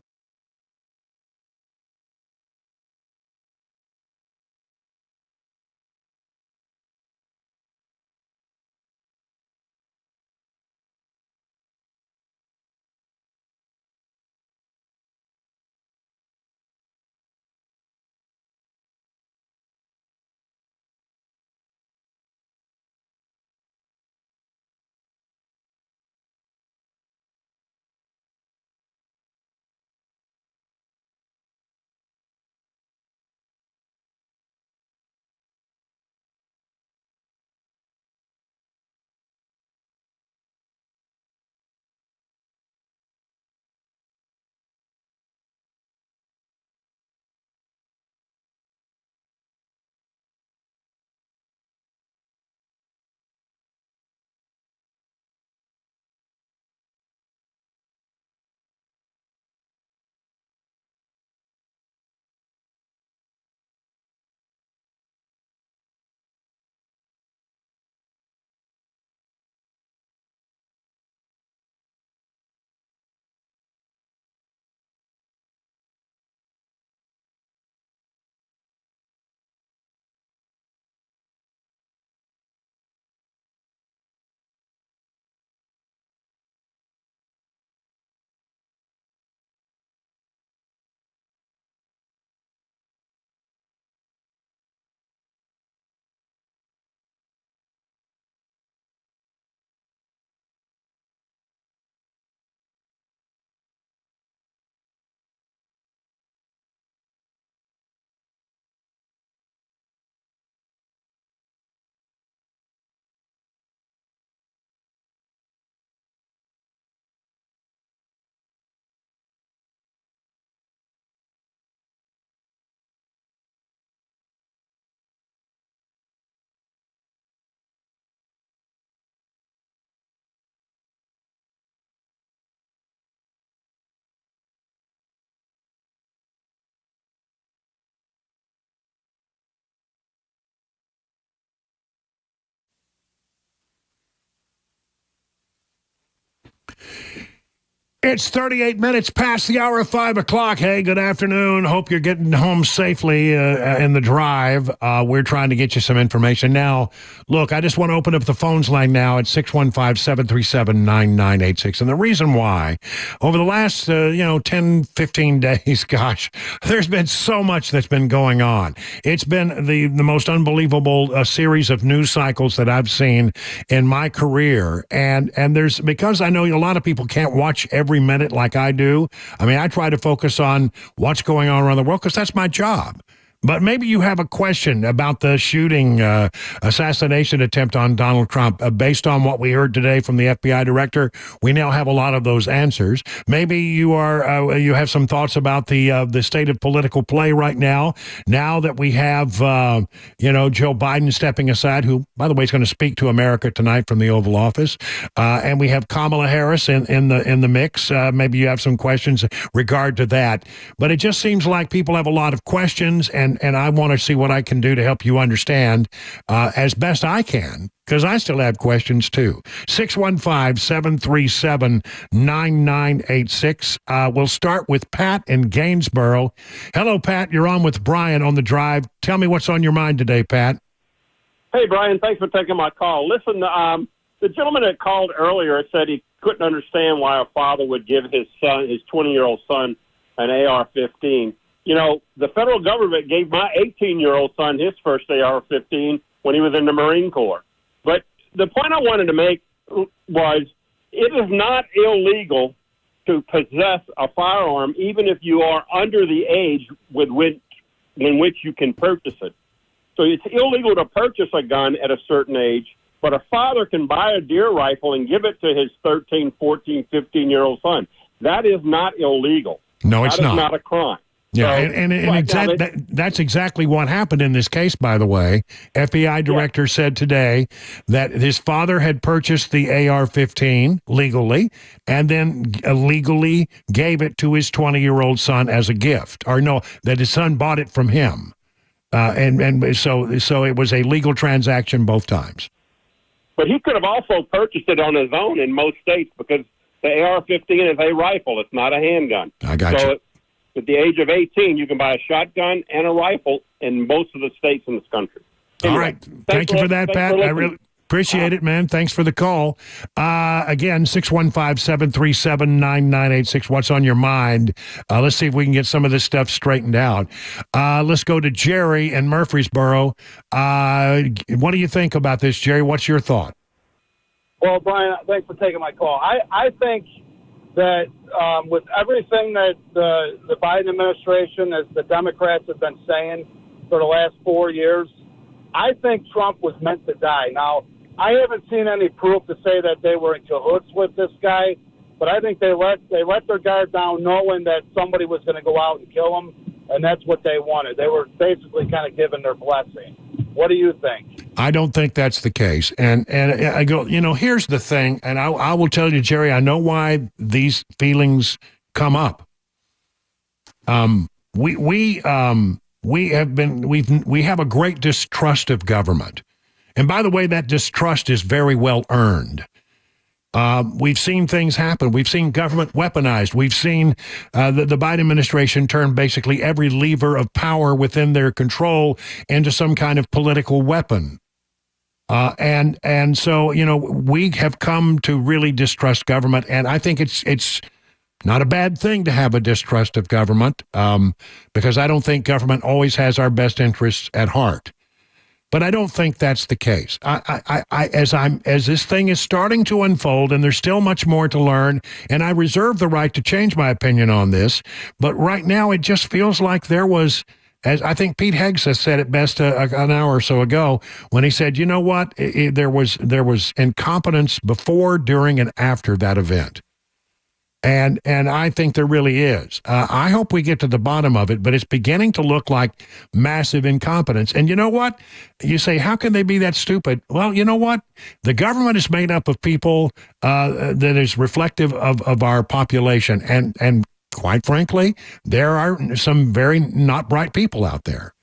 It's 38 minutes past the hour of 5 o'clock. Hey, good afternoon. Hope you're getting home safely in the drive. We're trying to get you some information. Now, look, I just want to open up the phones line now at 615-737-9986. And the reason why, over the last, 10, 15 days, gosh, there's been so much that's been going on. It's been the most unbelievable series of news cycles that I've seen in my career. And there's, because I know a lot of people can't watch every minute like I do. I mean, I try to focus on what's going on around the world because that's my job. But maybe you have a question about the shooting, assassination attempt on Donald Trump. Based on what we heard today from the FBI director, we now have a lot of those answers. Maybe you have some thoughts about the state of political play right now. Now that we have, Joe Biden stepping aside, who, by the way, is going to speak to America tonight from the Oval Office, and we have Kamala Harris in the mix. Maybe you have some questions regard to that. But it just seems like people have a lot of questions, and I want to see what I can do to help you understand as best I can, because I still have questions too. 615-737-9986. We'll start with Pat in Gainesboro. Hello, Pat. You're on with Brian on the drive. Tell me what's on your mind today, Pat. Hey, Brian. Thanks for taking my call. Listen, the gentleman that called earlier said he couldn't understand why a father would give his 20-year-old son, an AR-15. The federal government gave my 18-year-old son his first AR-15 when he was in the Marine Corps. But the point I wanted to make was it is not illegal to possess a firearm, even if you are under the age in which you can purchase it. So it's illegal to purchase a gun at a certain age, but a father can buy a deer rifle and give it to his 13, 14, 15-year-old son. That is not illegal. No, it's not. That is not a crime. Yeah, that's exactly what happened in this case, by the way. FBI director said today that his father had purchased the AR-15 legally and then illegally gave it to his 20-year-old son as a gift. Or no, that his son bought it from him. So it was a legal transaction both times. But he could have also purchased it on his own in most states because the AR-15 is a rifle. It's not a handgun. I got so you. At the age of 18, you can buy a shotgun and a rifle in most of the states in this country. Anyway, all right. Thank you for that, Pat. I really appreciate it, man. Thanks for the call. Again, 615-737-9986. What's on your mind? Let's see if we can get some of this stuff straightened out. Let's go to Jerry in Murfreesboro. What do you think about this, Jerry? What's your thought? Well, Brian, thanks for taking my call. I think that with everything that the Biden administration, as the Democrats have been saying for the last 4 years, I think Trump was meant to die. Now, I haven't seen any proof to say that they were in cahoots with this guy, but I think they let their guard down knowing that somebody was going to go out and kill him, and that's what they wanted. They were basically kind of giving their blessing. What do you think? I don't think that's the case. And I go, here's the thing, and I will tell you, Jerry, I know why these feelings come up. We have a great distrust of government. And by the way, that distrust is very well earned. We've seen things happen. We've seen government weaponized. We've seen the Biden administration turn basically every lever of power within their control into some kind of political weapon. And so, we have come to really distrust government. And I think it's not a bad thing to have a distrust of government, because I don't think government always has our best interests at heart. But I don't think that's the case. As this thing is starting to unfold, and there's still much more to learn, and I reserve the right to change my opinion on this, but right now it just feels like there was, as I think Pete Hegseth said it best an hour or so ago, when he said, you know what, there was incompetence before, during, and after that event. And I think there really is. I hope we get to the bottom of it, but it's beginning to look like massive incompetence. And you know what? You say, how can they be that stupid? Well, you know what? The government is made up of people that is reflective of our population. And quite frankly, there are some very not bright people out there.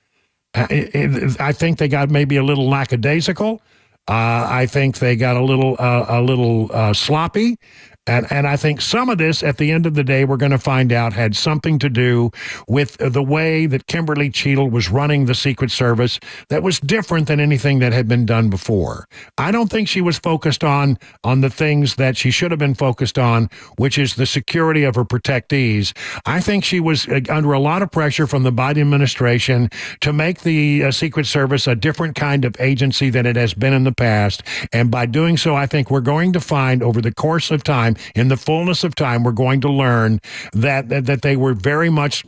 I think they got maybe a little lackadaisical. I think they got a little sloppy. And I think some of this, at the end of the day, we're going to find out had something to do with the way that Kimberly Cheadle was running the Secret Service that was different than anything that had been done before. I don't think she was focused on the things that she should have been focused on, which is the security of her protectees. I think she was under a lot of pressure from the Biden administration to make the Secret Service a different kind of agency than it has been in the past. And by doing so, I think we're going to find over the course of time, in the fullness of time, we're going to learn that they were very much,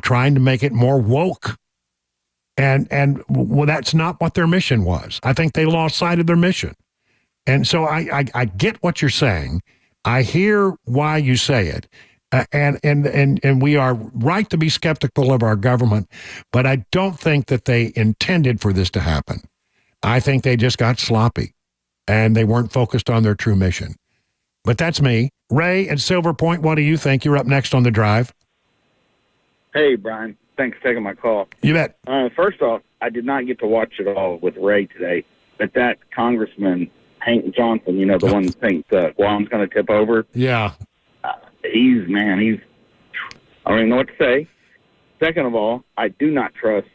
trying to make it more woke. And well, that's not what their mission was. I think they lost sight of their mission. And so I get what you're saying. I hear why you say it. And we are right to be skeptical of our government, but I don't think that they intended for this to happen. I think they just got sloppy and they weren't focused on their true mission. But that's me. Ray at Silver Point, what do you think? You're up next on The Drive. Hey, Brian. Thanks for taking my call. You bet. First off, I did not get to watch it all with Ray today, but that Congressman, Hank Johnson, the one who thinks Guam's going to tip over. Yeah. I don't even know what to say. Second of all, I do not trust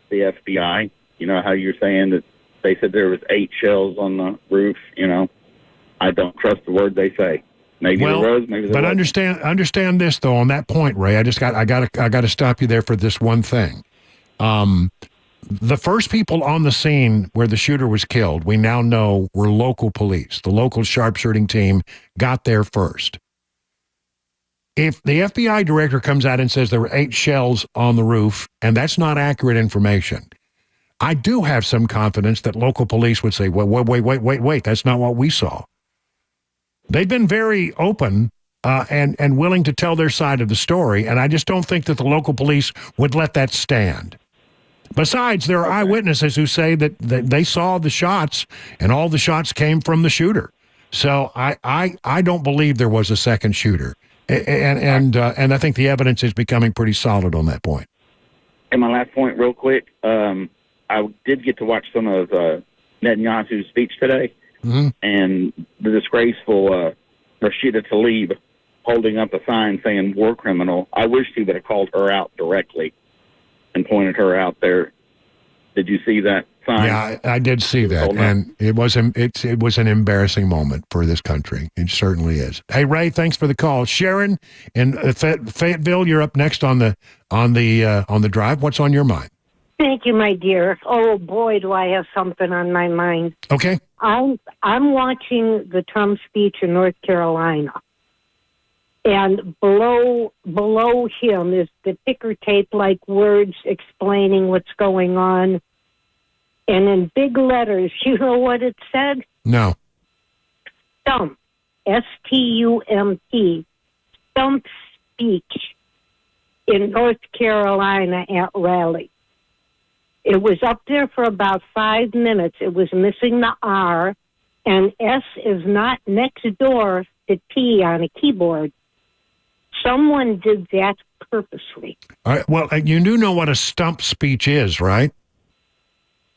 the FBI. You know how you're saying that they said there was 8 shells on the roof, I don't trust the word they say. Maybe there was, maybe there wasn't. Understand this though. On that point, Ray, I got to stop you there for this one thing. The first people on the scene where the shooter was killed, we now know, were local police. The local sharpshooting team got there first. If the FBI director comes out and says there were 8 shells on the roof, and that's not accurate information, I do have some confidence that local police would say, well, wait, that's not what we saw. They've been very open and willing to tell their side of the story, and I just don't think that the local police would let that stand. Besides, there are eyewitnesses who say that they saw the shots, and all the shots came from the shooter. So I don't believe there was a second shooter, and I think the evidence is becoming pretty solid on that point. And my last point, real quick, I did get to watch some of Netanyahu's speech today. and the disgraceful Rashida Tlaib holding up a sign saying war criminal. I wish he would have called her out directly and pointed her out there. Did you see that sign? Yeah, I did see that, and it was an embarrassing moment for this country. It certainly is. Hey, Ray, thanks for the call. Sharon in Fayetteville, you're up next on the drive. What's on your mind? Thank you, my dear. Oh boy, do I have something on my mind. Okay. I'm watching the Trump speech in North Carolina, and below him is the ticker tape like words explaining what's going on. And in big letters, you know what it said? No. Stump. S-T-U-M-P. Stump speech in North Carolina at Raleigh. It was up there for about 5 minutes. It was missing the R, and S is not next door to T on a keyboard. Someone did that purposely. All right, well, you do know what a stump speech is, right?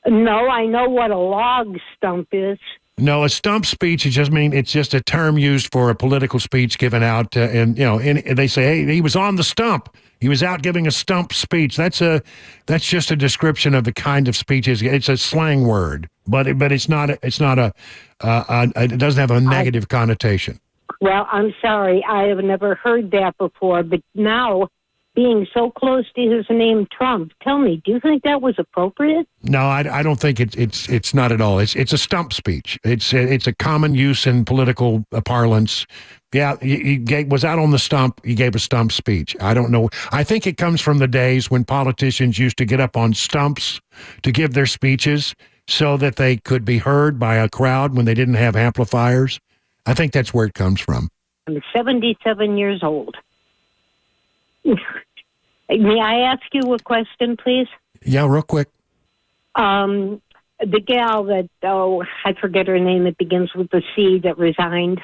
No, I know what a log stump is. No, a stump speech it's just a term used for a political speech given out, and they say, hey, he was on the stump. He was out giving a stump speech. That's just a description of the kind of speech. It's a slang word, but it's not it doesn't have a negative connotation. Well, I'm sorry, I have never heard that before, but now, being so close to his name, Trump, tell me, do you think that was appropriate? No, I don't think it's not at all. It's a stump speech. It's a common use in political parlance. Yeah, he was out on the stump. He gave a stump speech. I don't know. I think it comes from the days when politicians used to get up on stumps to give their speeches so that they could be heard by a crowd when they didn't have amplifiers. I think that's where it comes from. I'm 77 years old. May I ask you a question, please? Yeah, real quick. The gal that, I forget her name, it begins with the C, that resigned,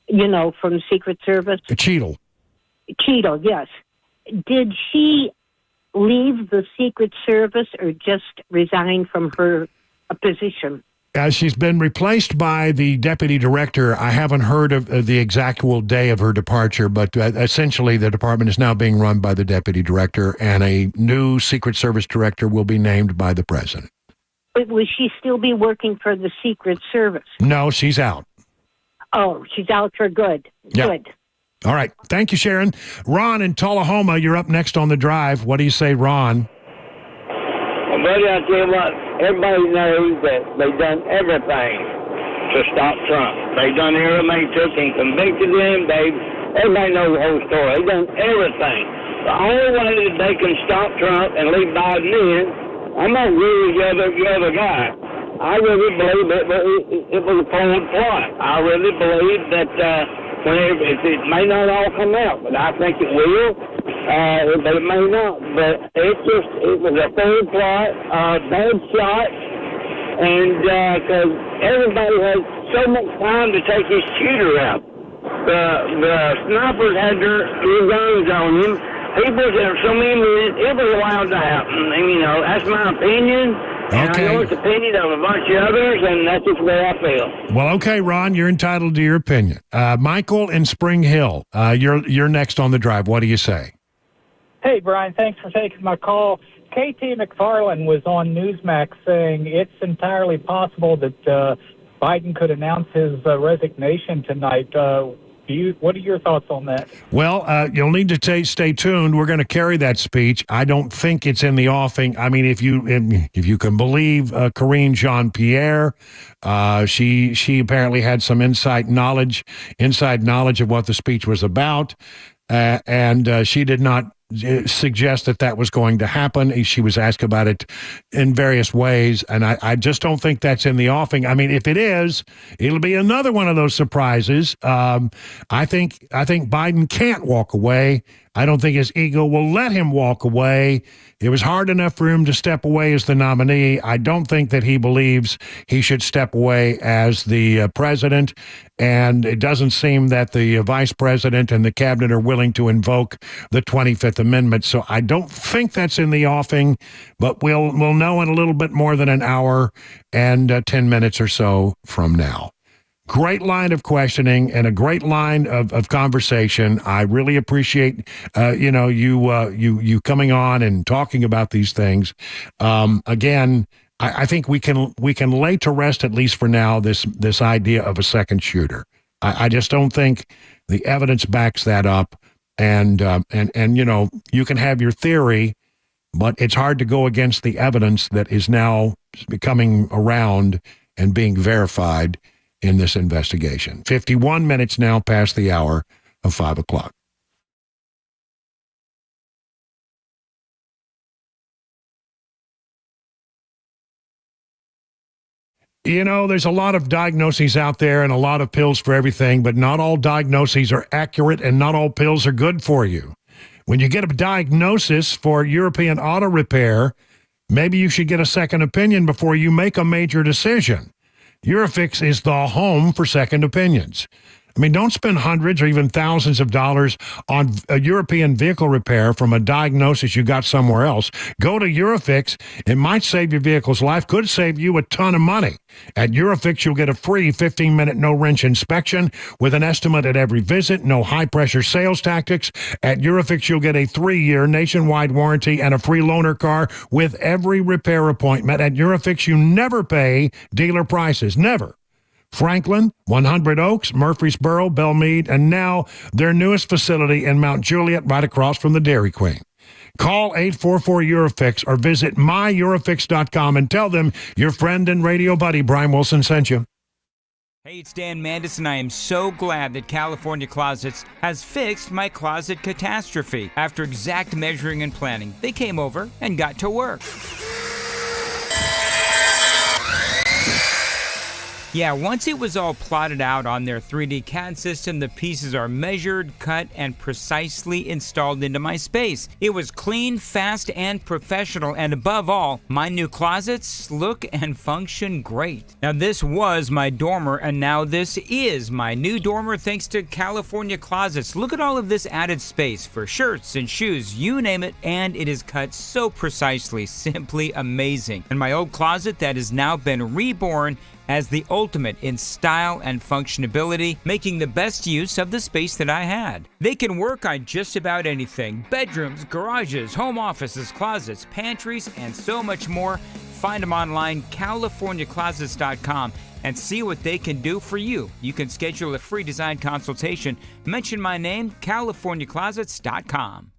from Secret Service. Cheadle, yes. Did she leave the Secret Service or just resign from her position? She's been replaced by the deputy director. I haven't heard of the exact day of her departure, but essentially the department is now being run by the deputy director, and a new Secret Service director will be named by the president. But will she still be working for the Secret Service? No, she's out. Oh, she's out for good. Yep. Good. All right. Thank you, Sharon. Ron in Tullahoma, you're up next on the drive. What do you say, Ron? Well, buddy, I tell you what, everybody knows that they've done everything to stop Trump. They've done everything, took and convicted him. Everybody knows the whole story. They've done everything. The only way that they can stop Trump and leave Biden in, I'm not agree with the other guy. I really believe it was a forward plot. I really believe that it may not all come out, but I think it will. But it may not. But it was a forward plot, bad shot, and because everybody had so much time to take his shooter out. The snipers had their guns on him. People there so many minutes, it was allowed to happen. And, that's my opinion. And I know it's the opinion of a bunch of others, and that's just the way I feel. Well, okay, Ron, you're entitled to your opinion. Michael in Spring Hill, you're next on the drive. What do you say? Hey, Brian, thanks for taking my call. K.T. McFarland was on Newsmax saying it's entirely possible that Biden could announce his resignation tonight. What are your thoughts on that? Well, you'll need to stay tuned. We're going to carry that speech. I don't think it's in the offing. I mean, if you can believe Karine Jean-Pierre, she apparently had some inside knowledge of what the speech was about, and she did not suggest that was going to happen. She was asked about it in various ways, and I just don't think that's in the offing. I mean, if it is, it'll be another one of those surprises. I think Biden can't walk away. I don't think his ego will let him walk away. It was hard enough for him to step away as the nominee. I don't think that he believes he should step away as the president. And it doesn't seem that the vice president and the cabinet are willing to invoke the 25th Amendment. So I don't think that's in the offing, but we'll know in a little bit more than an hour and 10 minutes or so from now. Great line of questioning and a great line of conversation. I really appreciate, you coming on and talking about these things. Again, I think we can lay to rest, at least for now, this idea of a second shooter. I just don't think the evidence backs that up. And you can have your theory, but it's hard to go against the evidence that is now becoming around and being verified in this investigation. 51 minutes now past the hour of 5 o'clock. There's a lot of diagnoses out there and a lot of pills for everything, but not all diagnoses are accurate and not all pills are good for you. When you get a diagnosis for European auto repair, maybe you should get a second opinion before you make a major decision. Eurofix is the home for second opinions. I mean, don't spend hundreds or even thousands of dollars on a European vehicle repair from a diagnosis you got somewhere else. Go to Eurofix. It might save your vehicle's life, could save you a ton of money. At Eurofix, you'll get a free 15-minute no-wrench inspection with an estimate at every visit, no high-pressure sales tactics. At Eurofix, you'll get a 3-year nationwide warranty and a free loaner car with every repair appointment. At Eurofix, you never pay dealer prices, never. Franklin, 100 Oaks, Murfreesboro, Belmead, and now their newest facility in Mount Juliet, right across from the Dairy Queen. Call 844-EUROFIX or visit myEurofix.com and tell them your friend and radio buddy Brian Wilson sent you. Hey, it's Dan Mandis, and I am so glad that California Closets has fixed my closet catastrophe. After exact measuring and planning, they came over and got to work. Yeah, once it was all plotted out on their 3D CAD system, the pieces are measured, cut, and precisely installed into my space. It was clean, fast, and professional, and above all, my new closets look and function great. Now, this was my dormer, and now this is my new dormer thanks to California Closets. Look at all of this added space for shirts and shoes, you name it, and it is cut so precisely, simply amazing. And my old closet that has now been reborn as the ultimate in style and functionability, making the best use of the space that I had. They can work on just about anything: bedrooms, garages, home offices, closets, pantries, and so much more. Find them online, CaliforniaClosets.com, and see what they can do for you. You can schedule a free design consultation. Mention my name, CaliforniaClosets.com.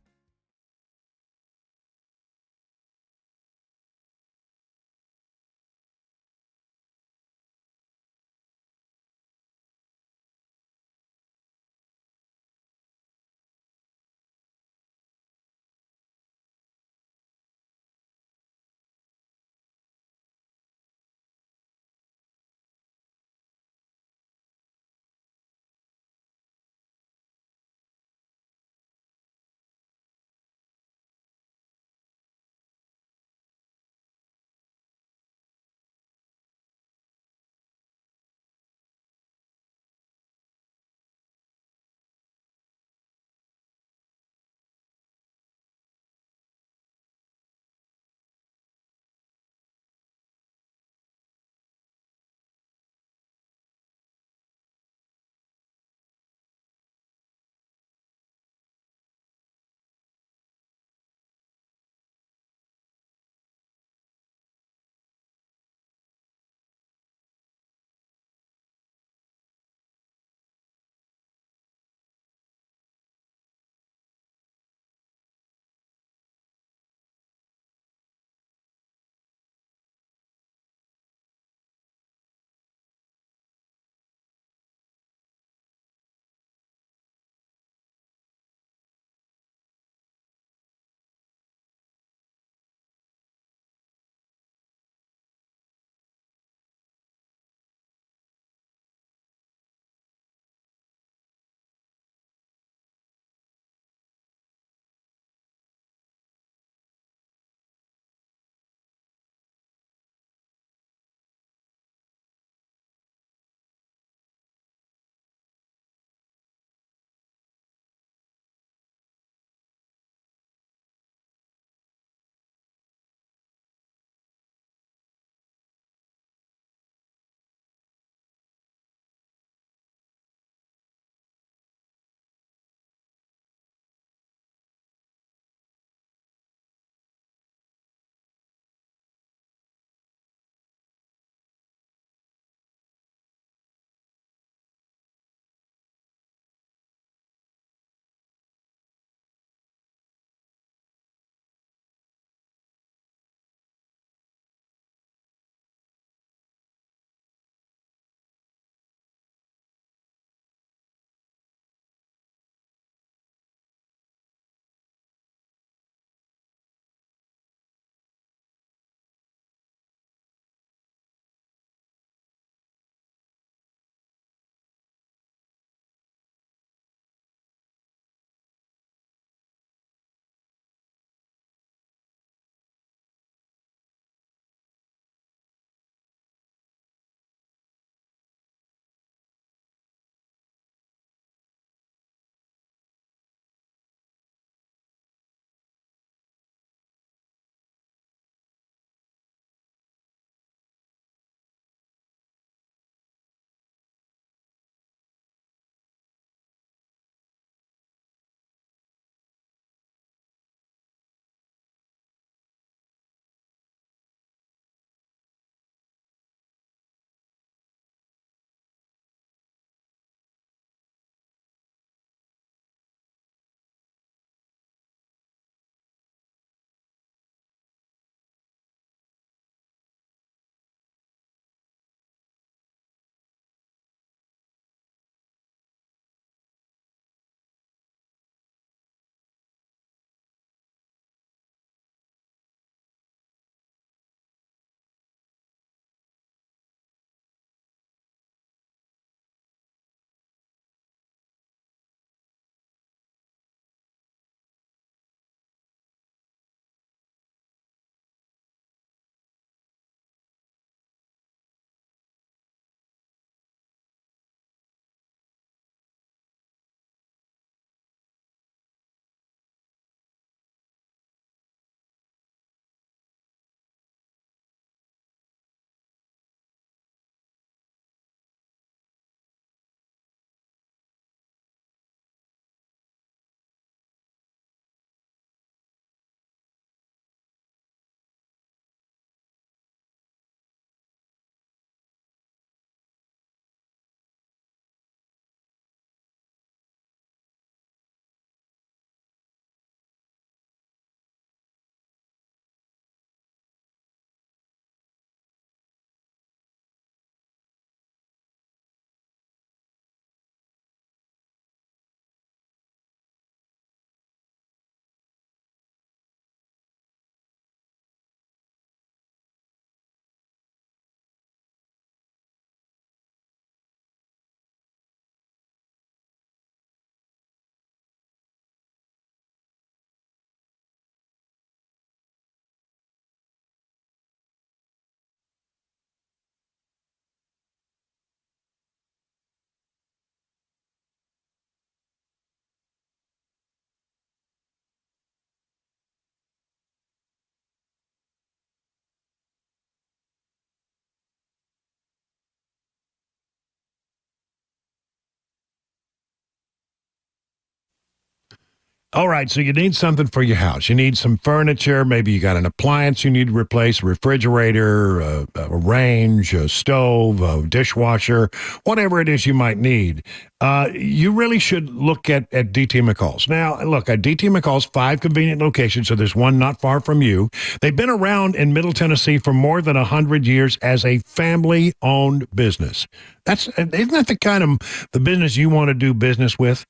All right, so you need something for your house. You need some furniture. Maybe you got an appliance you need to replace, a refrigerator, a range, a stove, a dishwasher, whatever it is you might need. You really should look at DT McCall's. Now, look, at DT McCall's, 5 convenient locations, so there's one not far from you. They've been around in Middle Tennessee for more than 100 years as a family-owned business. Isn't that the kind of the business you want to do business with?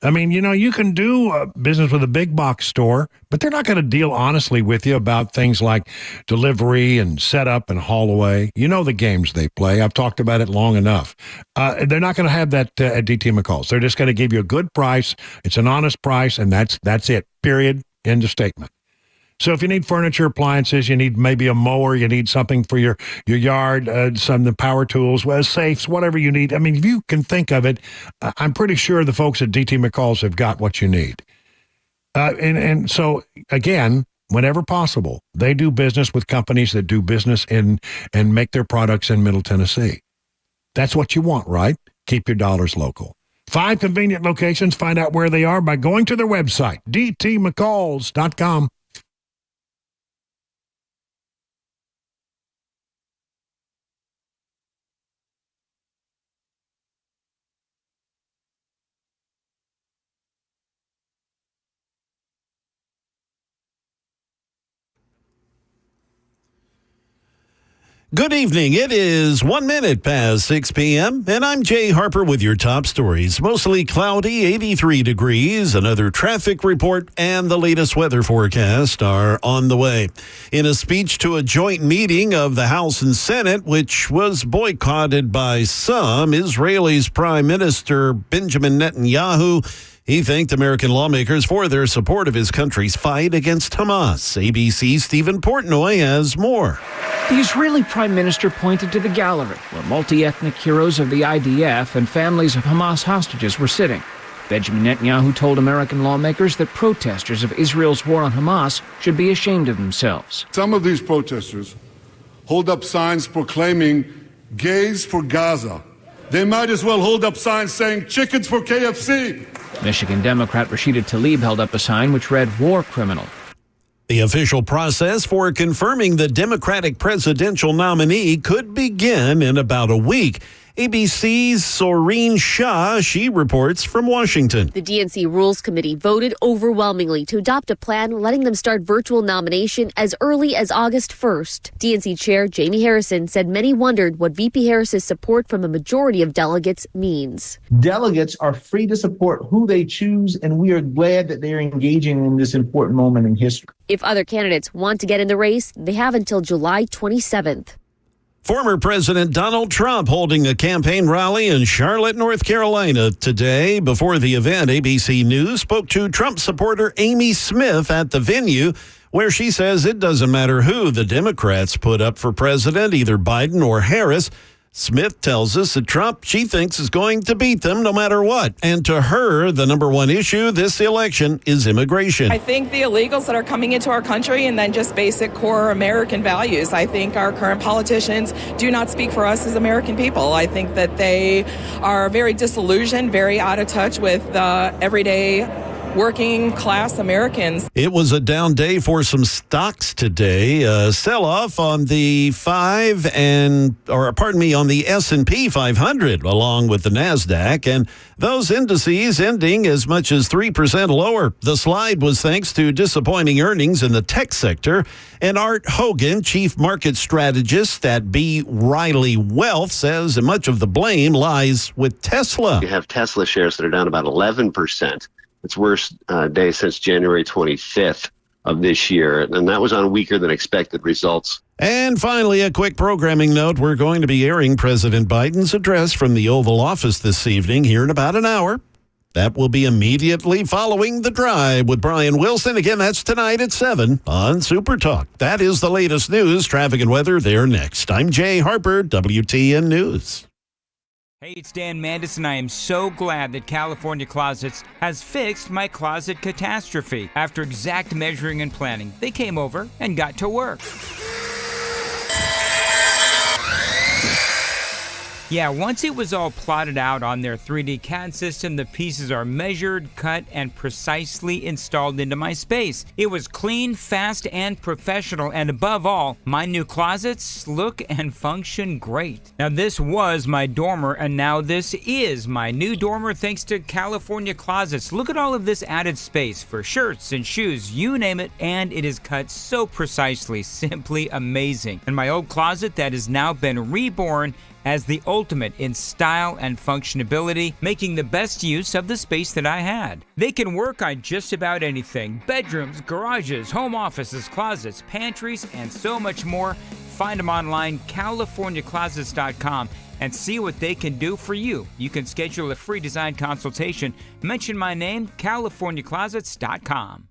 I mean, you can do business with a big box store, but they're not going to deal honestly with you about things like delivery and setup and haul away. You know the games they play. I've talked about it long enough. They're not going to have that at DT McCall's. They're just going to give you a good price. It's an honest price, and that's it. Period. End of statement. So if you need furniture, appliances, you need maybe a mower, you need something for your yard, some of the power tools, safes, whatever you need. I mean, if you can think of it, I'm pretty sure the folks at DT McCall's have got what you need. And so, again, whenever possible, they do business with companies that do business and make their products in Middle Tennessee. That's what you want, right? Keep your dollars local. 5 convenient locations. Find out where they are by going to their website, dtmccalls.com. Good evening. It is 1 minute past 6 p.m., and I'm Jay Harper with your top stories. Mostly cloudy, 83 degrees. Another traffic report and the latest weather forecast are on the way. In a speech to a joint meeting of the House and Senate, which was boycotted by some, Israel's Prime Minister Benjamin Netanyahu, he thanked American lawmakers for their support of his country's fight against Hamas. ABC's Stephen Portnoy has more. The Israeli Prime Minister pointed to the gallery where multi-ethnic heroes of the IDF and families of Hamas hostages were sitting. Benjamin Netanyahu told American lawmakers that protesters of Israel's war on Hamas should be ashamed of themselves. Some of these protesters hold up signs proclaiming gays for Gaza. They might as well hold up signs saying chickens for KFC. Michigan Democrat Rashida Tlaib held up a sign which read war criminal. The official process for confirming the Democratic presidential nominee could begin in about a week. ABC's Soreen Shah, she reports from Washington. The DNC Rules Committee voted overwhelmingly to adopt a plan letting them start virtual nomination as early as August 1st. DNC Chair Jamie Harrison said many wondered what VP Harris's support from a majority of delegates means. Delegates are free to support who they choose, and we are glad that they are engaging in this important moment in history. If other candidates want to get in the race, they have until July 27th. Former President Donald Trump holding a campaign rally in Charlotte, North Carolina today. Before the event, ABC News spoke to Trump supporter Amy Smith at the venue, where she says it doesn't matter who the Democrats put up for president, either Biden or Harris. Smith tells us that Trump, she thinks, is going to beat them no matter what. And to her, the number one issue this election is immigration. I think the illegals that are coming into our country and then just basic core American values. I think our current politicians do not speak for us as American people. I think that they are very disillusioned, very out of touch with everyday working class Americans. It was a down day for some stocks today. Sell-off on the on the S&P 500 along with the NASDAQ, and those indices ending as much as 3% lower. The slide was thanks to disappointing earnings in the tech sector. And Art Hogan, chief market strategist at B. Riley Wealth, says that much of the blame lies with Tesla. You have Tesla shares that are down about 11%. It's worst day since January 25th of this year, and that was on weaker than expected results. And finally, a quick programming note. We're going to be airing President Biden's address from the Oval Office this evening here in about an hour. That will be immediately following The Drive with Brian Wilson. Again, that's tonight at 7 on Super Talk. That is the latest news, traffic, and weather. There next. I'm Jay Harper, WTN News. Hey, it's Dan Mandis, and I am so glad that California Closets has fixed my closet catastrophe. After exact measuring and planning, they came over and got to work. Yeah, once it was all plotted out on their 3D CAD system, the pieces are measured, cut, and precisely installed into my space. It was clean, fast, and professional, and above all, my new closets look and function great. Now, this was my dormer, and now this is my new dormer thanks to California Closets. Look at all of this added space for shirts and shoes, you name it, and it is cut so precisely, simply amazing. And my old closet that has now been reborn as the ultimate in style and functionability, making the best use of the space that I had. They can work on just about anything: bedrooms, garages, home offices, closets, pantries, and so much more. Find them online, CaliforniaClosets.com, and see what they can do for you. You can schedule a free design consultation. Mention my name, CaliforniaClosets.com.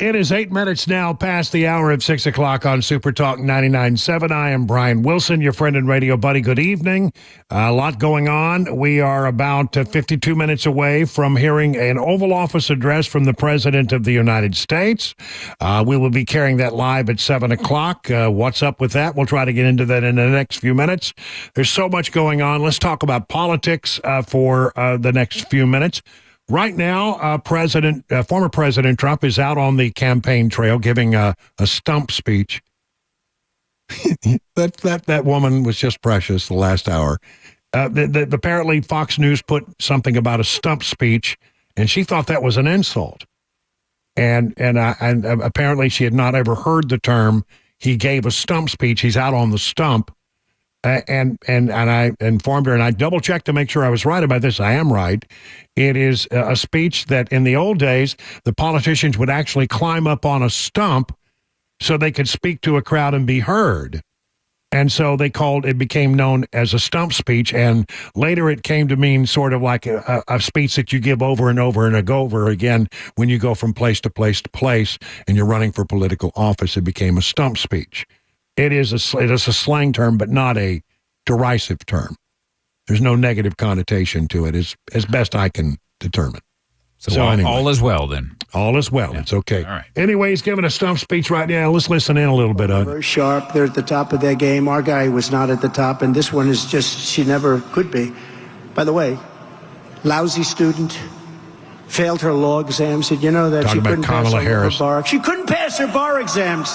It is 8 minutes now past the hour of 6 o'clock on Super Talk 99.7. I am Brian Wilson, your friend and radio buddy. Good evening. A lot going on. We are about 52 minutes away from hearing an Oval Office address from the President of the United States. We will be carrying that live at 7 o'clock. What's up with that? We'll try to get into that in the next few minutes. There's so much going on. Let's talk about politics for the next few minutes. Right now, former President Trump is out on the campaign trail giving a stump speech. that woman was just precious the last hour. Apparently, Fox News put something about a stump speech, and she thought that was an insult. And apparently, she had not ever heard the term. He gave a stump speech. He's out on the stump. And I informed her, and I double-checked to make sure I was right about this. I am right. It is a speech that in the old days, the politicians would actually climb up on a stump so they could speak to a crowd and be heard. And so it became known as a stump speech, and later it came to mean sort of like a speech that you give over and over and over again when you go from place to place to place and you're running for political office. It became a stump speech. It is a slang term, but not a derisive term. There's no negative connotation to it, as best I can determine. So anyway, all is well, then. All is well. Yeah. It's okay. All right. Anyway, he's giving a stump speech right now. Let's listen in a little bit of it. Very sharp. They're at the top of their game. Our guy was not at the top, and this one is just, she never could be. By the way, lousy student, failed her law exams. Did you know that she couldn't pass her bar? She couldn't pass her bar exams.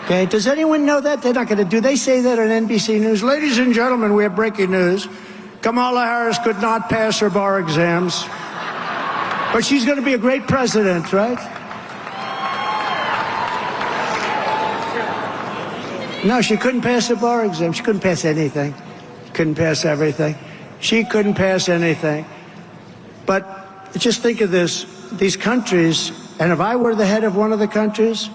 Okay, does anyone know that? They're not going to do. They say that on NBC News. Ladies and gentlemen, we have breaking news. Kamala Harris could not pass her bar exams. But she's going to be a great president, right? No, she couldn't pass her bar exam. She couldn't pass anything. She couldn't pass everything. She couldn't pass anything. But just think of this. These countries, and if I were the head of one of the countries,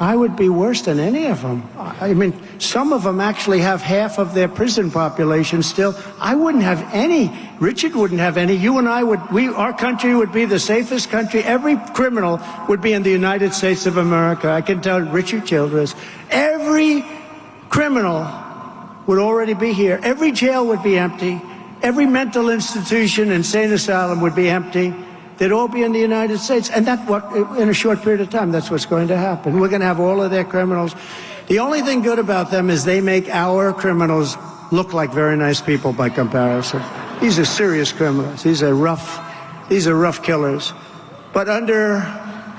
I would be worse than any of them. I mean, some of them actually have half of their prison population still. I wouldn't have any. Richard wouldn't have any. You and I would, our country would be the safest country. Every criminal would be in the United States of America. I can tell Richard Childress. Every criminal would already be here. Every jail would be empty. Every mental institution, insane asylum would be empty. They'd all be in the United States. And that's what, in a short period of time, that's what's going to happen. We're going to have all of their criminals. The only thing good about them is they make our criminals look like very nice people by comparison. These are serious criminals. These are rough killers. But under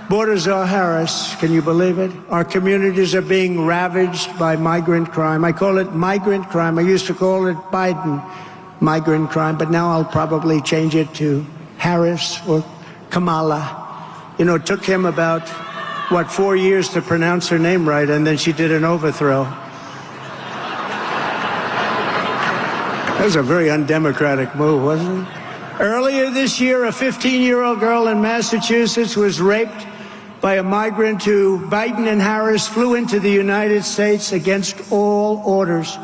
Border Czar Harris, can you believe it? Our communities are being ravaged by migrant crime. I call it migrant crime. I used to call it Biden migrant crime, but now I'll probably change it to Harris or Kamala. You know, it took him about, 4 years to pronounce her name right, and then she did an overthrow. That was a very undemocratic move, wasn't it? Earlier this year, a 15-year-old girl in Massachusetts was raped by a migrant who Biden and Harris flew into the United States against all orders.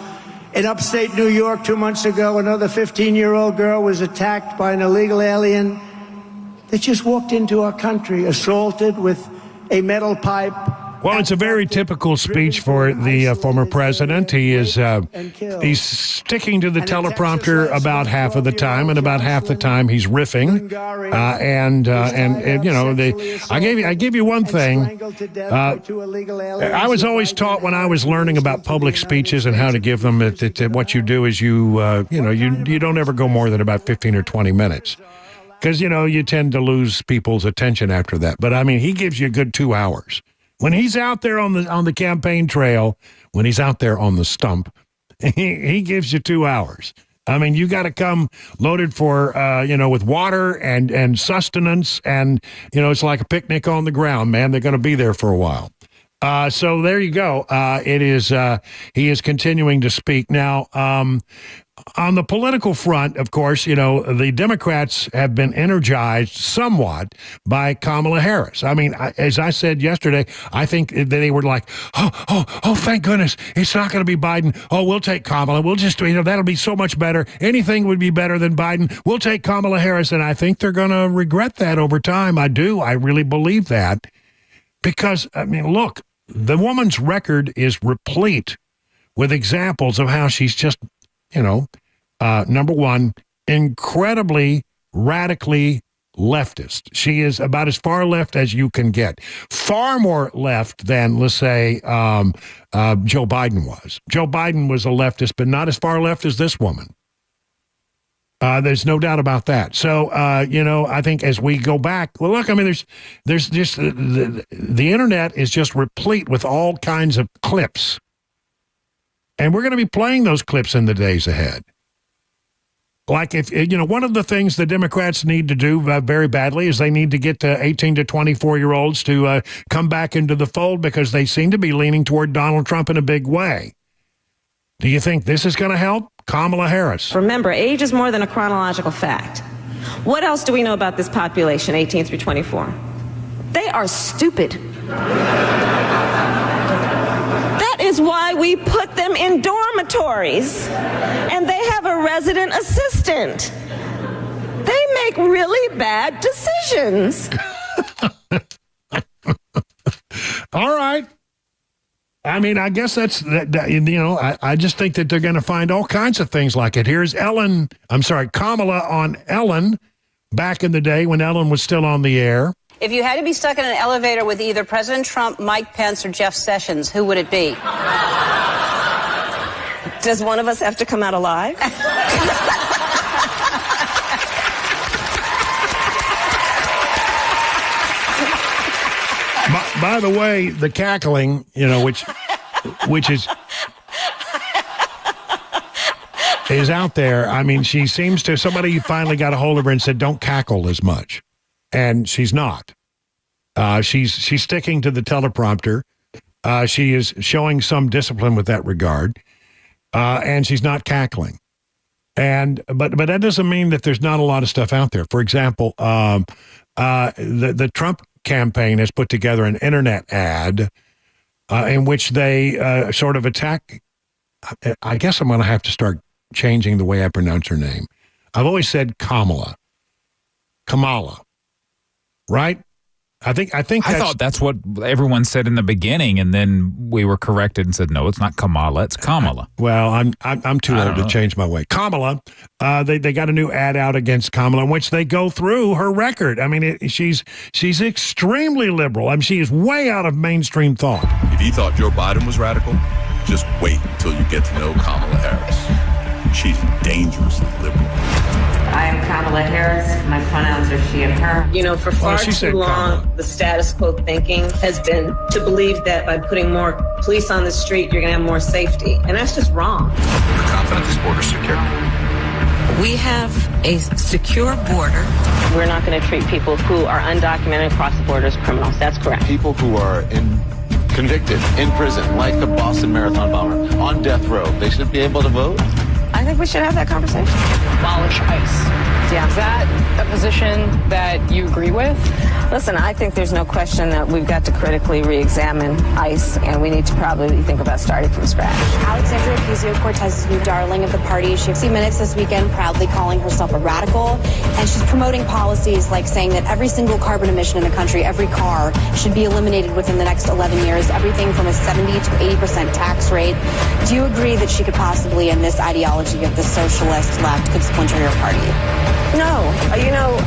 In upstate New York 2 months ago, another 15-year-old girl was attacked by an illegal alien that just walked into our country, assaulted with a metal pipe. Well, it's a very typical speech for the former president. He is he's sticking to the teleprompter about half of the time, and about half the time he's riffing. And you know, I give you one thing. I was always taught when I was learning about public speeches and how to give them that what you do is you don't ever go more than about 15 or 20 minutes. Because, you know, you tend to lose people's attention after that. But, I mean, he gives you a good 2 hours. When he's out there on the campaign trail, when he's out there on the stump, he gives you 2 hours. I mean, you got to come loaded for, with water and sustenance. And, you know, it's like a picnic on the ground, man. They're going to be there for a while. So there you go. He is continuing to speak. Now, on the political front, of course, you know, the Democrats have been energized somewhat by Kamala Harris. I mean, as I said yesterday, I think they were like, oh, thank goodness, it's not going to be Biden. Oh, we'll take Kamala. We'll just, that'll be so much better. Anything would be better than Biden. We'll take Kamala Harris. And I think they're going to regret that over time. I do. I really believe that. Because, I mean, look, the woman's record is replete with examples of how she's just, number one, incredibly radically leftist. She is about as far left as you can get. Far more left than, let's say, Joe Biden was. Joe Biden was a leftist, but not as far left as this woman. There's no doubt about that. So, I think as we go back, well, look, I mean, there's just the internet is just replete with all kinds of clips. And we're going to be playing those clips in the days ahead. Like if, one of the things the Democrats need to do very badly is they need to get 18 to 24-year-olds to come back into the fold because they seem to be leaning toward Donald Trump in a big way. Do you think this is going to help? Kamala Harris. Remember, age is more than a chronological fact. What else do we know about this population, 18 through 24? They are stupid. That is why we put them in dormitories, and they have a resident assistant. They make really bad decisions. All right. I mean, I guess I just think that they're going to find all kinds of things like it. Here's Kamala on Ellen back in the day when Ellen was still on the air. If you had to be stuck in an elevator with either President Trump, Mike Pence, or Jeff Sessions, who would it be? Does one of us have to come out alive? By the way, the cackling, which is out there. I mean, she seems to, somebody finally got a hold of her and said, don't cackle as much. And she's not. She's sticking to the teleprompter. She is showing some discipline with that regard. And she's not cackling. But that doesn't mean that there's not a lot of stuff out there. For example, the Trump campaign has put together an internet ad in which they sort of attack. I guess I'm going to have to start changing the way I pronounce her name. I've always said Kamala, right? I thought that's what everyone said in the beginning, and then we were corrected and said, no, it's not Kamala, it's Kamala. Well, I'm too old to change my way. Kamala, they got a new ad out against Kamala in which they go through her record. I mean, she's extremely liberal. I mean, she is way out of mainstream thought. If you thought Joe Biden was radical, just wait until you get to know Kamala Harris. She's dangerously liberal. I am Kamala Harris. My pronouns are she and her. You know, for far too long, the status quo thinking has been to believe that by putting more police on the street, you're going to have more safety. And that's just wrong. We're confident this border's secure. We have a secure border. We're not going to treat people who are undocumented across the border as criminals. That's correct. People who are convicted in prison, like the Boston Marathon bomber, on death row, they should be able to vote. I think we should have that conversation. Abolish ICE. Yeah. Is that a position that you agree with? Listen, I think there's no question that we've got to critically re-examine ICE, and we need to probably think about starting from scratch. Alexandria Ocasio-Cortez is new darling of the party. She 60 Minutes this weekend proudly calling herself a radical, and she's promoting policies like saying that every single carbon emission in the country, every car, should be eliminated within the next 11 years, everything from a 70 to 80% tax rate. Do you agree that she could possibly, in this ideology of the socialist left, could splinter your party? No.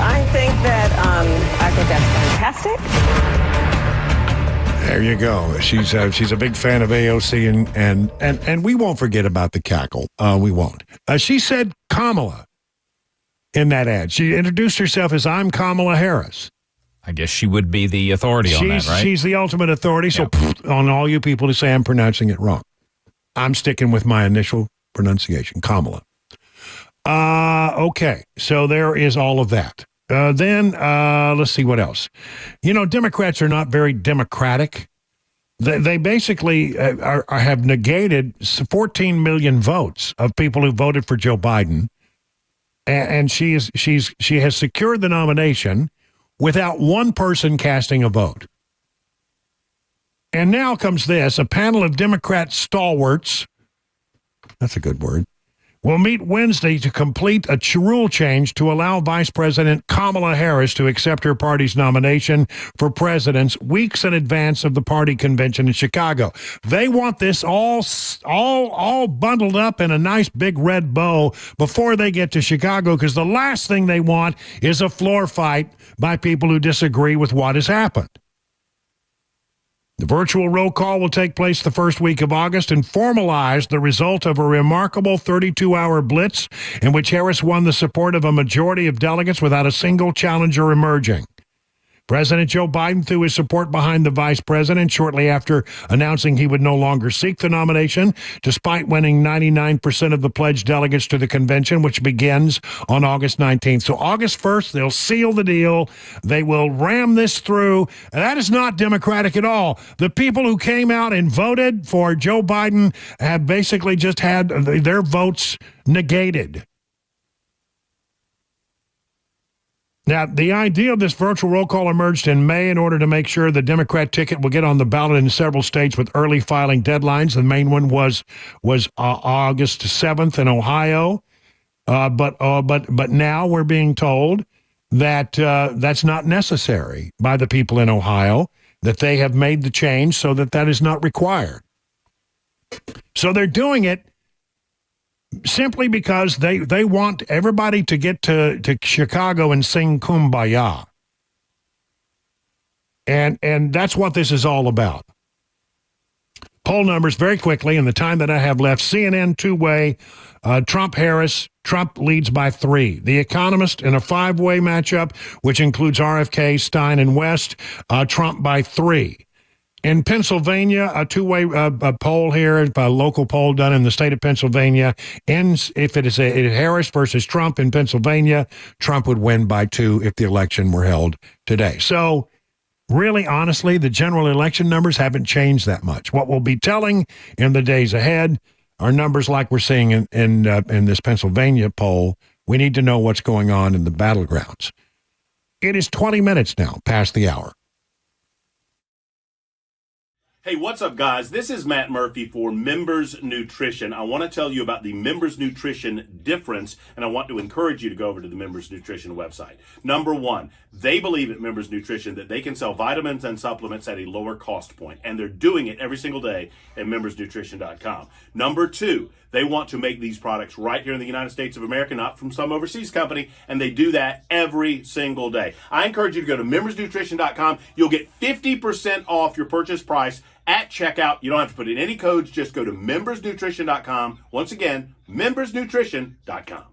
I think that's fantastic. There you go. She's a big fan of AOC, and we won't forget about the cackle. We won't. She said Kamala in that ad. She introduced herself as I'm Kamala Harris. I guess she would be the authority on that, right? She's the ultimate authority. So on all you people who say I'm pronouncing it wrong, I'm sticking with my initial pronunciation, Kamala. Okay, so there is all of that. Then let's see what else. Democrats are not very democratic. They basically have negated 14 million votes of people who voted for Joe Biden, and she has secured the nomination without one person casting a vote. And now comes this: a panel of Democrat stalwarts. That's a good word. Will meet Wednesday to complete a rule change to allow Vice President Kamala Harris to accept her party's nomination for president weeks in advance of the party convention in Chicago. They want this all bundled up in a nice big red bow before they get to Chicago, because the last thing they want is a floor fight by people who disagree with what has happened. The virtual roll call will take place the first week of August and formalize the result of a remarkable 32-hour blitz in which Harris won the support of a majority of delegates without a single challenger emerging. President Joe Biden threw his support behind the vice president shortly after announcing he would no longer seek the nomination, despite winning 99% of the pledged delegates to the convention, which begins on August 19th. So August 1st, they'll seal the deal. They will ram this through. And that is not democratic at all. The people who came out and voted for Joe Biden have basically just had their votes negated. Now, the idea of this virtual roll call emerged in May in order to make sure the Democrat ticket will get on the ballot in several states with early filing deadlines. The main one was August 7th in Ohio. But now we're being told that that's not necessary by the people in Ohio, that they have made the change so that is not required. So they're doing it simply because they want everybody to get to Chicago and sing Kumbaya. And that's what this is all about. Poll numbers very quickly in the time that I have left. CNN two-way, Trump-Harris. Trump leads by 3. The Economist in a 5-way matchup, which includes RFK, Stein, and West. Trump by 3. In Pennsylvania, a two-way poll here, a local poll done in the state of Pennsylvania, ends if it is Harris versus Trump in Pennsylvania, Trump would win by 2 if the election were held today. So really, honestly, the general election numbers haven't changed that much. What we'll be telling in the days ahead are numbers like we're seeing in this Pennsylvania poll. We need to know what's going on in the battlegrounds. It is 20 minutes now past the hour. Hey, what's up, guys? This is Matt Murphy for Members Nutrition. I want to tell you about the Members Nutrition difference, and I want to encourage you to go over to the Members Nutrition website. Number one, they believe at Members Nutrition that they can sell vitamins and supplements at a lower cost point, and they're doing it every single day at membersnutrition.com. Number two, they want to make these products right here in the United States of America, not from some overseas company, and they do that every single day. I encourage you to go to membersnutrition.com. You'll get 50% off your purchase price at checkout. You don't have to put in any codes. Just go to membersnutrition.com. Once again, membersnutrition.com.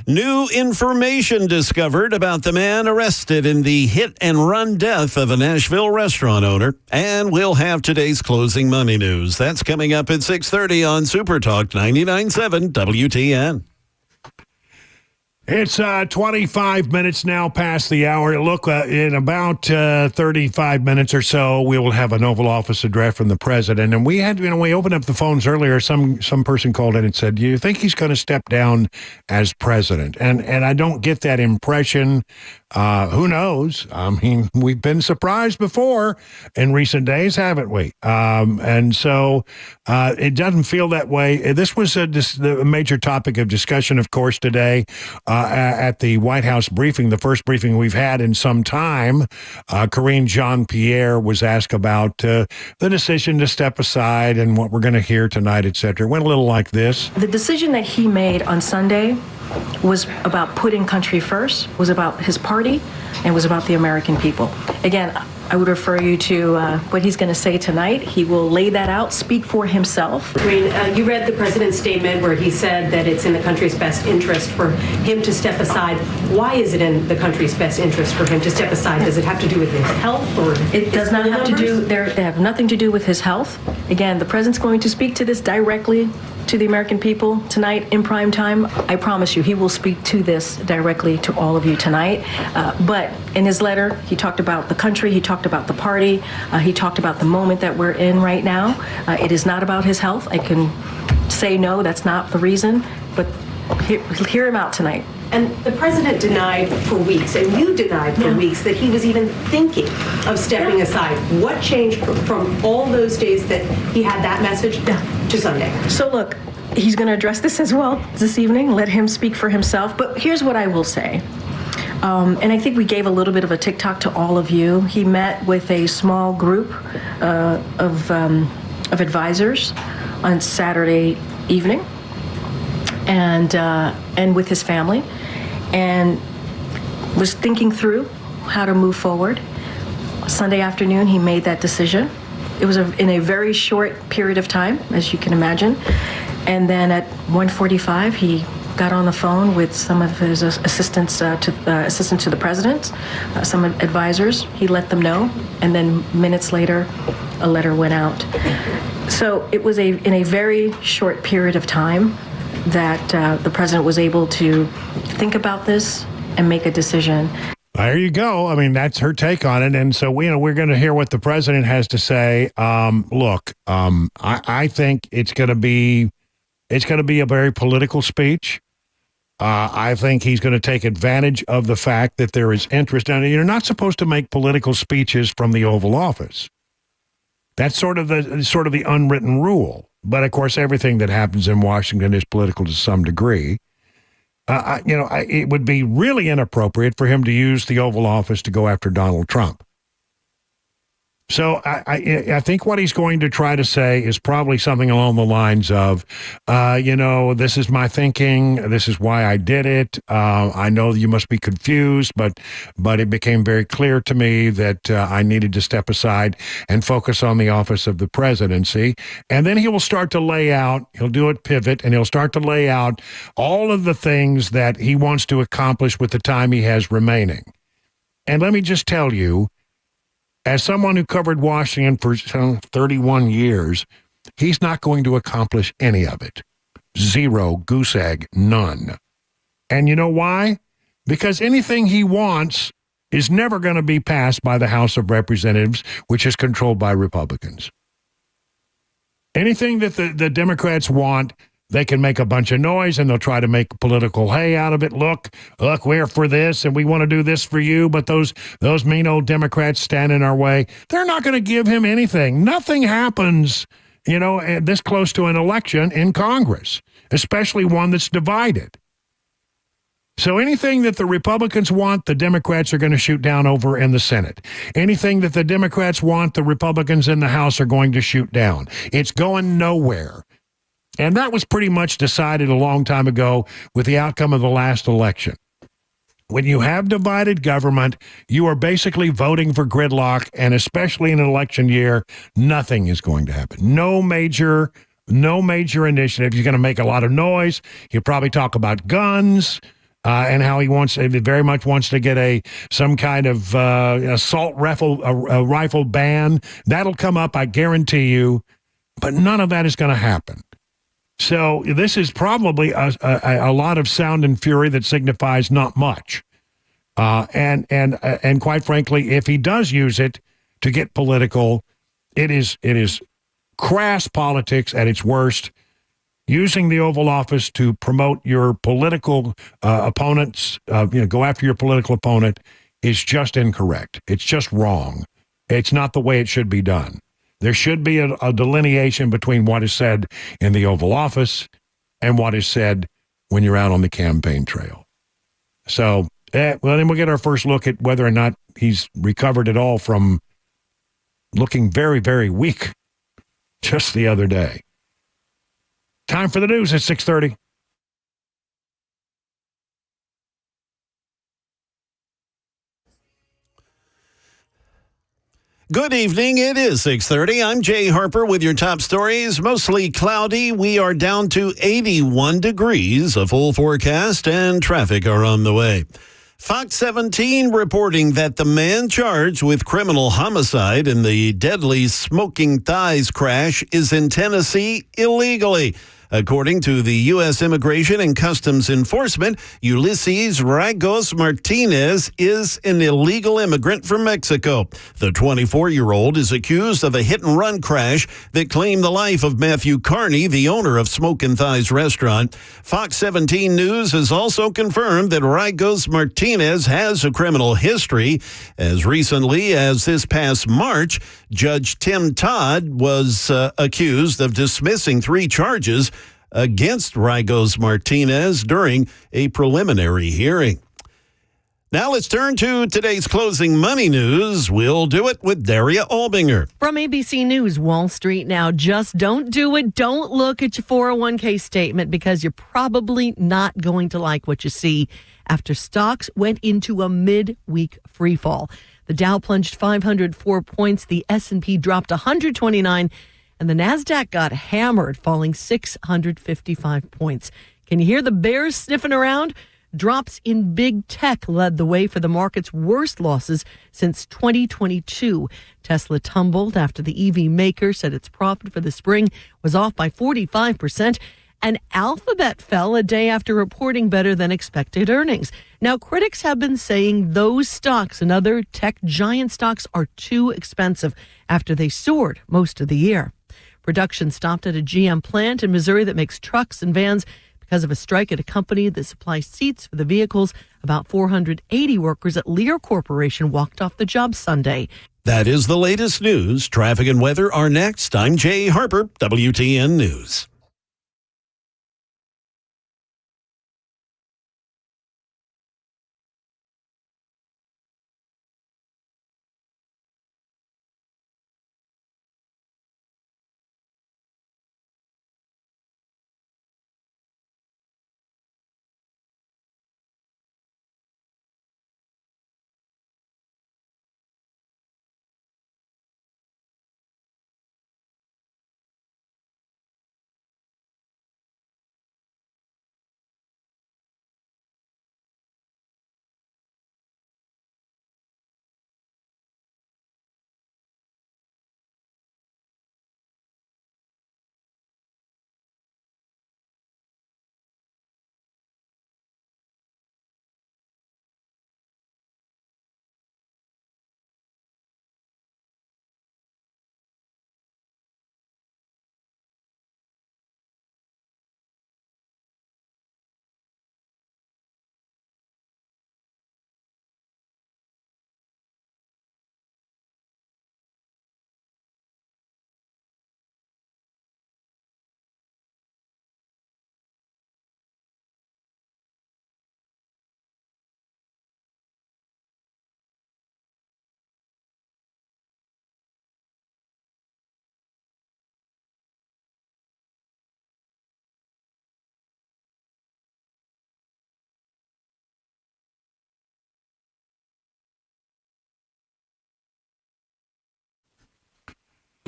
New information discovered about the man arrested in the hit-and-run death of a Nashville restaurant owner. And we'll have today's closing money news. That's coming up at 6:30 on Super Talk 99.7 WTN. It's 25 minutes now past the hour. Look, in about 35 minutes or so, we will have an Oval Office address from the president. And we had, we opened up the phones earlier. Some person called in and said, "Do you think he's going to step down as president?" And I don't get that impression. Who knows? I mean, we've been surprised before in recent days, haven't we? And so it doesn't feel that way. This was a major topic of discussion, of course, today. At the White House briefing, the first briefing we've had in some time, Karine Jean-Pierre was asked about the decision to step aside and what we're going to hear tonight, et cetera. It went a little like this. The decision that he made on Sunday was about putting country first, was about his party, and was about the American people. Again, I would refer you to what he's going to say tonight. He will lay that out, speak for himself. I mean, you read the president's statement where he said that it's in the country's best interest for him to step aside. Why is it in the country's best interest for him to step aside? Does it have to do with his health, or it does not have to do? They have nothing to do with his health. Again, the president's going to speak to this directly to the American people tonight in prime time. I promise you, he will speak to this directly to all of you tonight. But in his letter, he talked about the country, he talked about the party, he talked about the moment that we're in right now. It is not about his health. I can say no, that's not the reason, but hear him out tonight. And the president denied for weeks, and you denied for weeks, that he was even thinking of stepping aside. What changed from all those days that he had that message to Sunday? So look, he's going to address this as well this evening. Let him speak for himself. But here's what I will say. And I think we gave a little bit of a TikTok to all of you. He met with a small group of advisors on Saturday evening, and with his family, and was thinking through how to move forward. Sunday afternoon, he made that decision. It was in a very short period of time, as you can imagine. And then at 1:45, he got on the phone with some of his assistants to the president, some advisors. He let them know, and then minutes later, a letter went out. So it was in a very short period of time that the president was able to think about this and make a decision. There you go. I mean, that's her take on it. And so, we're going to hear what the president has to say. Look, I think it's going to be a very political speech. I think he's going to take advantage of the fact that there is interest. And you're not supposed to make political speeches from the Oval Office. That's sort of the unwritten rule. But of course, everything that happens in Washington is political to some degree. It would be really inappropriate for him to use the Oval Office to go after Donald Trump. So I think what he's going to try to say is probably something along the lines of, this is my thinking. This is why I did it. I know you must be confused, but it became very clear to me that I needed to step aside and focus on the office of the presidency. And then he will start to lay out, he'll do a pivot, and he'll start to lay out all of the things that he wants to accomplish with the time he has remaining. And let me just tell you, as someone who covered Washington for 31 years, he's not going to accomplish any of it. Zero, goose egg, none. And you know why? Because anything he wants is never going to be passed by the House of Representatives, which is controlled by Republicans. Anything that the Democrats want, they can make a bunch of noise and they'll try to make political hay out of it. Look, we're for this and we want to do this for you, but those mean old Democrats stand in our way. They're not going to give him anything. Nothing happens, this close to an election in Congress, especially one that's divided. So anything that the Republicans want, the Democrats are going to shoot down over in the Senate. Anything that the Democrats want, the Republicans in the House are going to shoot down. It's going nowhere. And that was pretty much decided a long time ago with the outcome of the last election. When you have divided government, you are basically voting for gridlock, and especially in an election year, nothing is going to happen. No major initiative. You're going to make a lot of noise. You probably talk about guns. and how he very much wants to get some kind of assault rifle ban. That'll come up, I guarantee you, but none of that is going to happen. So this is probably a lot of sound and fury that signifies not much. And quite frankly, if he does use it to get political, it is crass politics at its worst. Using the Oval Office to promote your political opponents, go after your political opponent, is just incorrect. It's just wrong. It's not the way it should be done. There should be a delineation between what is said in the Oval Office and what is said when you're out on the campaign trail. So, then we'll get our first look at whether or not he's recovered at all from looking very, very weak just the other day. Time for the news at 6:30. Good evening. It is 6:30. I'm Jay Harper with your top stories. Mostly cloudy. We are down to 81 degrees. A full forecast and traffic are on the way. Fox 17 reporting that the man charged with criminal homicide in the deadly Smoking Thighs crash is in Tennessee illegally. According to the U.S. Immigration and Customs Enforcement, Ulysses Ragos Martinez is an illegal immigrant from Mexico. The 24-year-old is accused of a hit-and-run crash that claimed the life of Matthew Carney, the owner of Smokin' Thighs restaurant. Fox 17 News has also confirmed that Ragos Martinez has a criminal history. As recently as this past March, Judge Tim Todd was accused of dismissing 3 charges against Ragos Martinez during a preliminary hearing. Now let's turn to today's closing money news. We'll do it with Daria Albinger. From ABC News, Wall Street now. Just don't do it. Don't look at your 401k statement because you're probably not going to like what you see after stocks went into a mid-week freefall. The Dow plunged 504 points. The S&P dropped 129, and the NASDAQ got hammered, falling 655 points. Can you hear the bears sniffing around? Drops in big tech led the way for the market's worst losses since 2022. Tesla tumbled after the EV maker said its profit for the spring was off by 45%. And Alphabet fell a day after reporting better than expected earnings. Now, critics have been saying those stocks and other tech giant stocks are too expensive after they soared most of the year. Production stopped at a GM plant in Missouri that makes trucks and vans because of a strike at a company that supplies seats for the vehicles. About 480 workers at Lear Corporation walked off the job Sunday. That is the latest news. Traffic and weather are next. I'm Jay Harper, WTN News.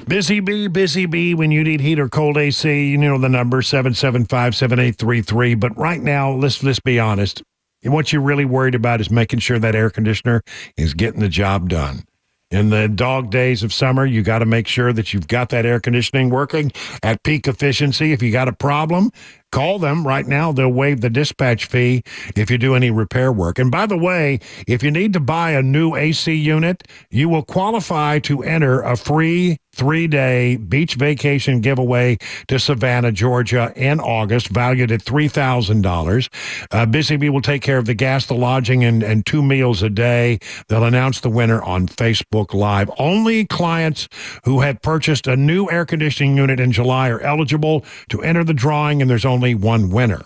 Busy bee. When you need heat or cold AC, you know the number, 775-7833. But right now, let's be honest. What you're really worried about is making sure that air conditioner is getting the job done. In the dog days of summer, you got to make sure that you've got that air conditioning working at peak efficiency. If you got a problem, call them right now. They'll waive the dispatch fee if you do any repair work. And by the way, if you need to buy a new AC unit, you will qualify to enter a free 3-day beach vacation giveaway to Savannah, Georgia in August, valued at $3,000. Busy Bee will take care of the gas, the lodging, and 2 meals a day. They'll announce the winner on Facebook Live. Only clients who have purchased a new air conditioning unit in July are eligible to enter the drawing, and there's only one winner.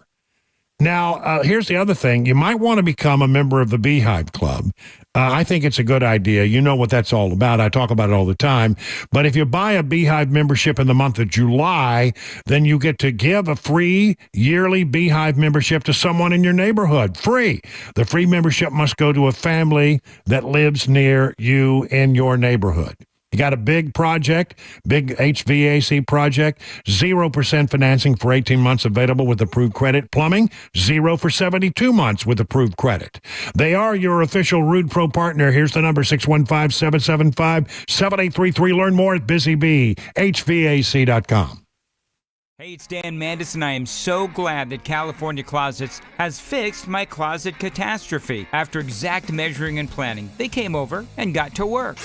Now, here's the other thing. You might want to become a member of the Beehive Club. I think it's a good idea. You know what that's all about. I talk about it all the time. But if you buy a Beehive membership in the month of July, then you get to give a free yearly Beehive membership to someone in your neighborhood. Free. The free membership must go to a family that lives near you in your neighborhood. You got a big project, big HVAC project, 0% financing for 18 months available with approved credit. Plumbing, 0 for 72 months with approved credit. They are your official Rude Pro partner. Here's the number, 615-775-7833. Learn more at BusyBeeHVAC.com. Hey, it's Dan Mandis, and I am so glad that California Closets has fixed my closet catastrophe. After exact measuring and planning, they came over and got to work.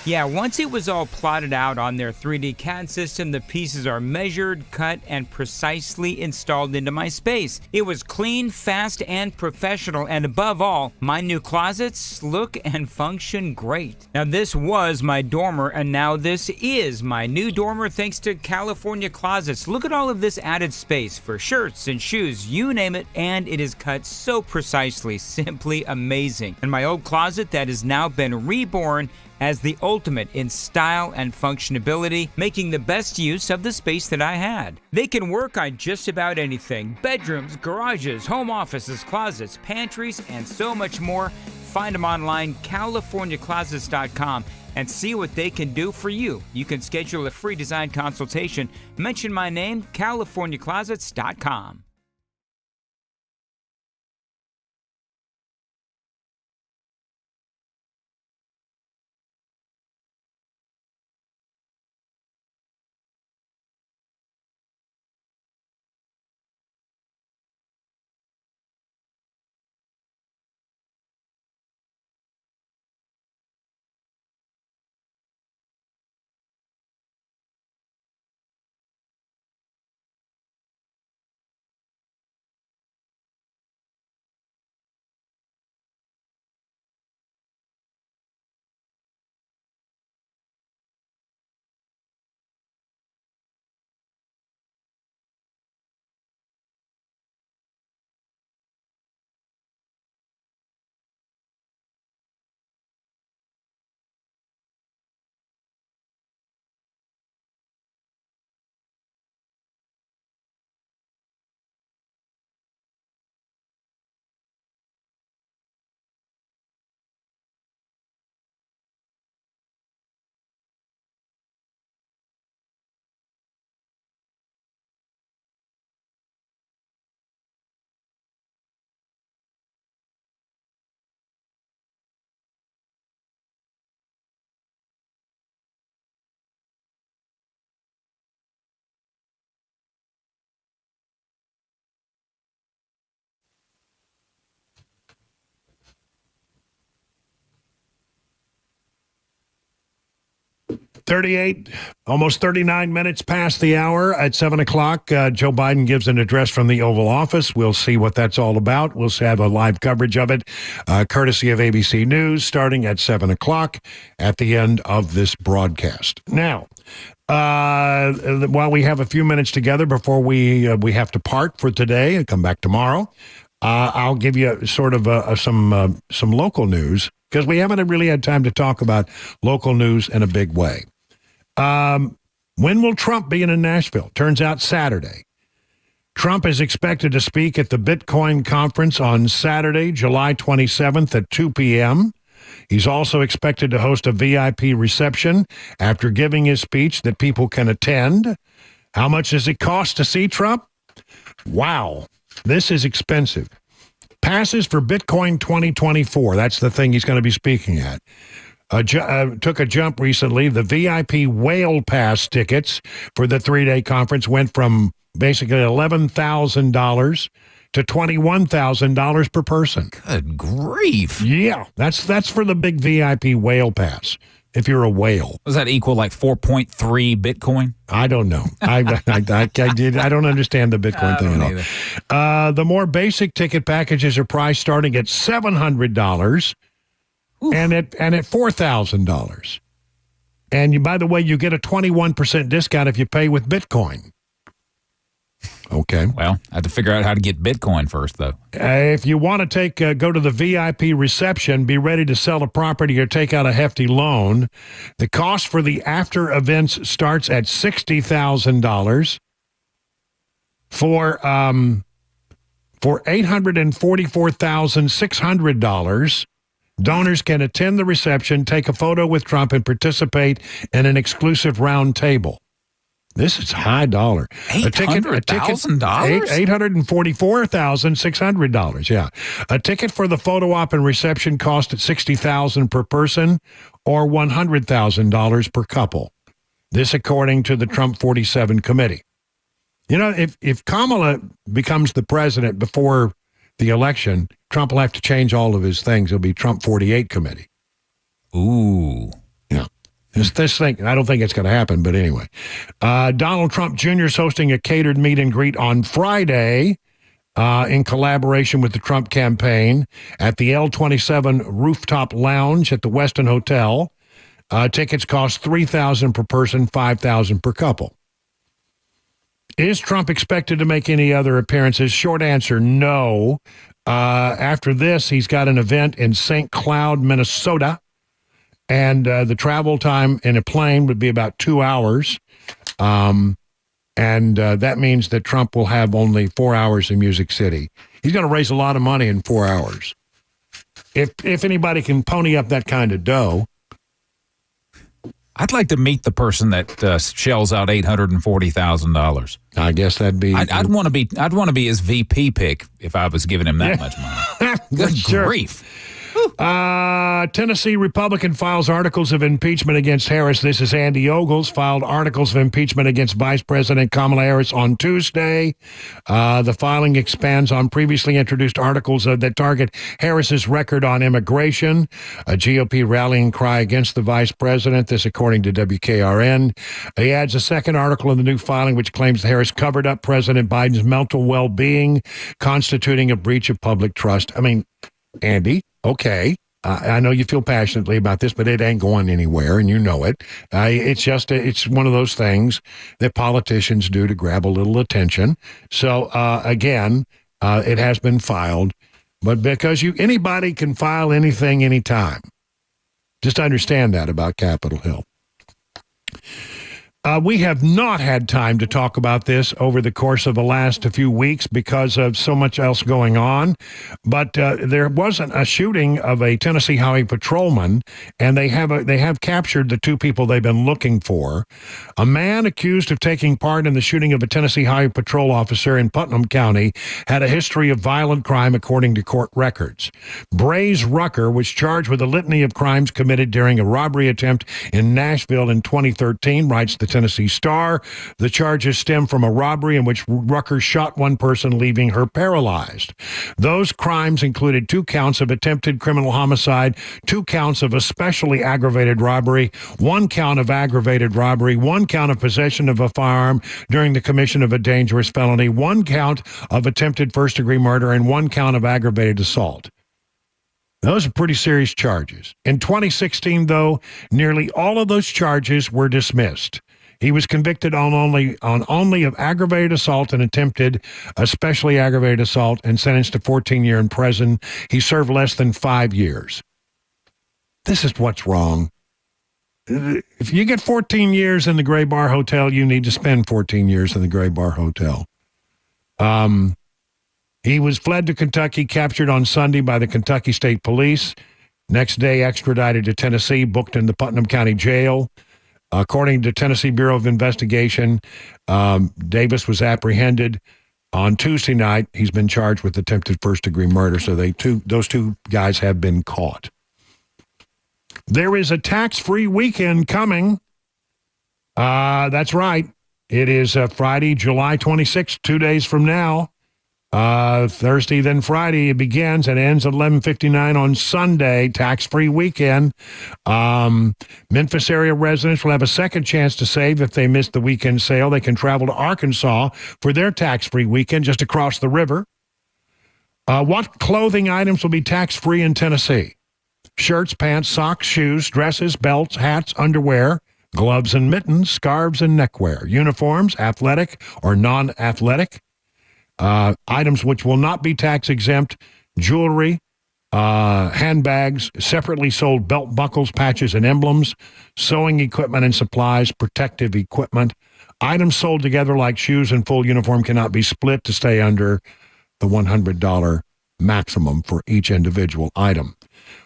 Yeah, once it was all plotted out on their 3D CAD system, the pieces are measured, cut, and precisely installed into my space. It was clean, fast, and professional, and above all, my new closets look and function great. Now, this was my dormer, and now this is my new dormer thanks to California Closets. Look at all of this added space for shirts and shoes, you name it, and it is cut so precisely, simply amazing. And my old closet that has now been reborn as the ultimate in style and functionability, making the best use of the space that I had. They can work on just about anything: bedrooms, garages, home offices, closets, pantries, and so much more. Find them online, CaliforniaClosets.com, and see what they can do for you. You can schedule a free design consultation. Mention my name, CaliforniaClosets.com. Almost 39 minutes past the hour. At 7 o'clock, Joe Biden gives an address from the Oval Office. We'll see what that's all about. We'll have a live coverage of it, courtesy of ABC News, starting at 7 o'clock at the end of this broadcast. Now, while we have a few minutes together before we have to part for today and come back tomorrow, I'll give you sort of some local news, because we haven't really had time to talk about local news in a big way. When will Trump be in Nashville? Turns out Saturday. Trump is expected to speak at the Bitcoin conference on Saturday, July 27th at 2 p.m. He's also expected to host a VIP reception after giving his speech that people can attend. How much does it cost to see Trump? Wow. This is expensive. Passes for Bitcoin 2024. That's the thing he's going to be speaking at. Took a jump recently. The VIP Whale Pass tickets for the 3-day conference went from basically $11,000 to $21,000 per person. Good grief. Yeah, that's for the big VIP Whale Pass. If you're a whale, does that equal like 4.3 Bitcoin? I don't know. I don't understand the Bitcoin thing at all. The more basic ticket packages are priced starting at $700 and at $4,000. And by the way, you get a 21% discount if you pay with Bitcoin. Okay. Well, I have to figure out how to get Bitcoin first, though. If you want to go to the VIP reception, be ready to sell a property or take out a hefty loan. The cost for the after events starts at $60,000 for $844,600. Donors can attend the reception, take a photo with Trump, and participate in an exclusive round table. This is high dollar. $800,000? $844,600, yeah. A ticket for the photo op and reception cost at $60,000 per person or $100,000 per couple. This according to the Trump 47 committee. You know, if Kamala becomes the president before the election, Trump will have to change all of his things. It'll be Trump 48 committee. Ooh. Yeah. This thing, I don't think it's going to happen, but anyway. Donald Trump Jr. is hosting a catered meet and greet on Friday in collaboration with the Trump campaign at the L27 Rooftop Lounge at the Westin Hotel. Tickets cost $3,000 per person, $5,000 per couple. Is Trump expected to make any other appearances? Short answer, no. After this, he's got an event in St. Cloud, Minnesota. And the travel time in a plane would be about 2 hours. And that means that Trump will have only 4 hours in Music City. He's going to raise a lot of money in 4 hours. If anybody can pony up that kind of dough. I'd like to meet the person that shells out $840,000. I guess that'd be. I'd want to be his VP pick if I was giving him that much money. Good grief. Tennessee Republican files articles of impeachment against Harris. This is Andy Ogles filed articles of impeachment against Vice President Kamala Harris on Tuesday. The filing expands on previously introduced articles that target Harris's record on immigration, a GOP rallying cry against the vice president. This according to WKRN. He adds a second article in the new filing which claims Harris covered up President Biden's mental well-being, constituting a breach of public trust. I mean, Andy, okay, I know you feel passionately about this, but it ain't going anywhere, and you know it. It's one of those things that politicians do to grab a little attention. So, again, it has been filed, but because anybody can file anything anytime. Just understand that about Capitol Hill. We have not had time to talk about this over the course of the last few weeks because of so much else going on. But there wasn't a shooting of a Tennessee Highway patrolman, and they have captured the two people they've been looking for. A man accused of taking part in the shooting of a Tennessee Highway Patrol officer in Putnam County had a history of violent crime, according to court records. Braze Rucker was charged with a litany of crimes committed during a robbery attempt in Nashville in 2013, writes the Tennessee Star. The charges stem from a robbery in which Rucker shot one person, leaving her paralyzed. Those crimes included 2 counts of attempted criminal homicide, 2 counts of especially aggravated robbery, 1 count of aggravated robbery, 1 count of possession of a firearm during the commission of a dangerous felony, 1 count of attempted first-degree murder, and 1 count of aggravated assault. Those are pretty serious charges. In 2016, though, nearly all of those charges were dismissed. He was convicted on only of aggravated assault and attempted, especially aggravated assault, and sentenced to 14 years in prison. He served less than 5 years. This is what's wrong. If you get 14 years in the Gray Bar Hotel, you need to spend 14 years in the Gray Bar Hotel. He was fled to Kentucky, captured on Sunday by the Kentucky State Police. Next day, extradited to Tennessee, booked in the Putnam County Jail. According to Tennessee Bureau of Investigation, Davis was apprehended On Tuesday night, he's been charged with attempted first-degree murder, so those two guys have been caught. There is a tax-free weekend coming. That's right. It is Friday, July 26th, 2 days from now. Thursday, then Friday, it begins and ends at 11:59 on Sunday, tax-free weekend. Memphis area residents will have a second chance to save if they miss the weekend sale. They can travel to Arkansas for their tax-free weekend just across the river. What clothing items will be tax-free in Tennessee? Shirts, pants, socks, shoes, dresses, belts, hats, underwear, gloves and mittens, scarves and neckwear, uniforms, athletic or non-athletic. Items which will not be tax exempt: jewelry, handbags, separately sold belt buckles, patches, and emblems, sewing equipment and supplies, protective equipment. Items sold together like shoes and full uniform cannot be split to stay under the $100 maximum for each individual item.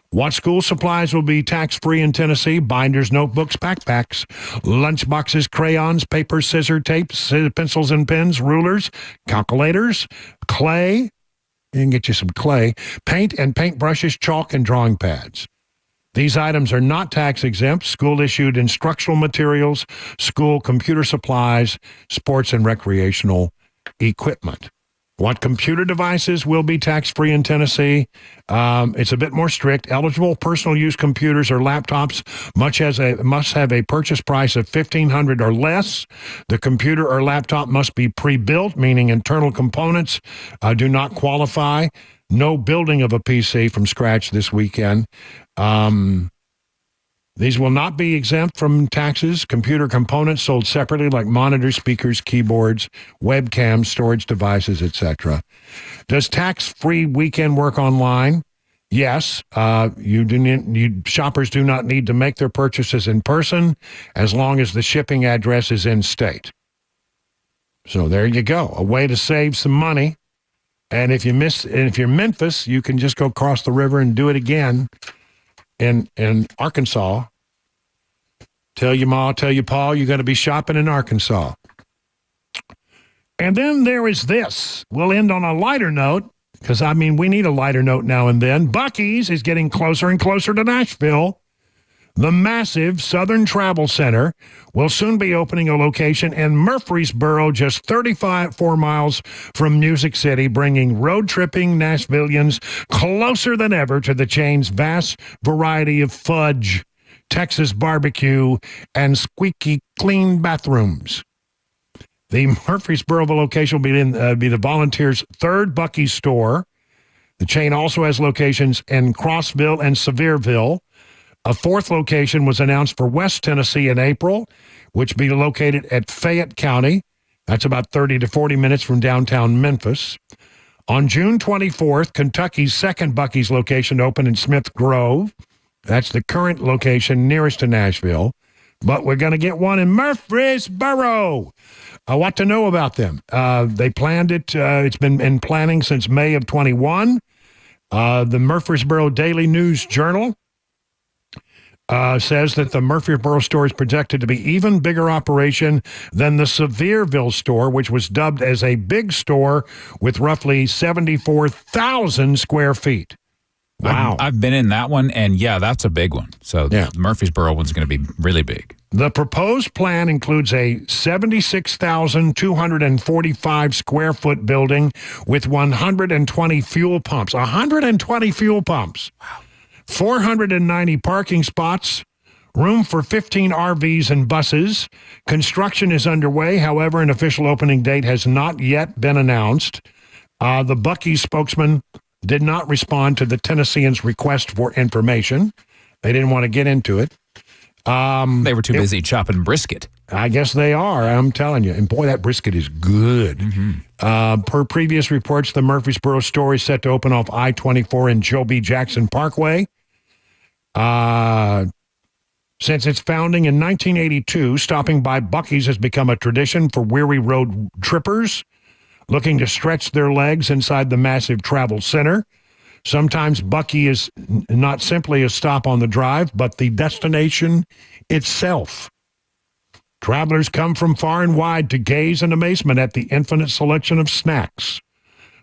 What school supplies will be tax-free in Tennessee? Binders, notebooks, backpacks, lunchboxes, crayons, paper, scissor, tapes, pencils and pens, rulers, calculators, clay. You can get you some clay, paint and paint brushes, chalk, and drawing pads. These items are not tax-exempt. School-issued instructional materials, school computer supplies, sports and recreational equipment. What computer devices will be tax-free in Tennessee? It's a bit more strict. Eligible personal use computers or laptops must have a purchase price of $1,500 or less. The computer or laptop must be pre-built, meaning internal components do not qualify. No building of a PC from scratch this weekend. These will not be exempt from taxes. Computer components sold separately like monitors, speakers, keyboards, webcams, storage devices, etc. Does tax-free weekend work online? Yes. Shoppers do not need to make their purchases in person as long as the shipping address is in state. So there you go. A way to save some money. And if you're Memphis, you can just go across the river and do it again. In Arkansas. Tell your ma, tell your pa, you're going to be shopping in Arkansas. And then there is this. We'll end on a lighter note, because, we need a lighter note now and then. Buc-ee's is getting closer and closer to Nashville. The massive Southern Travel Center will soon be opening a location in Murfreesboro, just 34 miles from Music City, bringing road-tripping Nashvillians closer than ever to the chain's vast variety of fudge, Texas barbecue, and squeaky clean bathrooms. The Murfreesboro location will be the Volunteers' third Buc-ee's store. The chain also has locations in Crossville and Sevierville. A fourth location was announced for West Tennessee in April, which will be located at Fayette County. That's about 30 to 40 minutes from downtown Memphis. On June 24th, Kentucky's second Buc-ee's location opened in Smith Grove. That's the current location nearest to Nashville. But we're going to get one in Murfreesboro. What to know about them? They planned it. It's been in planning since May of 21. The Murfreesboro Daily News Journal says that the Murfreesboro store is projected to be even bigger operation than the Sevierville store, which was dubbed as a big store with roughly 74,000 square feet. Wow. I've been in that one, and yeah, that's a big one. So the Murfreesboro one's going to be really big. The proposed plan includes a 76,245 square foot building with 120 fuel pumps. 120 fuel pumps. Wow. 490 parking spots, room for 15 RVs and buses. Construction is underway. However, an official opening date has not yet been announced. The Buc-ee's spokesman did not respond to the Tennesseans' request for information. They didn't want to get into it. They were too busy chopping brisket. I guess they are. I'm telling you. And boy, that brisket is good. Mm-hmm. Per previous reports, the Murfreesboro store is set to open off I-24 and Joe B. Jackson Parkway. Since its founding in 1982, stopping by Buc-ee's has become a tradition for weary road trippers looking to stretch their legs inside the massive travel center. Sometimes Buc-ee is not simply a stop on the drive, but the destination itself. Travelers come from far and wide to gaze in amazement at the infinite selection of snacks,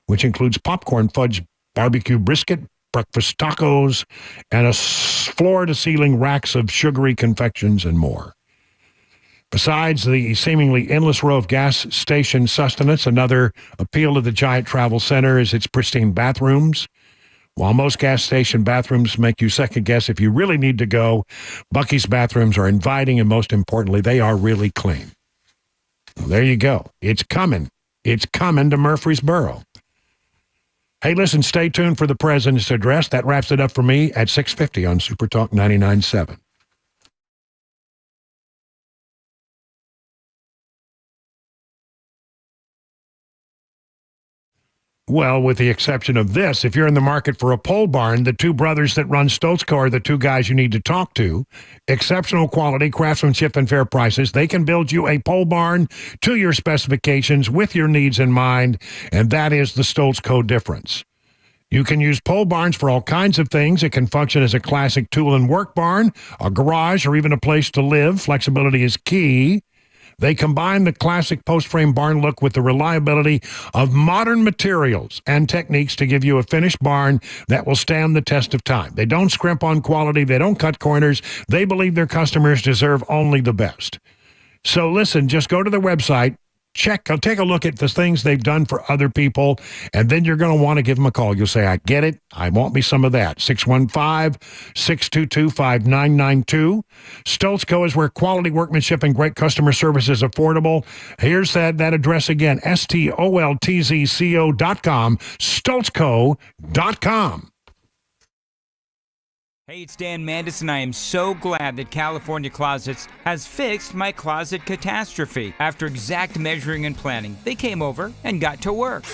which includes popcorn, fudge, barbecue brisket, breakfast tacos, and a floor-to-ceiling racks of sugary confections and more. Besides the seemingly endless row of gas station sustenance, another appeal of the giant travel center is its pristine bathrooms. While most gas station bathrooms make you second-guess if you really need to go, Buc-ee's bathrooms are inviting, and most importantly, they are really clean. Well, there you go. It's coming. It's coming to Murfreesboro. Hey, listen, stay tuned for the president's address. That wraps it up for me at 6:50 on Super Talk 99.7. Well, with the exception of this, if you're in the market for a pole barn, the two brothers that run Stoltzko are the two guys you need to talk to. Exceptional quality, craftsmanship, and fair prices. They can build you a pole barn to your specifications with your needs in mind, and that is the Stoltzko difference. You can use pole barns for all kinds of things. It can function as a classic tool and work barn, a garage, or even a place to live. Flexibility is key. They combine the classic post-frame barn look with the reliability of modern materials and techniques to give you a finished barn that will stand the test of time. They don't scrimp on quality. They don't cut corners. They believe their customers deserve only the best. So listen, just go to their website, take a look at the things they've done for other people, and then you're going to want to give them a call. You'll say, I get it. I want me some of that. 615-622-5992. Stoltzko is where quality workmanship and great customer service is affordable. Here's that address again, STOLTZCO.com, Stoltzco.com. Hey, it's Dan Mandis, and I am so glad that California Closets has fixed my closet catastrophe. After exact measuring and planning, they came over and got to work.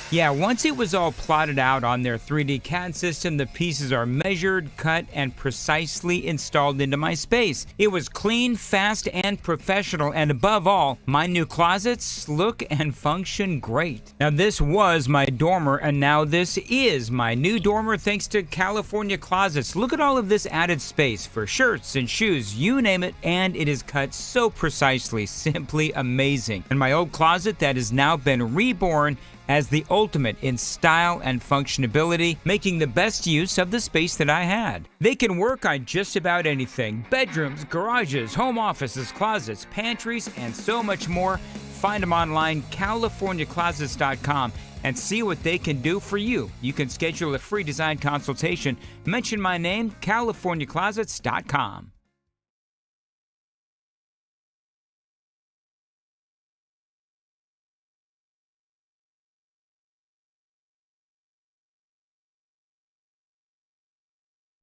Yeah, once it was all plotted out on their 3D CAD system, the pieces are measured, cut, and precisely installed into my space. It was clean, fast, and professional, and above all, my new closets look and function great. Now, this was my dormer, and now this is my new dormer thanks to California Closets. Look at all of this added space for shirts and shoes, you name it, and it is cut so precisely, simply amazing. And my old closet that has now been reborn as the ultimate in style and functionability, making the best use of the space that I had. They can work on just about anything: bedrooms, garages, home offices, closets, pantries, and so much more. Find them online, CaliforniaClosets.com, and see what they can do for you. You can schedule a free design consultation. Mention my name, CaliforniaClosets.com.